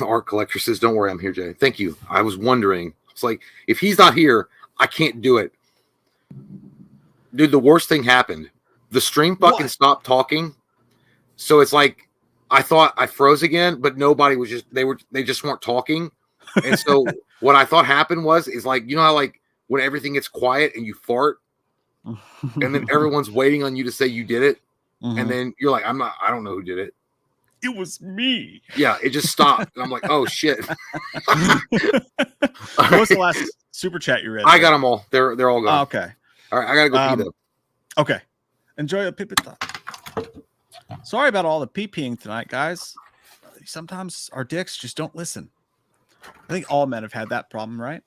Art Collector says, don't worry, I'm here, Jay. Thank you. I was wondering. It's like, if he's not here, I can't do it. Dude, the worst thing happened. The stream fucking stopped talking. So it's like, I thought I froze again, but nobody was they just weren't talking. And so what I thought happened is like, you know how like when everything gets quiet and you fart and then everyone's waiting on you to say you did it. Mm-hmm. And then you're like, I don't know who did it. It was me. Yeah, it just stopped. And I'm like, oh shit. What was the last super chat you read? I got them all. They're all gone. Oh, okay. All right, I gotta go pee though. Okay. Enjoy a pipita. Sorry about all the pee-peeing tonight, guys. Sometimes our dicks just don't listen. I think all men have had that problem, right?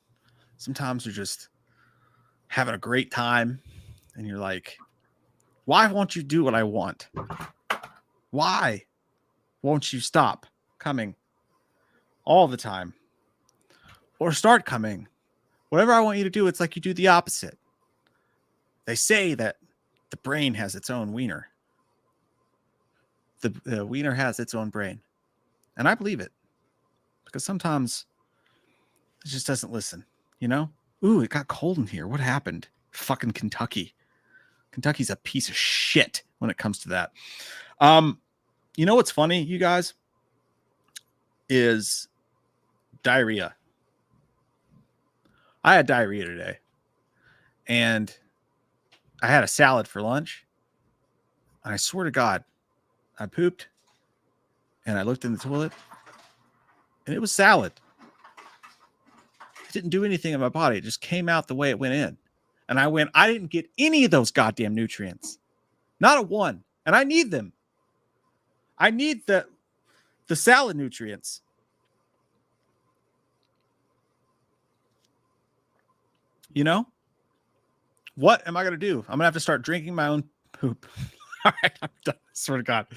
Sometimes you're just having a great time and you're like, why won't you do what I want? Why won't you stop coming all the time? Or start coming? Whatever I want you to do, it's like you do the opposite. They say that the brain has its own wiener. The wiener has its own brain. And I believe it. Because sometimes it just doesn't listen, you know? Ooh, it got cold in here. What happened? Fucking Kentucky. Kentucky's a piece of shit when it comes to that. You know what's funny, you guys? Is diarrhea. I had diarrhea today. And I had a salad for lunch. And I swear to God, I pooped. And I looked in the toilet. And it was salad. It didn't do anything in my body. It just came out the way it went in. And I didn't get any of those goddamn nutrients. Not a one. And I need them. I need the salad nutrients. You know? What am I going to do? I'm going to have to start drinking my own poop. All right, I'm done. I swear to God.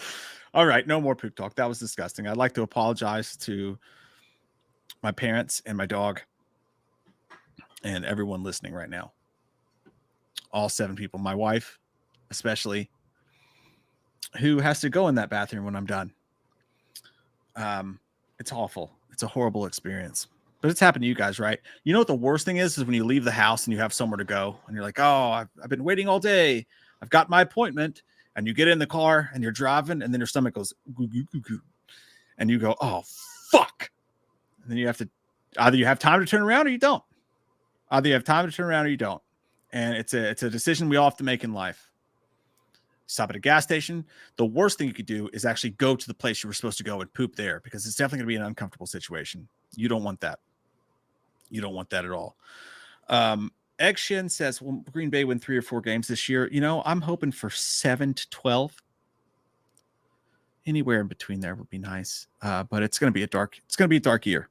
All right, no more poop talk. That was disgusting. I'd like to apologize to my parents and my dog and everyone listening right now. All 7 people, my wife especially, who has to go in that bathroom when I'm done. It's awful. It's a horrible experience. But it's happened to you guys, right? You know what the worst thing is when you leave the house and you have somewhere to go and you're like, oh, I've been waiting all day. I've got my appointment. And you get in the car and you're driving and then your stomach goes, goo, goo, goo, goo. And you go, oh, fuck. And then you have to, either you have time to turn around or you don't. Either you have time to turn around or you don't. And it's a decision we all have to make in life. Stop at a gas station. The worst thing you could do is actually go to the place you were supposed to go and poop there, because it's definitely going to be an uncomfortable situation. You don't want that. You don't want that at all. Egg Shin says, will Green Bay win 3 or 4 games this year? You know, I'm hoping for 7 to 12. Anywhere in between there would be nice. But it's going to be a dark year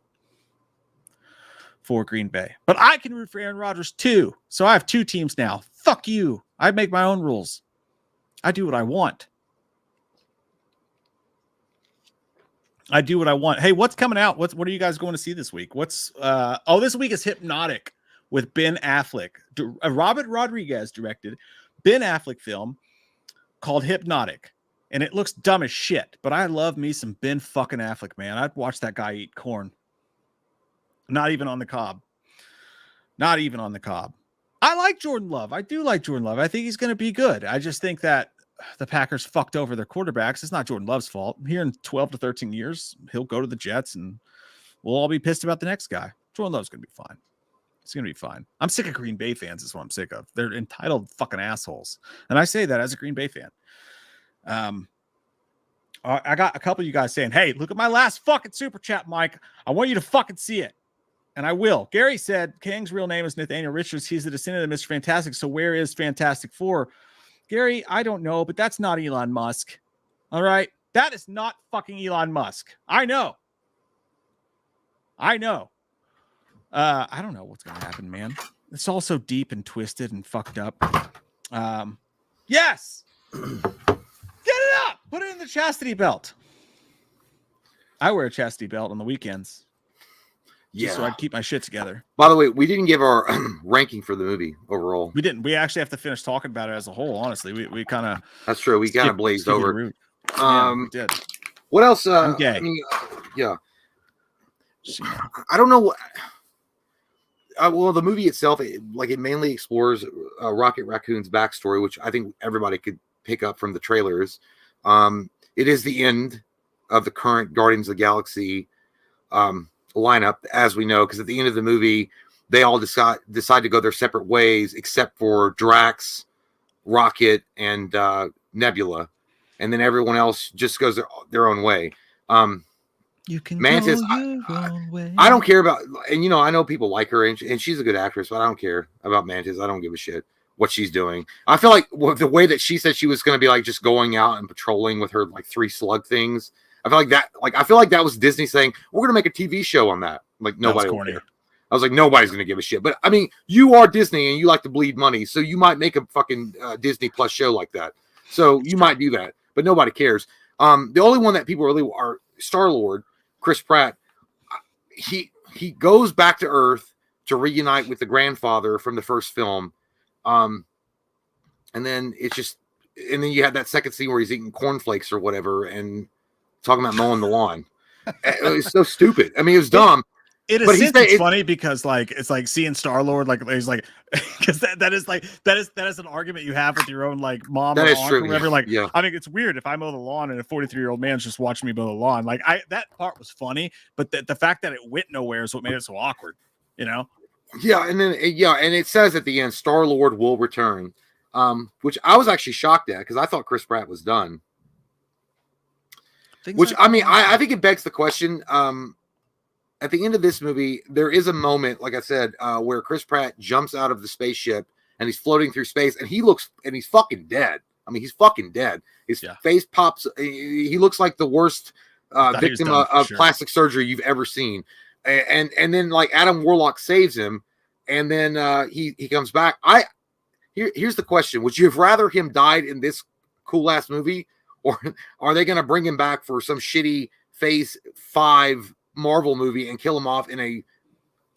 for Green Bay. But I can root for Aaron Rodgers too. So I have 2 teams now. Fuck you. I make my own rules. I do what I want. I do what I want. Hey, what's coming out? What are you guys going to see this week? This week is Hypnotic with Ben Affleck. Robert Rodriguez directed Ben Affleck film called Hypnotic. And it looks dumb as shit, but I love me some Ben fucking Affleck, man. I'd watch that guy eat corn. Not even on the cob. Not even on the cob. I like Jordan Love. I do like Jordan Love. I think he's going to be good. I just think that the Packers fucked over their quarterbacks. It's not Jordan Love's fault. Here in 12 to 13 years, he'll go to the Jets and we'll all be pissed about the next guy. Jordan Love's going to be fine. It's going to be fine. I'm sick of Green Bay fans is what I'm sick of. They're entitled fucking assholes. And I say that as a Green Bay fan. I got a couple of you guys saying, hey, look at my last fucking super chat, Mike. I want you to fucking see it. And I will. Gary said Kang's real name is Nathaniel Richards. He's the descendant of Mr. Fantastic. So where is Fantastic Four? Gary, I don't know, but that's not Elon Musk. All right. That is not fucking Elon Musk. I know. I don't know what's going to happen, man. It's all so deep and twisted and fucked up. Yes. Get it up. Put it in the chastity belt. I wear a chastity belt on the weekends. Yeah. So I'd keep my shit together. By the way, we didn't give our ranking for the movie overall. We didn't. We actually have to finish talking about it as a whole, honestly. We kind of... That's true. We kind of blazed over. Yeah, we did. What else? I'm gay. I mean, yeah. I don't know what... well, the movie itself, it mainly explores Rocket Raccoon's backstory, which I think everybody could pick up from the trailers. It is the end of the current Guardians of the Galaxy lineup, as we know, because at the end of the movie, they all decide to go their separate ways, except for Drax, Rocket, and Nebula, and then everyone else just goes their own way. You can Mantis, go your own way. I don't care about, and I know people like her, and she's a good actress, but I don't care about Mantis. I don't give a shit what she's doing. I feel like the way that she said she was going to be like just going out and patrolling with her 3 slug things. I feel like that was Disney saying, we're going to make a TV show on that. Like, nobody will care. I was like, nobody's going to give a shit. But I mean, you are Disney and you like to bleed money. So you might make a fucking Disney Plus show like that. So you might do that, but nobody cares. The only one that people really are StarLord, Chris Pratt. He goes back to Earth to reunite with the grandfather from the first film. And then and then you have that second scene where he's eating cornflakes or whatever and talking about mowing the lawn. It was so stupid. I mean, it was dumb. It's funny because it's like seeing StarLord, he's like, because that is an argument you have with your own mom or aunt or whatever. Yeah. I think it's weird if I mow the lawn and a 43-year-old man's just watching me mow the lawn. That part was funny, but the fact that it went nowhere is what made it so awkward. Yeah, and then and it says at the end, StarLord will return, which I was actually shocked at because I thought Chris Pratt was done. I think it begs the question. at the end of this movie, there is a moment, like I said, where Chris Pratt jumps out of the spaceship and he's floating through space, and he's fucking dead. I mean, he's fucking dead. His face pops. He looks like the worst victim of plastic surgery you've ever seen. And then like Adam Warlock saves him, and then he comes back. Here's the question: would you have rather him died in this cool ass movie, or are they going to bring him back for some shitty Phase 5 Marvel movie and kill him off in a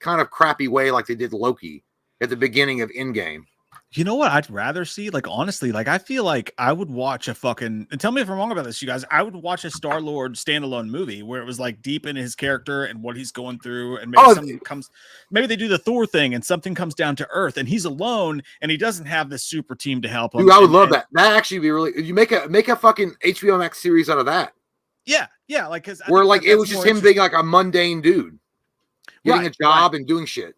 kind of crappy way like they did Loki at the beginning of Endgame? You know what I'd rather see? Like, honestly, like, I feel like I would watch a fucking, and tell me if I'm wrong about this, you guys, I would watch a StarLord standalone movie where it was like deep in his character and what he's going through. And maybe maybe they do the Thor thing and something comes down to earth and he's alone and he doesn't have this super team to help him. Dude, I would love that. That actually be really, you make a fucking HBO Max series out of that. Yeah. Yeah. Like, cause where like it was just him being like a mundane dude getting a job and doing shit.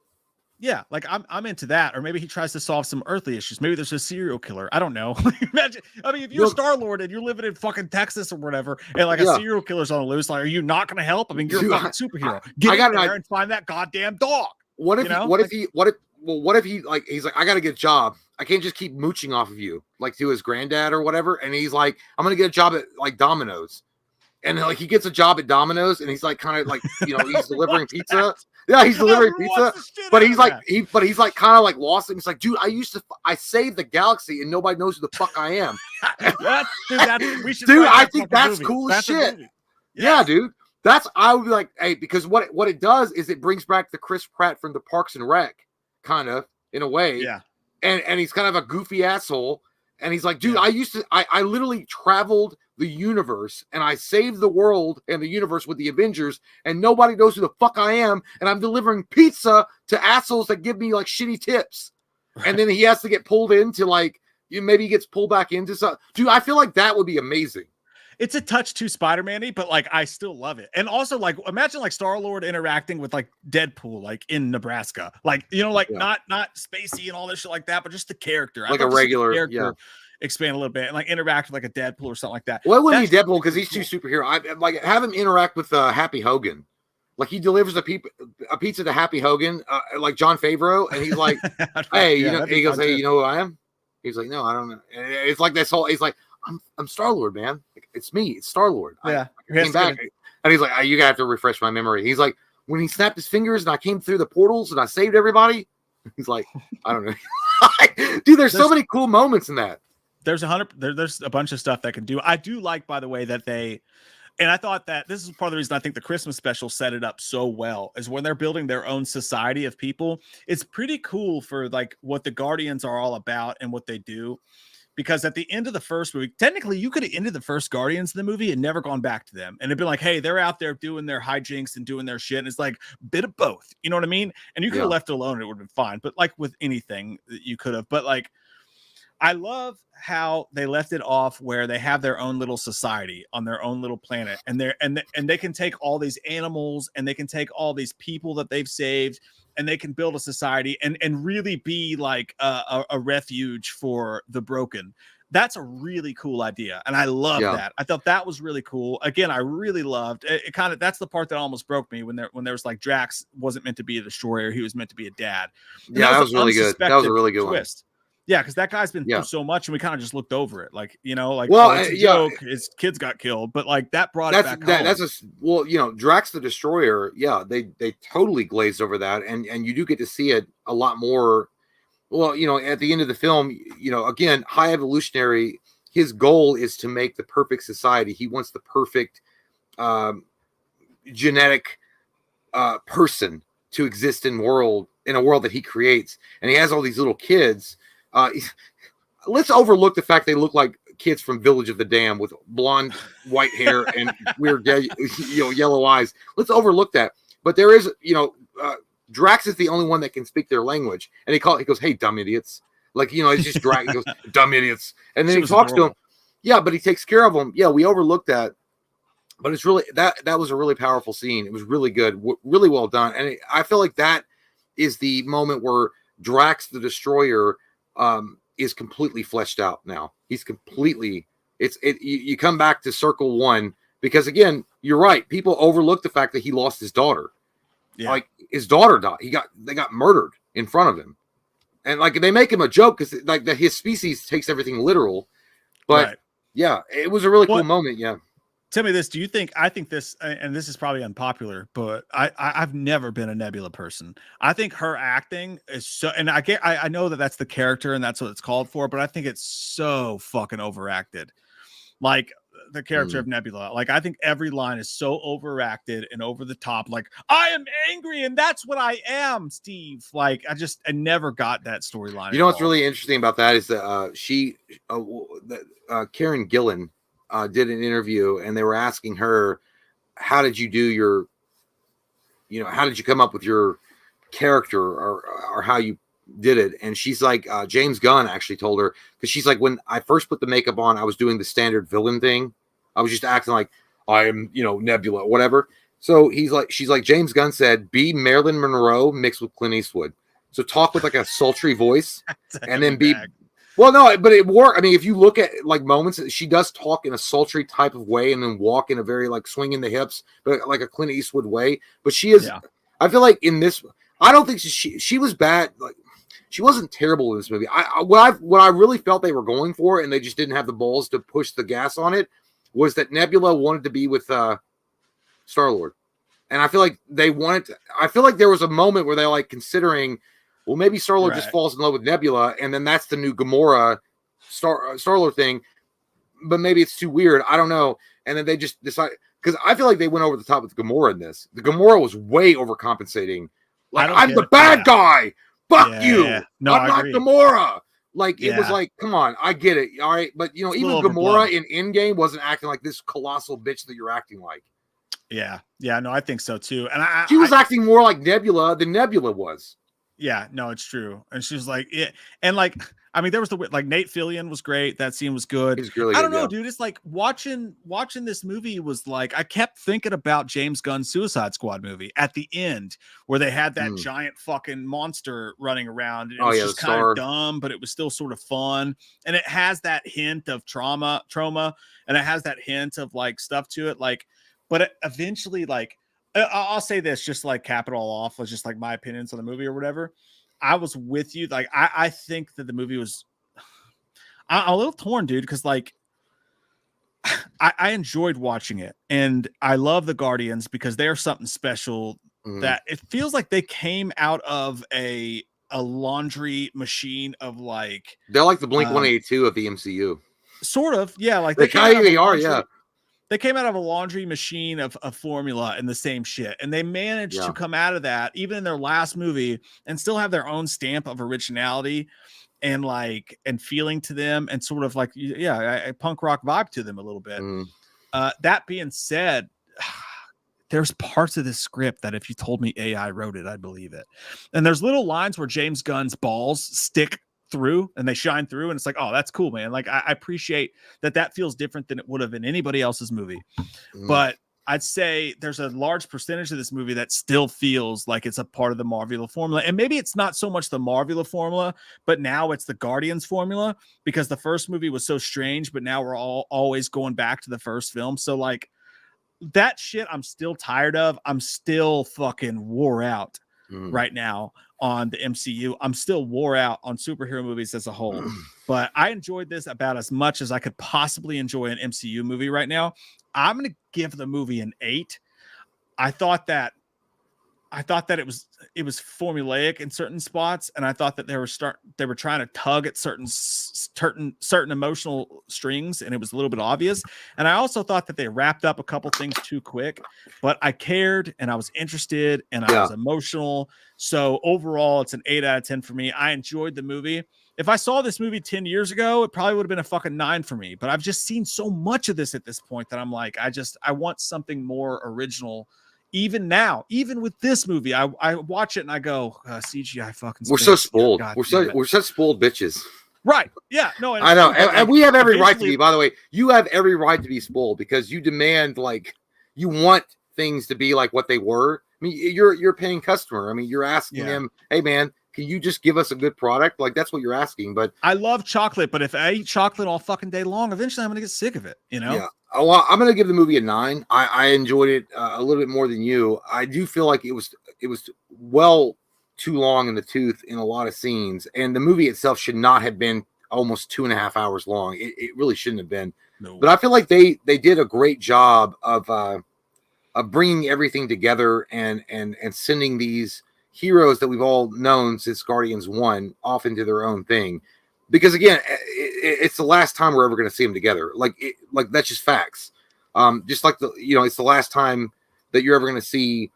Yeah, like I'm into that. Or maybe he tries to solve some earthly issues. Maybe there's a serial killer. I don't know. Imagine, I mean, if you're StarLord and you're living in fucking Texas or whatever, and like a serial killer's on the loose, like, are you not going to help? I mean, you're a fucking superhero. Get in there and find that goddamn dog. What if he like, he's like, I got to get a job. I can't just keep mooching off of you, like to his granddad or whatever. And he's like, I'm going to get a job at like Domino's. And like he gets a job at Domino's, and he's like kind of like, you know, he's delivering pizza. That. Yeah, he's delivering pizza, but he's like kind of like lost. And he's like, dude, I saved the galaxy, and nobody knows who the fuck I am. Dude, I think that's cool as shit. Yeah, dude, I would be like, hey, because what it does is it brings back the Chris Pratt from the Parks and Rec, kind of in a way. Yeah, and he's kind of a goofy asshole, and he's like, dude, I literally traveled the universe and I saved the world and the universe with the Avengers, and nobody knows who the fuck I am, and I'm delivering pizza to assholes that give me like shitty tips. Right. And then he has to get pulled into like, maybe he gets pulled back into something. Dude, I feel like that would be amazing. It's a touch too Spider-Man-y, but like I still love it. And also like imagine like StarLord interacting with like Deadpool, like in Nebraska, like, you know, like not spacey and all this shit like that, but just the character, like a regular expand a little bit and like interact with like a Deadpool or something like that. Well, it wouldn't be Deadpool because he's too superhero. I like have him interact with Happy Hogan. Like he delivers a pizza to Happy Hogan, like John Favreau, and he's like, "Hey, you know," he goes, "Hey, you know who I am?" He's like, "No, I don't know." And it's like this whole. He's like, "I'm StarLord, man. Like, it's me. It's StarLord." Yeah, I came back, and he's like, "You gotta have to refresh my memory." He's like, "When he snapped his fingers and I came through the portals and I saved everybody." He's like, "I don't know." Dude, there's so many cool moments in that. There's a bunch of stuff that can do. I do like, by the way, that and I thought that this is part of the reason I think the Christmas special set it up so well, is when they're building their own society of people. It's pretty cool for like what the Guardians are all about and what they do. Because at the end of the first movie, technically you could have ended the first Guardians in the movie and never gone back to them. And it'd been like, hey, they're out there doing their hijinks and doing their shit. And it's like a bit of both. You know what I mean? And you could have left it alone and it would have been fine. But like with anything you could have. But like, I love how they left it off where they have their own little society on their own little planet, and they can take all these animals and they can take all these people that they've saved, and they can build a society and really be like a refuge for the broken. That's a really cool idea, and I love that. I thought that was really cool. Again, I really loved it. Kind of that's the part that almost broke me when there was like Drax wasn't meant to be a destroyer; he was meant to be a dad. And that was really good. That was a really good twist. Yeah, because that guy's been through so much, and we kind of just looked over it, like, you know, like, well, it's a joke. His kids got killed, but like that brought it back home. You know, Drax the Destroyer. Yeah, they totally glazed over that, and you do get to see it a lot more. Well, you know, at the end of the film, you know, again, High Evolutionary. His goal is to make the perfect society. He wants the perfect genetic person to exist in a world that he creates, and he has all these little kids. Let's overlook the fact they look like kids from Village of the Damned with blonde, white hair and weird, yellow eyes. Let's overlook that. But there is, Drax is the only one that can speak their language, and he goes, "Hey, dumb idiots!" Like, you know, it's just Drax. He goes, "Dumb idiots," and then he talks to them. Yeah, but he takes care of them. Yeah, we overlooked that, but it's really that was a really powerful scene. It was really good, really well done, and I feel like that is the moment where Drax the Destroyer is completely fleshed out now. He's completely you come back to circle one, because again, you're right. People overlook the fact that he lost his daughter. Yeah. Like his daughter died. They got murdered in front of him. And like they make him a joke because like his species takes everything literal. But yeah, it was a really cool moment. Yeah. Tell me this. Do you think, I think this, and this is probably unpopular, but I've never been a Nebula person. I think her acting is so, and I know that that's the character and that's what it's called for, but I think it's so fucking overacted. Like the character of Nebula. Like I think every line is so overacted and over the top. Like I am angry and that's what I am, Steve. Like I never got that storyline. You know what's really interesting about that is that Karen Gillan did an interview and they were asking her, how did you do your, how did you come up with your character or how you did it? And she's like, James Gunn actually told her, because she's like, when I first put the makeup on, I was doing the standard villain thing. I was just acting like I am, Nebula, whatever. So she's like, James Gunn said, be Marilyn Monroe mixed with Clint Eastwood. So talk with like a sultry voice and then be, well, no, but it worked. I mean, if you look at like moments, she does talk in a sultry type of way and then walk in a very like swinging the hips, but like a Clint Eastwood way. But she is, I feel like in this, I don't think she was bad. Like she wasn't terrible in this movie. What I really felt they were going for, and they just didn't have the balls to push the gas on it, was that Nebula wanted to be with StarLord. And I feel like I feel like there was a moment where they're like considering, well, maybe StarLord just falls in love with Nebula, and then that's the new Gamora StarLord thing. But maybe it's too weird. I don't know. And then they just decide, because I feel like they went over the top with Gamora in this. The Gamora was way overcompensating. Like, I'm the bad guy. Fuck you. No, I'm not Gamora. Like, it was like, come on, I get it. All right. But, even Gamora in Endgame wasn't acting like this colossal bitch that you're acting like. Yeah. Yeah. No, I think so too. And she was acting more like Nebula than Nebula was. Yeah, no, it's true. And she was like, it, and like, I mean, there was like Nate Fillion was great. That scene was good. I don't know, dude. It's like watching this movie was like, I kept thinking about James Gunn's Suicide Squad movie at the end where they had that giant fucking monster running around. It was just kind of dumb, but it was still sort of fun. And it has that hint of trauma, and it has that hint of like stuff to it. Like, but eventually, like, I'll say this, just like cap it all off, was just like my opinions on the movie or whatever. I was with you. Like, I think that the movie was I'm a little torn, dude, because like I enjoyed watching it, and I love the Guardians because they're something special that it feels like they came out of a laundry machine of like, they're like the Blink 182 of the MCU. Sort of, yeah. Like they are, yeah. They came out of a laundry machine of formula and the same shit. And they managed to come out of that, even in their last movie, and still have their own stamp of originality and like, and feeling to them, and sort of like, a punk rock vibe to them a little bit. That being said, there's parts of this script that if you told me AI wrote it, I'd believe it. And there's little lines where James Gunn's balls stick through and they shine through, and it's like, oh, that's cool, man. Like I appreciate that feels different than it would have in anybody else's movie. But I'd say there's a large percentage of this movie that still feels like it's a part of the Marvel formula. And maybe it's not so much the Marvel formula, but now it's the Guardians formula, because the first movie was so strange, but now we're always going back to the first film. So like that shit I'm still tired of. I'm still fucking wore out right now on the MCU. I'm still wore out on superhero movies as a whole, but I enjoyed this about as much as I could possibly enjoy an MCU movie right now. I'm going to give the movie an 8. I thought that it was formulaic in certain spots, and I thought that they were trying to tug at certain emotional strings, and it was a little bit obvious. And I also thought that they wrapped up a couple things too quick, but I cared and I was interested and I was emotional. So overall, it's an 8 out of 10 for me. I enjoyed the movie. If I saw this movie 10 years ago, it probably would have been a fucking 9 for me. But I've just seen so much of this at this point that I'm like, I want something more original. Even now, even with this movie, I watch it and I go, CGI fucking. We're so spoiled. We're such spoiled bitches. Right. Yeah. No, I know. And we have every right to be, by the way, you have every right to be spoiled, because you demand, like, you want things to be like what they were. I mean, you're a paying customer. I mean, you're asking them, hey man, can you just give us a good product? Like that's what you're asking. But I love chocolate, but if I eat chocolate all fucking day long, eventually I'm gonna get sick of it. You know? Yeah. Oh, well, I'm gonna give the movie a 9. I enjoyed it a little bit more than you. I do feel like it was well too long in the tooth in a lot of scenes, and the movie itself should not have been almost 2.5 hours long. It really shouldn't have been. No. But I feel like they did a great job of bringing everything together and sending these heroes that we've all known since Guardians 1 off into their own thing. Because again, it's the last time we're ever going to see them together. Like that's just facts. Just like it's the last time that you're ever going to see.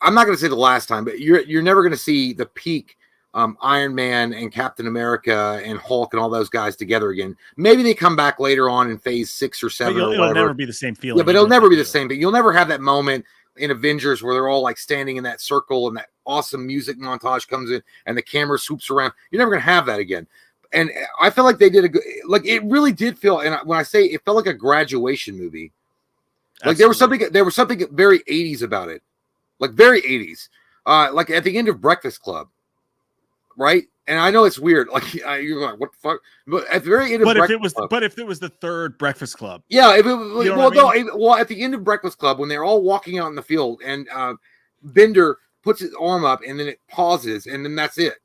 I'm not going to say the last time, but you're never going to see the peak Iron Man and Captain America and Hulk and all those guys together again. Maybe they come back later on in phase 6 or 7 or whatever. It'll never be the same feeling. Yeah, but it'll never be the same. But you'll never have that moment in Avengers where they're all like standing in that circle and that awesome music montage comes in and the camera swoops around. You're never going to have that again. And I feel like they did a good, like it really did feel. And when I say it felt like a graduation movie, like there was something very 80s about it, like very 80s, like at the end of Breakfast Club. Right, and I know it's weird. Like you're like, what the fuck? But at the very end of Breakfast Club, but if it was the third Breakfast Club, yeah. If it was, at the end of Breakfast Club, when they're all walking out in the field, and Bender puts his arm up, and then it pauses, and then that's it.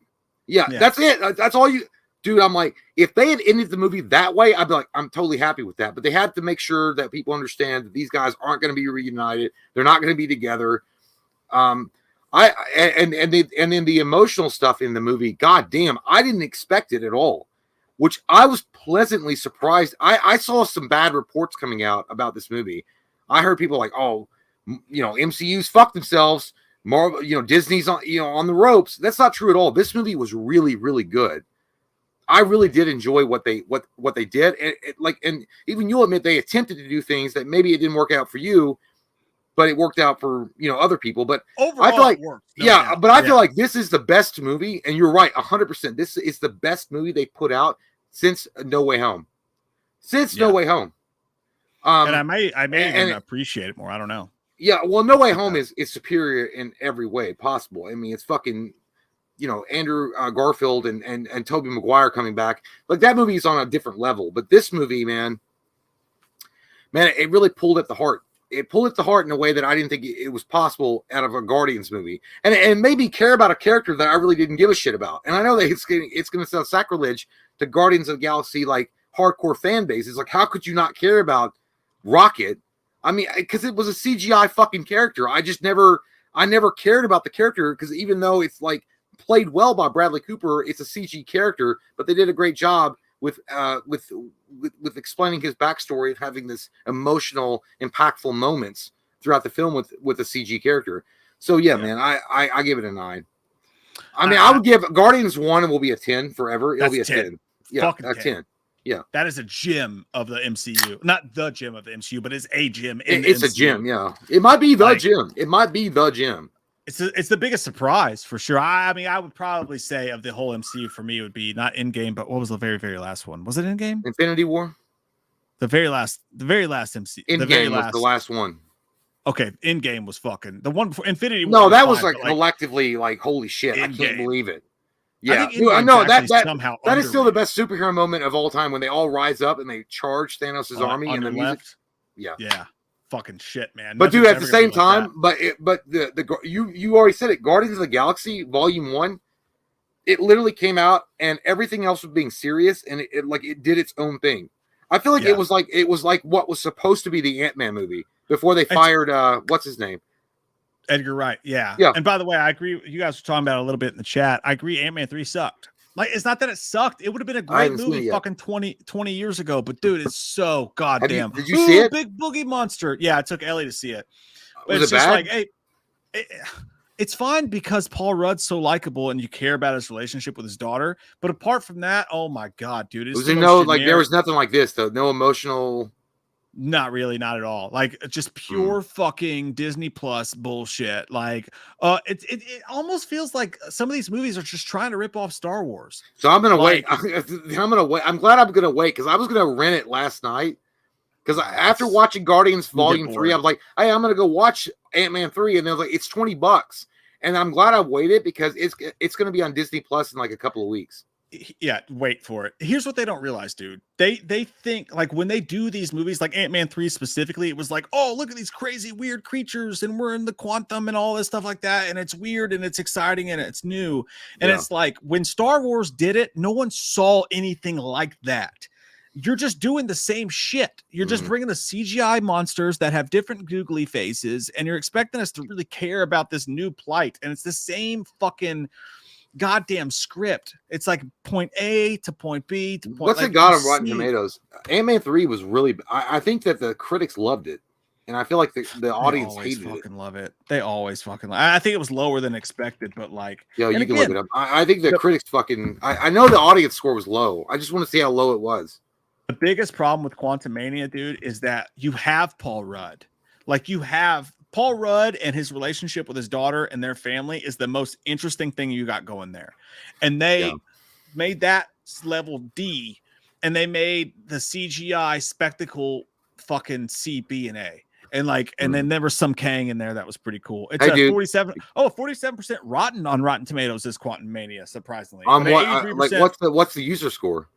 Yeah, that's it. That's all you, dude. I'm like, if they had ended the movie that way, I'd be like, I'm totally happy with that. But they had to make sure that people understand that these guys aren't going to be reunited. They're not going to be together. And then the emotional stuff in the movie, god damn, I didn't expect it at all, which I was pleasantly surprised. I saw some bad reports coming out about this movie. I heard people like, oh, MCU's fucked themselves. Marvel, Disney's on the ropes. That's not true at all. This movie was really, really good. I really did enjoy what they did. And even you'll admit they attempted to do things that maybe it didn't work out for you, but it worked out for other people. But overall, I feel like it worked. I feel like this is the best movie, and you're right, 100%. This is the best movie they put out since No Way Home. No Way Home. And I may even appreciate it more. I don't know. Yeah, well, No Way Home is superior in every way possible. I mean, it's fucking Andrew Garfield and Tobey Maguire coming back. Like that movie is on a different level. But this movie, man, it really pulled at the heart. It pulled at the heart in a way that I didn't think it was possible out of a Guardians movie, and made me care about a character that I really didn't give a shit about. And I know that it's going to sound sacrilege to Guardians of the Galaxy like hardcore fan base. It's like, how could you not care about Rocket? I mean, because it was a CGI fucking character. I never cared about the character because even though it's like played well by Bradley Cooper, it's a CG character, but they did a great job with explaining his backstory and having this emotional, impactful moments throughout the film with a CG character. So yeah, man, I give it a 9. I mean, I would give Guardians 1 will be a 10 forever. It'll be a 10. Yeah, a 10. Yeah, that is a gym of the MCU, not the gym of the MCU, but it's a gym. It's a gym. Yeah, it might be the gym. It might be the gym. It's the biggest surprise for sure. I mean, I would probably say of the whole MCU for me would be not Endgame, but what was the very, very last one? Was it Endgame? Infinity War? The very last MCU. Endgame was the last one. Okay, Endgame was fucking the one before Infinity War. No, that was like collectively like holy shit. I can't believe it. Yeah, I know that is still the best superhero moment of all time when they all rise up and they charge Thanos' army and the music. Yeah. Fucking shit, man. But dude, at the same time, you already said it. Guardians of the Galaxy Volume 1, it literally came out and everything else was being serious and it did its own thing. I feel like it was like what was supposed to be the Ant-Man movie before they fired what's his name? Edgar Wright. Yeah. And by the way, I agree. You guys were talking about it a little bit in the chat. I agree. Ant-Man 3 sucked. Like, it's not that it sucked. It would have been a great movie fucking 20 years ago. But, dude, it's so goddamn. Did you see it? Big Boogie Monster. Yeah, I took Ellie to see it. But it's just bad? like, hey, it's fine because Paul Rudd's so likable and you care about his relationship with his daughter. But apart from that, oh, my God, dude. There was nothing like this, though. No emotional. Not really, not at all. Like just pure fucking Disney Plus bullshit. Like, it almost feels like some of these movies are just trying to rip off Star Wars. So I'm gonna wait. I'm gonna wait. I'm glad I'm gonna wait because I was gonna rent it last night. Because after watching Guardians Volume 3, I was like, hey, I'm gonna go watch Ant-Man 3, and they was like, it's $20. and I'm glad I waited because it's going to be on Disney Plus in like a couple of weeks. Yeah, wait for it. Here's what they don't realize, dude. They think like when they do these movies, like Ant-Man 3 specifically, it was like, oh, look at these crazy weird creatures, and we're in the quantum and all this stuff like that, and it's weird and it's exciting and it's new. And it's like when Star Wars did it, no one saw anything like that. You're just doing the same shit. You're just bringing the CGI monsters that have different googly faces, and you're expecting us to really care about this new plight. And it's the same fucking goddamn script. It's like point A to point B to point. What's it got on Rotten Tomatoes? Ant-Man 3 was really. I think that the critics loved it, and I feel like the audience hated it. Love it. They always fucking. I think it was lower than expected, but like, yo, you can look it up. I think the critics fucking. I know the audience score was low. I just want to see how low it was. The biggest problem with Quantumania, dude, is that you have Paul Rudd. Like you have. Paul Rudd and his relationship with his daughter and their family is the most interesting thing you got going there. And they made that level D, and they made the CGI spectacle fucking C, B, and A. And like, and then there was some Kang in there that was pretty cool. It's 47% rotten on Rotten Tomatoes is Quantumania, surprisingly. What's the user score?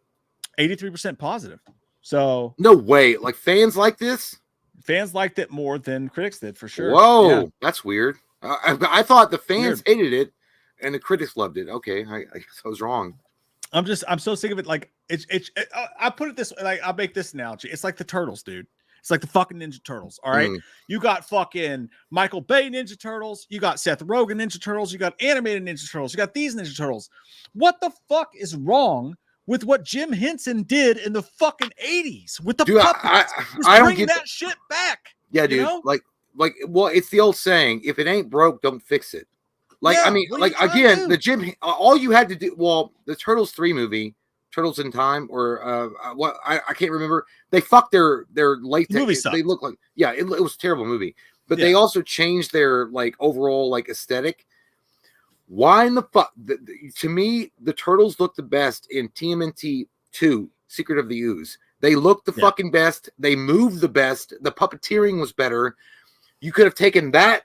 83% positive. So no way. Like fans like this? Fans liked it more than critics did, for sure. Whoa, that's weird. I thought the fans hated it and the critics loved it. Okay, I guess I was wrong. I'm so sick of it. Like I put it this way. Like I'll make this analogy. It's like the Turtles, dude. It's like the fucking Ninja Turtles. All right, you got fucking Michael Bay Ninja Turtles. You got Seth Rogen Ninja Turtles. You got animated Ninja Turtles. You got these Ninja Turtles. What the fuck is wrong with what Jim Henson did in the fucking 80s with the puppets? I don't get that shit back. Yeah, dude. You know? Like, well, it's the old saying: if it ain't broke, don't fix it. Like, I mean, like again, all you had to do. Well, the Turtles 3 movie, Turtles in Time, or what? I can't remember. They fucked their latex. Movie sucked. They look like it was a terrible movie, but they also changed their like overall like aesthetic. Why in the fuck? To me, the Turtles look the best in TMNT 2, Secret of the Ooze. They looked the fucking best. They moved the best. The puppeteering was better. You could have taken that,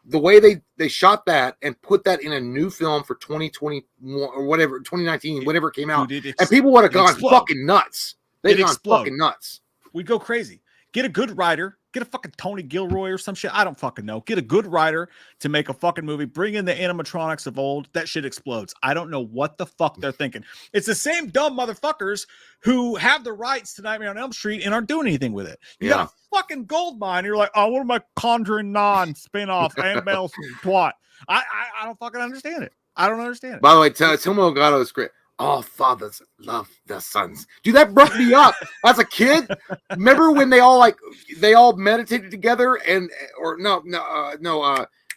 the way they shot that, and put that in a new film for 2020 or whatever, 2019, whatever it came out, and people would have gone fucking nuts. They'd gone fucking nuts. We'd go crazy. Get a good writer. Get a fucking Tony Gilroy or some shit. I don't fucking know. Get a good writer to make a fucking movie. Bring in the animatronics of old. That shit explodes. I don't know what the fuck they're thinking. It's the same dumb motherfuckers who have the rights to Nightmare on Elm Street and aren't doing anything with it. You got a fucking gold mine. You're like, oh, what am I Conjuring spin-off Annabelle twat? I don't fucking understand it. I don't understand it. By the way, Tomo Ogato's great. All fathers love their sons. Dude, that broke me up as a kid. Remember when they all meditated together that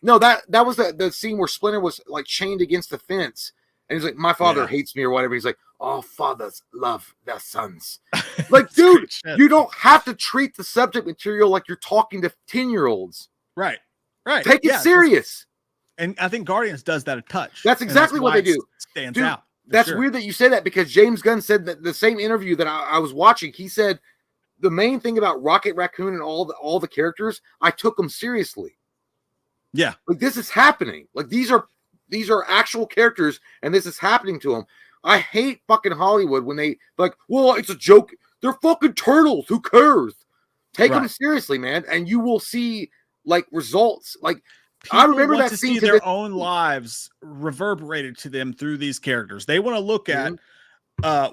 was the scene where Splinter was like chained against the fence, and he's like, my father hates me or whatever. He's like, all fathers love their sons. Like, dude, you don't have to treat the subject material like you're talking to 10-year-olds. Right. Take it serious. And I think Guardians does that a touch. That's exactly what they do. Stands out. That's weird that you say that, because James Gunn said that the same interview that I was watching, he said the main thing about Rocket Raccoon and all the characters, I took them seriously. Yeah. Like, this is happening. Like, these are actual characters, and this is happening to them. I hate fucking Hollywood when they like, well, it's a joke. They're fucking turtles. Who cares? Take them seriously, man, and you will see like results. Like, people, I remember that scene. See their own lives reverberated to them through these characters. They want to look at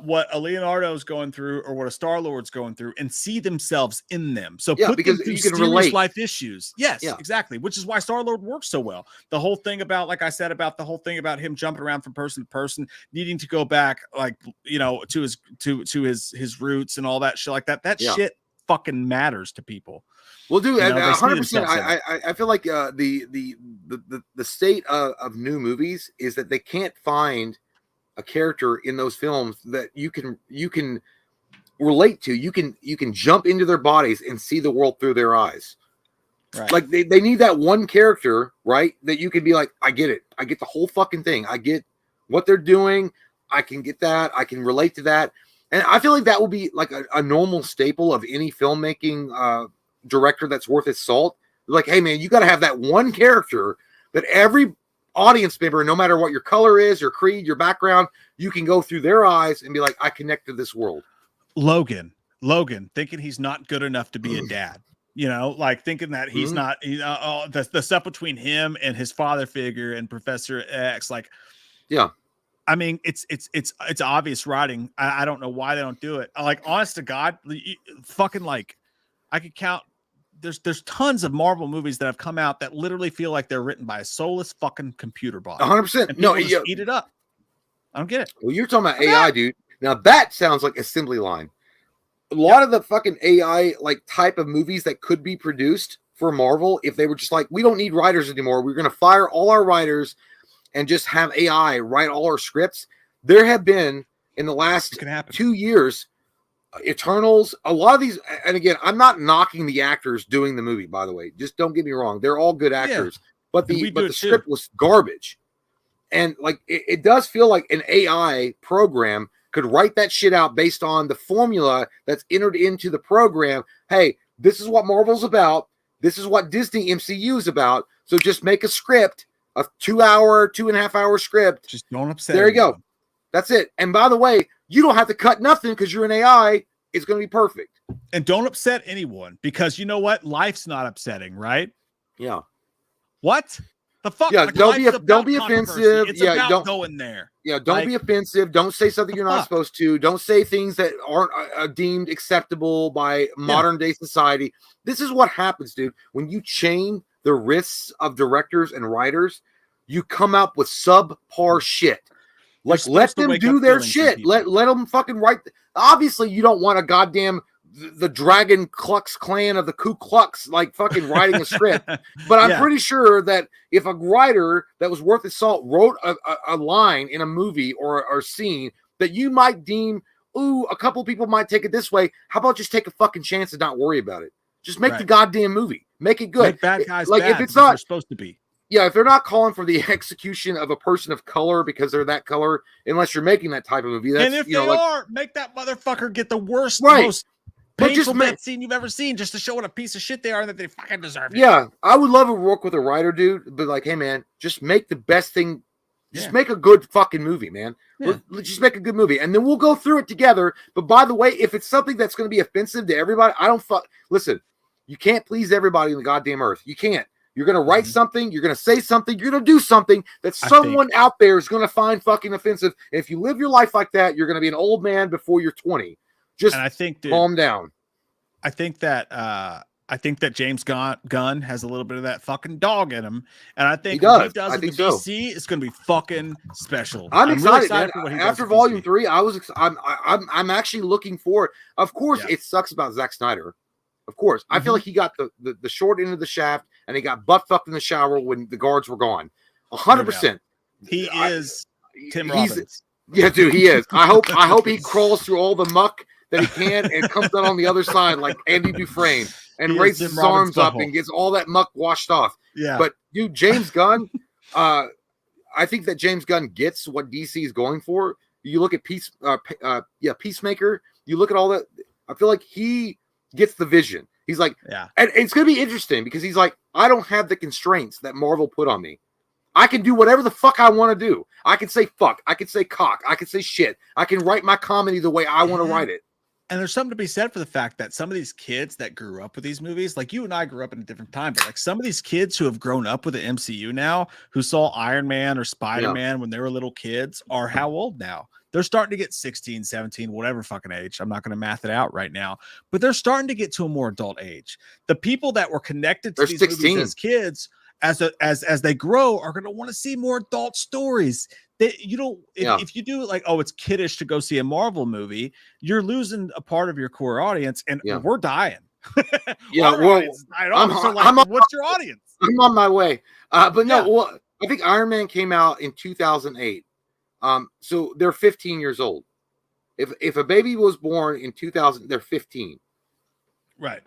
what a Leonardo's going through or what a StarLord's going through and see themselves in them. So put them through serious life issues. Yes, exactly. Which is why StarLord works so well. The whole thing about, like I said, about the whole thing about him jumping around from person to person, needing to go back, like, you know, to his roots and all that shit like that. That shit fucking matters to people. Well, dude, 100%. I feel like the state of new movies is that they can't find a character in those films that you can relate to. You can jump into their bodies and see the world through their eyes. Right. Like they need that one character, right? That you can be like, I get it. I get the whole fucking thing. I get what they're doing. I can get that. I can relate to that. And I feel like that will be like a normal staple of any filmmaking director that's worth its salt. Like, hey man, you got to have that one character that every audience member, no matter what your color is, your creed, your background, you can go through their eyes and be like, I connect to this world. Logan thinking he's not good enough to be a dad, you know, like thinking that he's not, the stuff between him and his father figure and Professor X, like, yeah. I mean, it's obvious writing. I don't know why they don't do it. Like, honest to God, fucking, like, I could count. There's tons of Marvel movies that have come out that literally feel like they're written by a soulless fucking computer bot. 100%. No, just eat it up. I don't get it. Well, you're talking about AI, dude. Now that sounds like assembly line. A lot of the fucking AI like type of movies that could be produced for Marvel, if they were just like, we don't need writers anymore, we're going to fire all our writers and just have AI write all our scripts. There have been in the last 2 years, Eternals, a lot of these, and again, I'm not knocking the actors doing the movie, by the way. Just don't get me wrong; they're all good actors, but the script was garbage. And like it does feel like an AI program could write that shit out based on the formula that's entered into the program. Hey, this is what Marvel's about. This is what Disney MCU is about. So just make a script, a 2.5 hour script. Just don't upset. There you go. That's it. And by the way, you don't have to cut nothing because you're an AI. It's going to be perfect. And don't upset anyone because you know what? Life's not upsetting, right? Yeah. What? The fuck? Yeah, like, don't be offensive. It's yeah, about don't going there. Yeah, don't be offensive. Don't say something you're not supposed to. Don't say things that aren't deemed acceptable by modern day society. This is what happens, dude. When you chain the wrists of directors and writers, you come up with subpar shit. Like, let them do their shit. Let them fucking write. Obviously, you don't want a goddamn the Dragon Klux Klan of the Ku Klux like fucking writing a script. But I'm pretty sure that if a writer that was worth his salt wrote a line in a movie or scene that you might deem, ooh, a couple people might take it this way. How about just take a fucking chance and not worry about it? Just make the goddamn movie. Make it good. Make bad guys like bad if it's not they're supposed to be. Yeah, if they're not calling for the execution of a person of color because they're that color, unless you're making that type of movie, that's, and if they are, make that motherfucker get the worst, most but painful death scene you've ever seen, just to show what a piece of shit they are and that they fucking deserve it. Yeah, I would love to work with a writer, dude. But like, hey, man, just make the best thing. Just make a good fucking movie, man. Let's just make a good movie, and then we'll go through it together. But by the way, if it's something that's going to be offensive to everybody, listen. You can't please everybody in the goddamn earth. You can't. You're going to write something. You're going to say something. You're going to do something that someone out there is going to find fucking offensive. And if you live your life like that, you're going to be an old man before you're 20. Just calm down. I think that James Gunn has a little bit of that fucking dog in him, and I think what he does in the DC is going to be fucking special. I'm excited. Really excited for what he After does Volume 3, I'm actually looking forward. Of course, it sucks about Zack Snyder. Of course, I feel like he got the short end of the shaft, and he got butt fucked in the shower when the guards were gone. 100%. He is Tim Robbins. Yeah, dude, he is. I hope he crawls through all the muck that he can and comes out on the other side like Andy Dufresne and raises his arms up and gets all that muck washed off. Yeah. But dude, James Gunn, I think that James Gunn gets what DC is going for. You look at Peacemaker. You look at all that. I feel like he gets the vision. He's like, and it's going to be interesting because he's like, I don't have the constraints that Marvel put on me. I can do whatever the fuck I want to do. I can say fuck. I can say cock. I can say shit. I can write my comedy the way I want to write it. And there's something to be said for the fact that some of these kids that grew up with these movies, like you and I grew up in a different time, but like some of these kids who have grown up with the MCU now, who saw Iron Man or Spider-Man when they were little kids, are how old now? They're starting to get 16, 17, whatever fucking age. I'm not going to math it out right now, but they're starting to get to a more adult age. The people that were connected to these 16. movies as kids, as they grow, are going to want to see more adult stories. If you do it like, oh, it's kiddish to go see a Marvel movie, you're losing a part of your core audience, and we're dying. What's your audience? I'm on my way. I think Iron Man came out in 2008. So they're 15 years old. If a baby was born in 2000, they're 15. Right.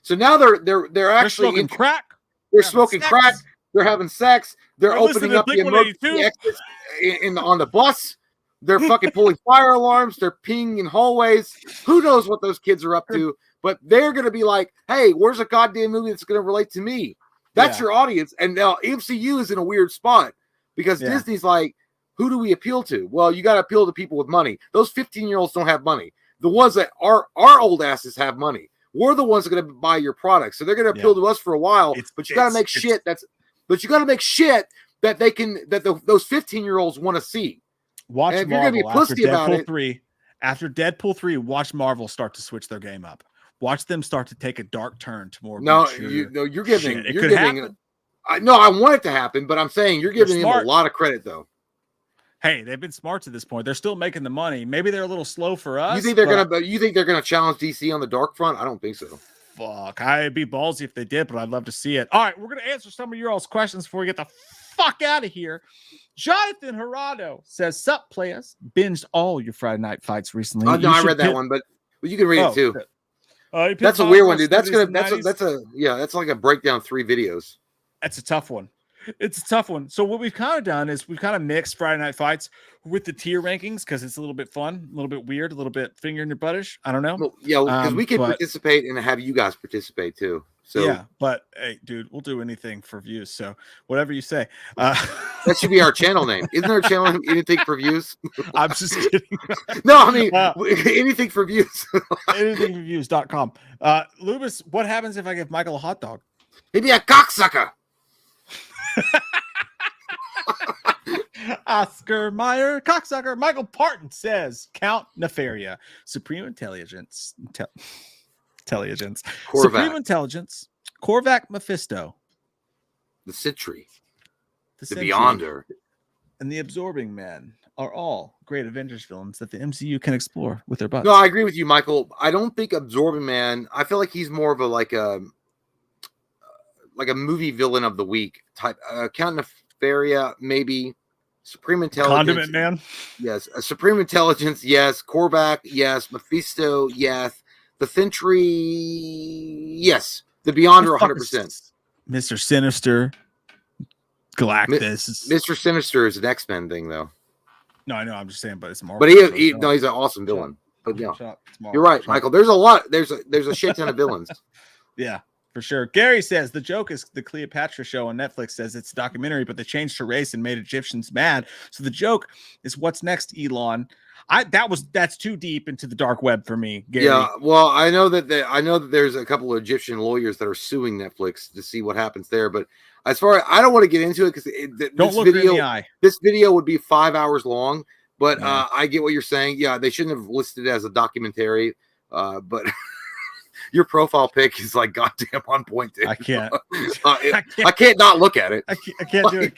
So now they're actually smoking crack. They're smoking crack. They're having sex. They're opening up the emergency exits on the bus. They're fucking pulling fire alarms. They're peeing in hallways. Who knows what those kids are up to? But they're going to be like, hey, where's a goddamn movie that's going to relate to me? That's your audience. And now MCU is in a weird spot because Disney's like, who do we appeal to? Well, you got to appeal to people with money. Those 15-year-olds don't have money. The ones that our old asses have money. We're the ones that are going to buy your product, so they're going to appeal to us for a while. But you got to make shit But you got to make shit that they can those 15-year-olds want to see. Watch Marvel. If you're going to be pussy about it. After Deadpool 3, watch Marvel start to switch their game up. Watch them start to take a dark turn to more. You're giving. I want it to happen, but I'm saying you're giving them a lot of credit, though. Hey, they've been smart to this point. They're still making the money. Maybe they're a little slow for us. You think they're gonna challenge DC on the dark front? I don't think so. Fuck, I'd be ballsy if they did, but I'd love to see it. All right, we're gonna answer some of your all's questions before we get the fuck out of here. Jonathan Gerardo says, "Sup, players? Binged all your Friday night fights recently." No, I read that one, but you can read it too. That's a weird one, dude. That's like a breakdown 3 videos. That's a tough one. It's a tough one. So what we've kind of done is we've kind of mixed Friday Night Fights with the tier rankings because it's a little bit fun, a little bit weird, a little bit finger in your buttish. I don't know. Well, yeah, because we can participate and have you guys participate too. So yeah, but hey, dude, we'll do anything for views. So whatever you say. That should be our channel name. Isn't our channel name Anything for Views? I'm just kidding. No, I mean anything for views. anythingforviews.com. Loomis, what happens if I give Michael a hot dog? He'd be a cocksucker. Oscar Mayer, cocksucker. Michael Parton says, Count Nefaria, Supreme Intelligence, Corvac. Supreme Intelligence, Korvac Mephisto, the Sentry, the Beyonder, and the Absorbing Man are all great Avengers villains that the MCU can explore with their butts. No, I agree with you, Michael. I don't think Absorbing Man. I feel like he's more of a like a movie villain of the week type. Count Nefaria, maybe. Supreme Intelligence. Condiment Man? Yes. Supreme Intelligence, yes. Korvac, yes. Mephisto, yes. The Sentry, yes. The Beyonder, 100%. Mr. Sinister, Galactus. Mr. Sinister is an X-Men thing, though. No, I know. I'm just saying, but it's Marvel. But he's an awesome villain. But yeah, you're right, Michael. There's a lot. There's a shit ton of villains. Yeah. For sure. Gary says the joke is the Cleopatra show on Netflix says it's a documentary, but they changed her race and made Egyptians mad. So the joke is what's next, Elon. That's too deep into the dark web for me, Gary. Yeah, well, I know that there's a couple of Egyptian lawyers that are suing Netflix to see what happens there. But as far as I don't want to get into it because this video would be 5 hours long. But I get what you're saying. Yeah, they shouldn't have listed it as a documentary. But your profile pic is like goddamn on point, dude. I can't. I can't not look at it. I can't do it.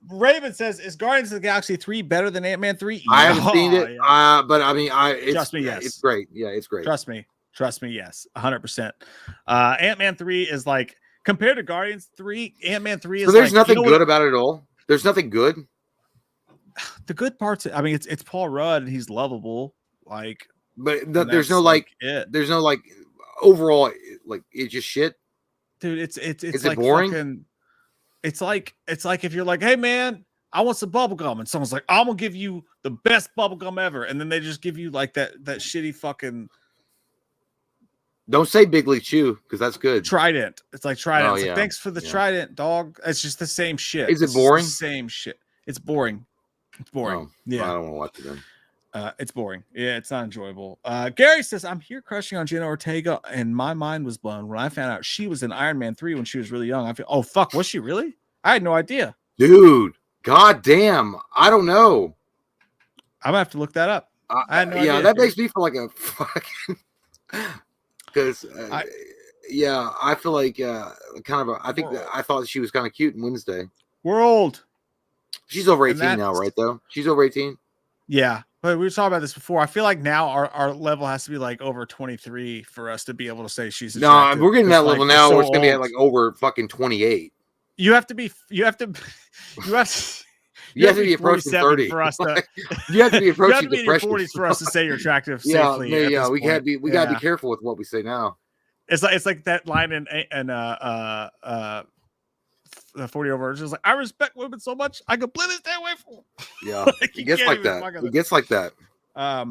Raven says, "Is Guardians of the Galaxy 3 better than Ant-Man 3?" I haven't seen it, yeah. But I mean, trust me, yes, it's great. Yeah, it's great. Trust me, yes, 100%. Ant-Man 3 is like compared to Guardians 3. Ant-Man 3 is. So there's nothing good about it at all. There's nothing good. The good parts. I mean, it's Paul Rudd. And he's lovable. Like, but there's no like. There's no like. Overall, like it's just shit, dude. It's is like it boring? Fucking, it's like if you're like, hey man, I want some bubble gum, and someone's like, I'm gonna give you the best bubble gum ever, and then they just give you like that shitty fucking. Don't say Big League Chew because that's good. Trident. It's like Trident. Oh, It's like, thanks for the Trident, dog. It's just the same shit. Is it boring? Same shit. It's boring. It's boring. Oh, yeah, I don't want to watch it then. It's boring. Yeah, it's not enjoyable. Gary says, I'm here crushing on Jenna Ortega, and my mind was blown when I found out she was in Iron Man 3 when she was really young. Oh, fuck, was she really? I had no idea. Dude, goddamn. I don't know. I'm going to have to look that up. I had no idea, that makes me feel like a fucking... Because, I feel like I thought she was kind of cute in Wednesday. We're old. She's over 18 now, right, though? She's over 18? Yeah. But we were talking about this before. I feel like now our level has to be like over 23 for us to be able to say she's attractive. No, we're getting that level now. We're going to be at like over fucking 28. You have to be approaching 30 for us to. You have to be approaching in your 40s for us to say you're attractive safely. Yeah. We got to be careful with what we say now. It's like that line in 40 over. It's just like, I respect women so much, I completely stay away from them. Yeah, like, it gets like that. It gets like that. I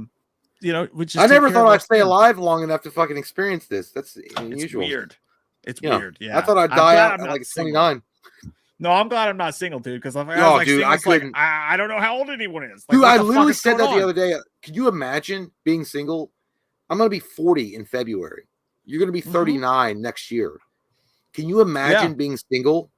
never thought I'd stay alive long enough to fucking experience this. That's unusual. It's weird. It's weird. Yeah, I thought I'd die out at like 29. No, I'm glad I'm not single, dude. Because if I was No, like, dude, single, I it's like, couldn't. I don't know how old anyone is. Like, Dude, what I the fuck literally is said going that the on? other day. Can you imagine being single? I'm gonna be 40 in February. You're gonna be 39 next year. Can you imagine being single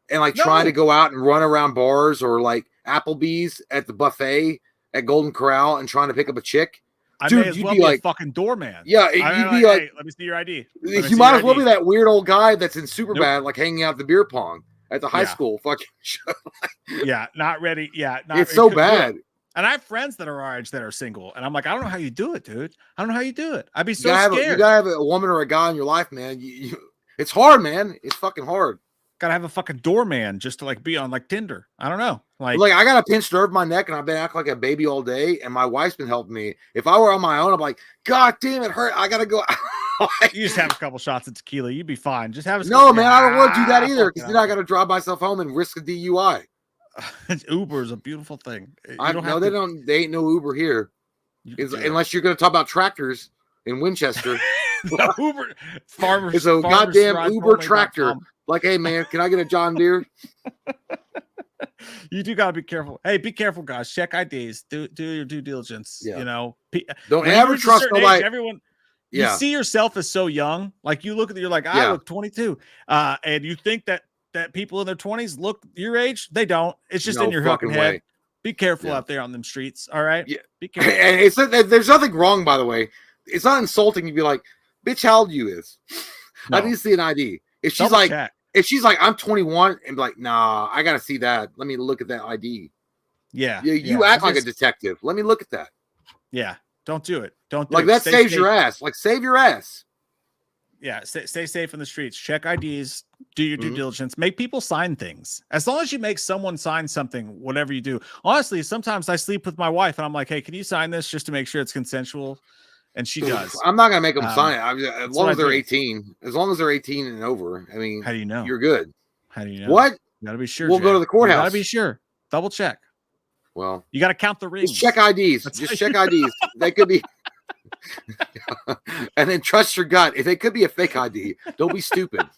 and like trying to No. go out and run around bars or like Applebee's at the buffet at Golden Corral and trying to pick up a chick? I Dude, may as you'd well be be a like, fucking doorman. yeah, I'm you'd be like, like, hey, let me see your ID. Let me you see might your as well ID. be that weird old guy that's in Superbad, Nope. like hanging out at the beer pong at the high school fucking show. Yeah, not ready. Yeah, It's so bad. And I have friends that are our age that are single, and I'm like, I don't know how you do it, dude. I don't know how you do it. I'd be You so gotta scared. you gotta have a woman or a guy in your life, man. It's hard, man. It's fucking hard. Gotta have a fucking doorman just to like be on like Tinder. I don't know. Like I got a pinched nerve in my neck and I've been acting like a baby all day, and my wife's been helping me. If I were on my own, I'm like, God damn it, hurt. I gotta go. you just have a couple shots of tequila, you'd be fine. Just have a No, man, I don't want to do that either, because fucking then I gotta drive myself home and risk a DUI. Uber is a beautiful thing. They ain't no Uber here. Unless you're gonna talk about tractors in Winchester. No, Uber farmers. It's a goddamn Uber tractor. Like, hey man, can I get a John Deere? You do gotta be careful. Hey, be careful, guys. Check IDs. Do your due diligence. Yeah. You know, don't ever trust nobody. Age, everyone. You see yourself as so young. Like you look at, you're like, I look 22, and you think that people in their 20s look your age. They don't. It's just in your fucking head. Way. Be careful out there on them streets. All right. Yeah. Be careful. And there's nothing wrong, by the way. It's not insulting to be like, bitch, how old you is? No. I need to see an ID. If she's like, I'm 21, and be like, nah, I gotta see that. Let me look at that ID. Yeah. You act like a detective. Let me look at that. Yeah. Don't do it. Don't do like it. That saves your ass. Like, save your ass. Yeah. Stay safe in the streets. Check IDs. Do your due diligence. Make people sign things. As long as you make someone sign something, whatever you do. Honestly, sometimes I sleep with my wife and I'm like, hey, can you sign this just to make sure it's consensual? And she does. I'm not gonna make them sign it. As long as they're 18. As long as they're 18 and over. I mean, how do you know? You're good. How do you know? What? You gotta be sure. We'll go to the courthouse. You gotta be sure. Double check. Well, you gotta count the rings. Just check IDs. Just check IDs. They could be. And then trust your gut. If it could be a fake ID, don't be stupid.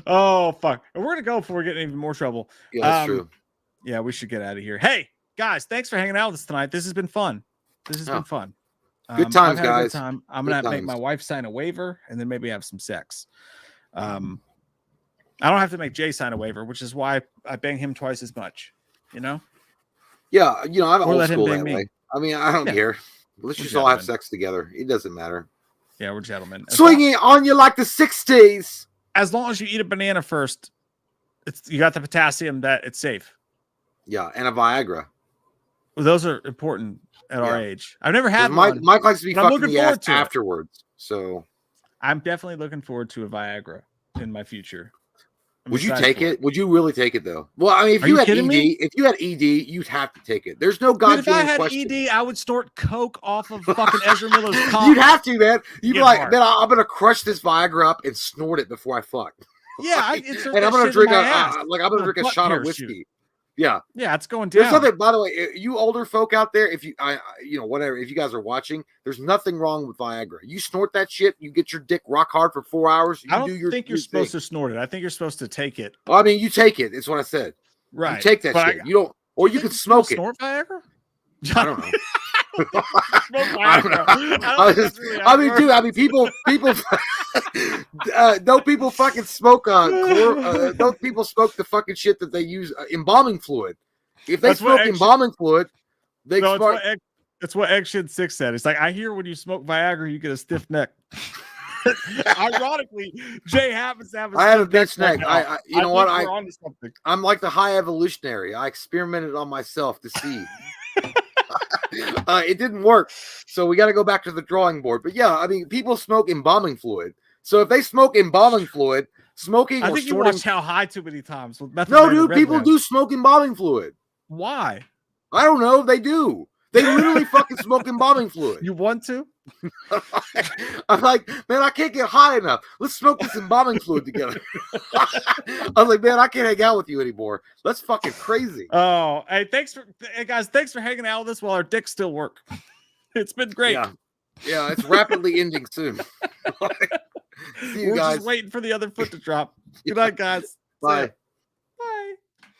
Oh fuck! And we're gonna go before we get in even more trouble. Yeah, that's true. Yeah, we should get out of here. Hey guys, thanks for hanging out with us tonight. This has been fun. This has been fun. Good times, guys. Good time. I'm gonna make my wife sign a waiver and then maybe have some sex. I don't have to make Jay sign a waiver, which is why I bang him twice as much. You know? Yeah, I'm old school that me. way. I mean, I don't care. Let's just all have sex together. It doesn't matter. Yeah, we're gentlemen. Swinging on you like the 60s. As long as you eat a banana first, you got the potassium that it's safe. Yeah, and a Viagra. Well, those are important at our age. I've never had one. Mike likes to be fucking the ass afterwards. So I'm definitely looking forward to a Viagra in my future. Would you take it? Would you really take it though? Well, I mean, if you had ED, you'd have to take it. There's no goddamn question. If I had ED, I would snort coke off of fucking Ezra Miller's cock. You'd have to, man. You'd be like, man, I'm gonna crush this Viagra up and snort it before I fuck. Yeah, and I'm gonna drink I'm gonna drink a shot of whiskey. Yeah, it's going down. There's nothing, by the way, you older folk out there, if you, whatever, if you guys are watching, there's nothing wrong with Viagra. You snort that shit, you get your dick rock hard for 4 hours. I don't think you're supposed to snort it. I think you're supposed to take it. Well, I mean, you take it. It's what I said. Right. You take that shit. You don't, or you can smoke it. Snort Viagra? I don't know. I don't know. I mean, dude. I mean, people. Don't people fucking smoke? Don't people smoke the fucking shit that they use embalming fluid? If they smoke embalming fluid, they. No, that's what Action 6 said. It's like, I hear when you smoke Viagra, you get a stiff neck. Ironically, Jay happens to have I have a bitch neck. You know what? I'm like the high evolutionary. I experimented on myself to see. It didn't work, so we got to go back to the drawing board. But yeah, I mean, people smoke embalming fluid. So if they smoke embalming fluid, smoking. I think you watched How High too many times. No, dude, people do smoke embalming fluid. Why? I don't know. They do. They literally fucking smoke embalming fluid. You want to? I'm like, man, I can't get high enough. Let's smoke this embalming fluid together. I was like, man, I can't hang out with you anymore. That's fucking crazy. Oh, hey, guys, thanks for hanging out with us while our dicks still work. It's been great. Yeah, it's rapidly ending soon. See you We're guys. just waiting for the other foot to drop. Good night, guys. Bye.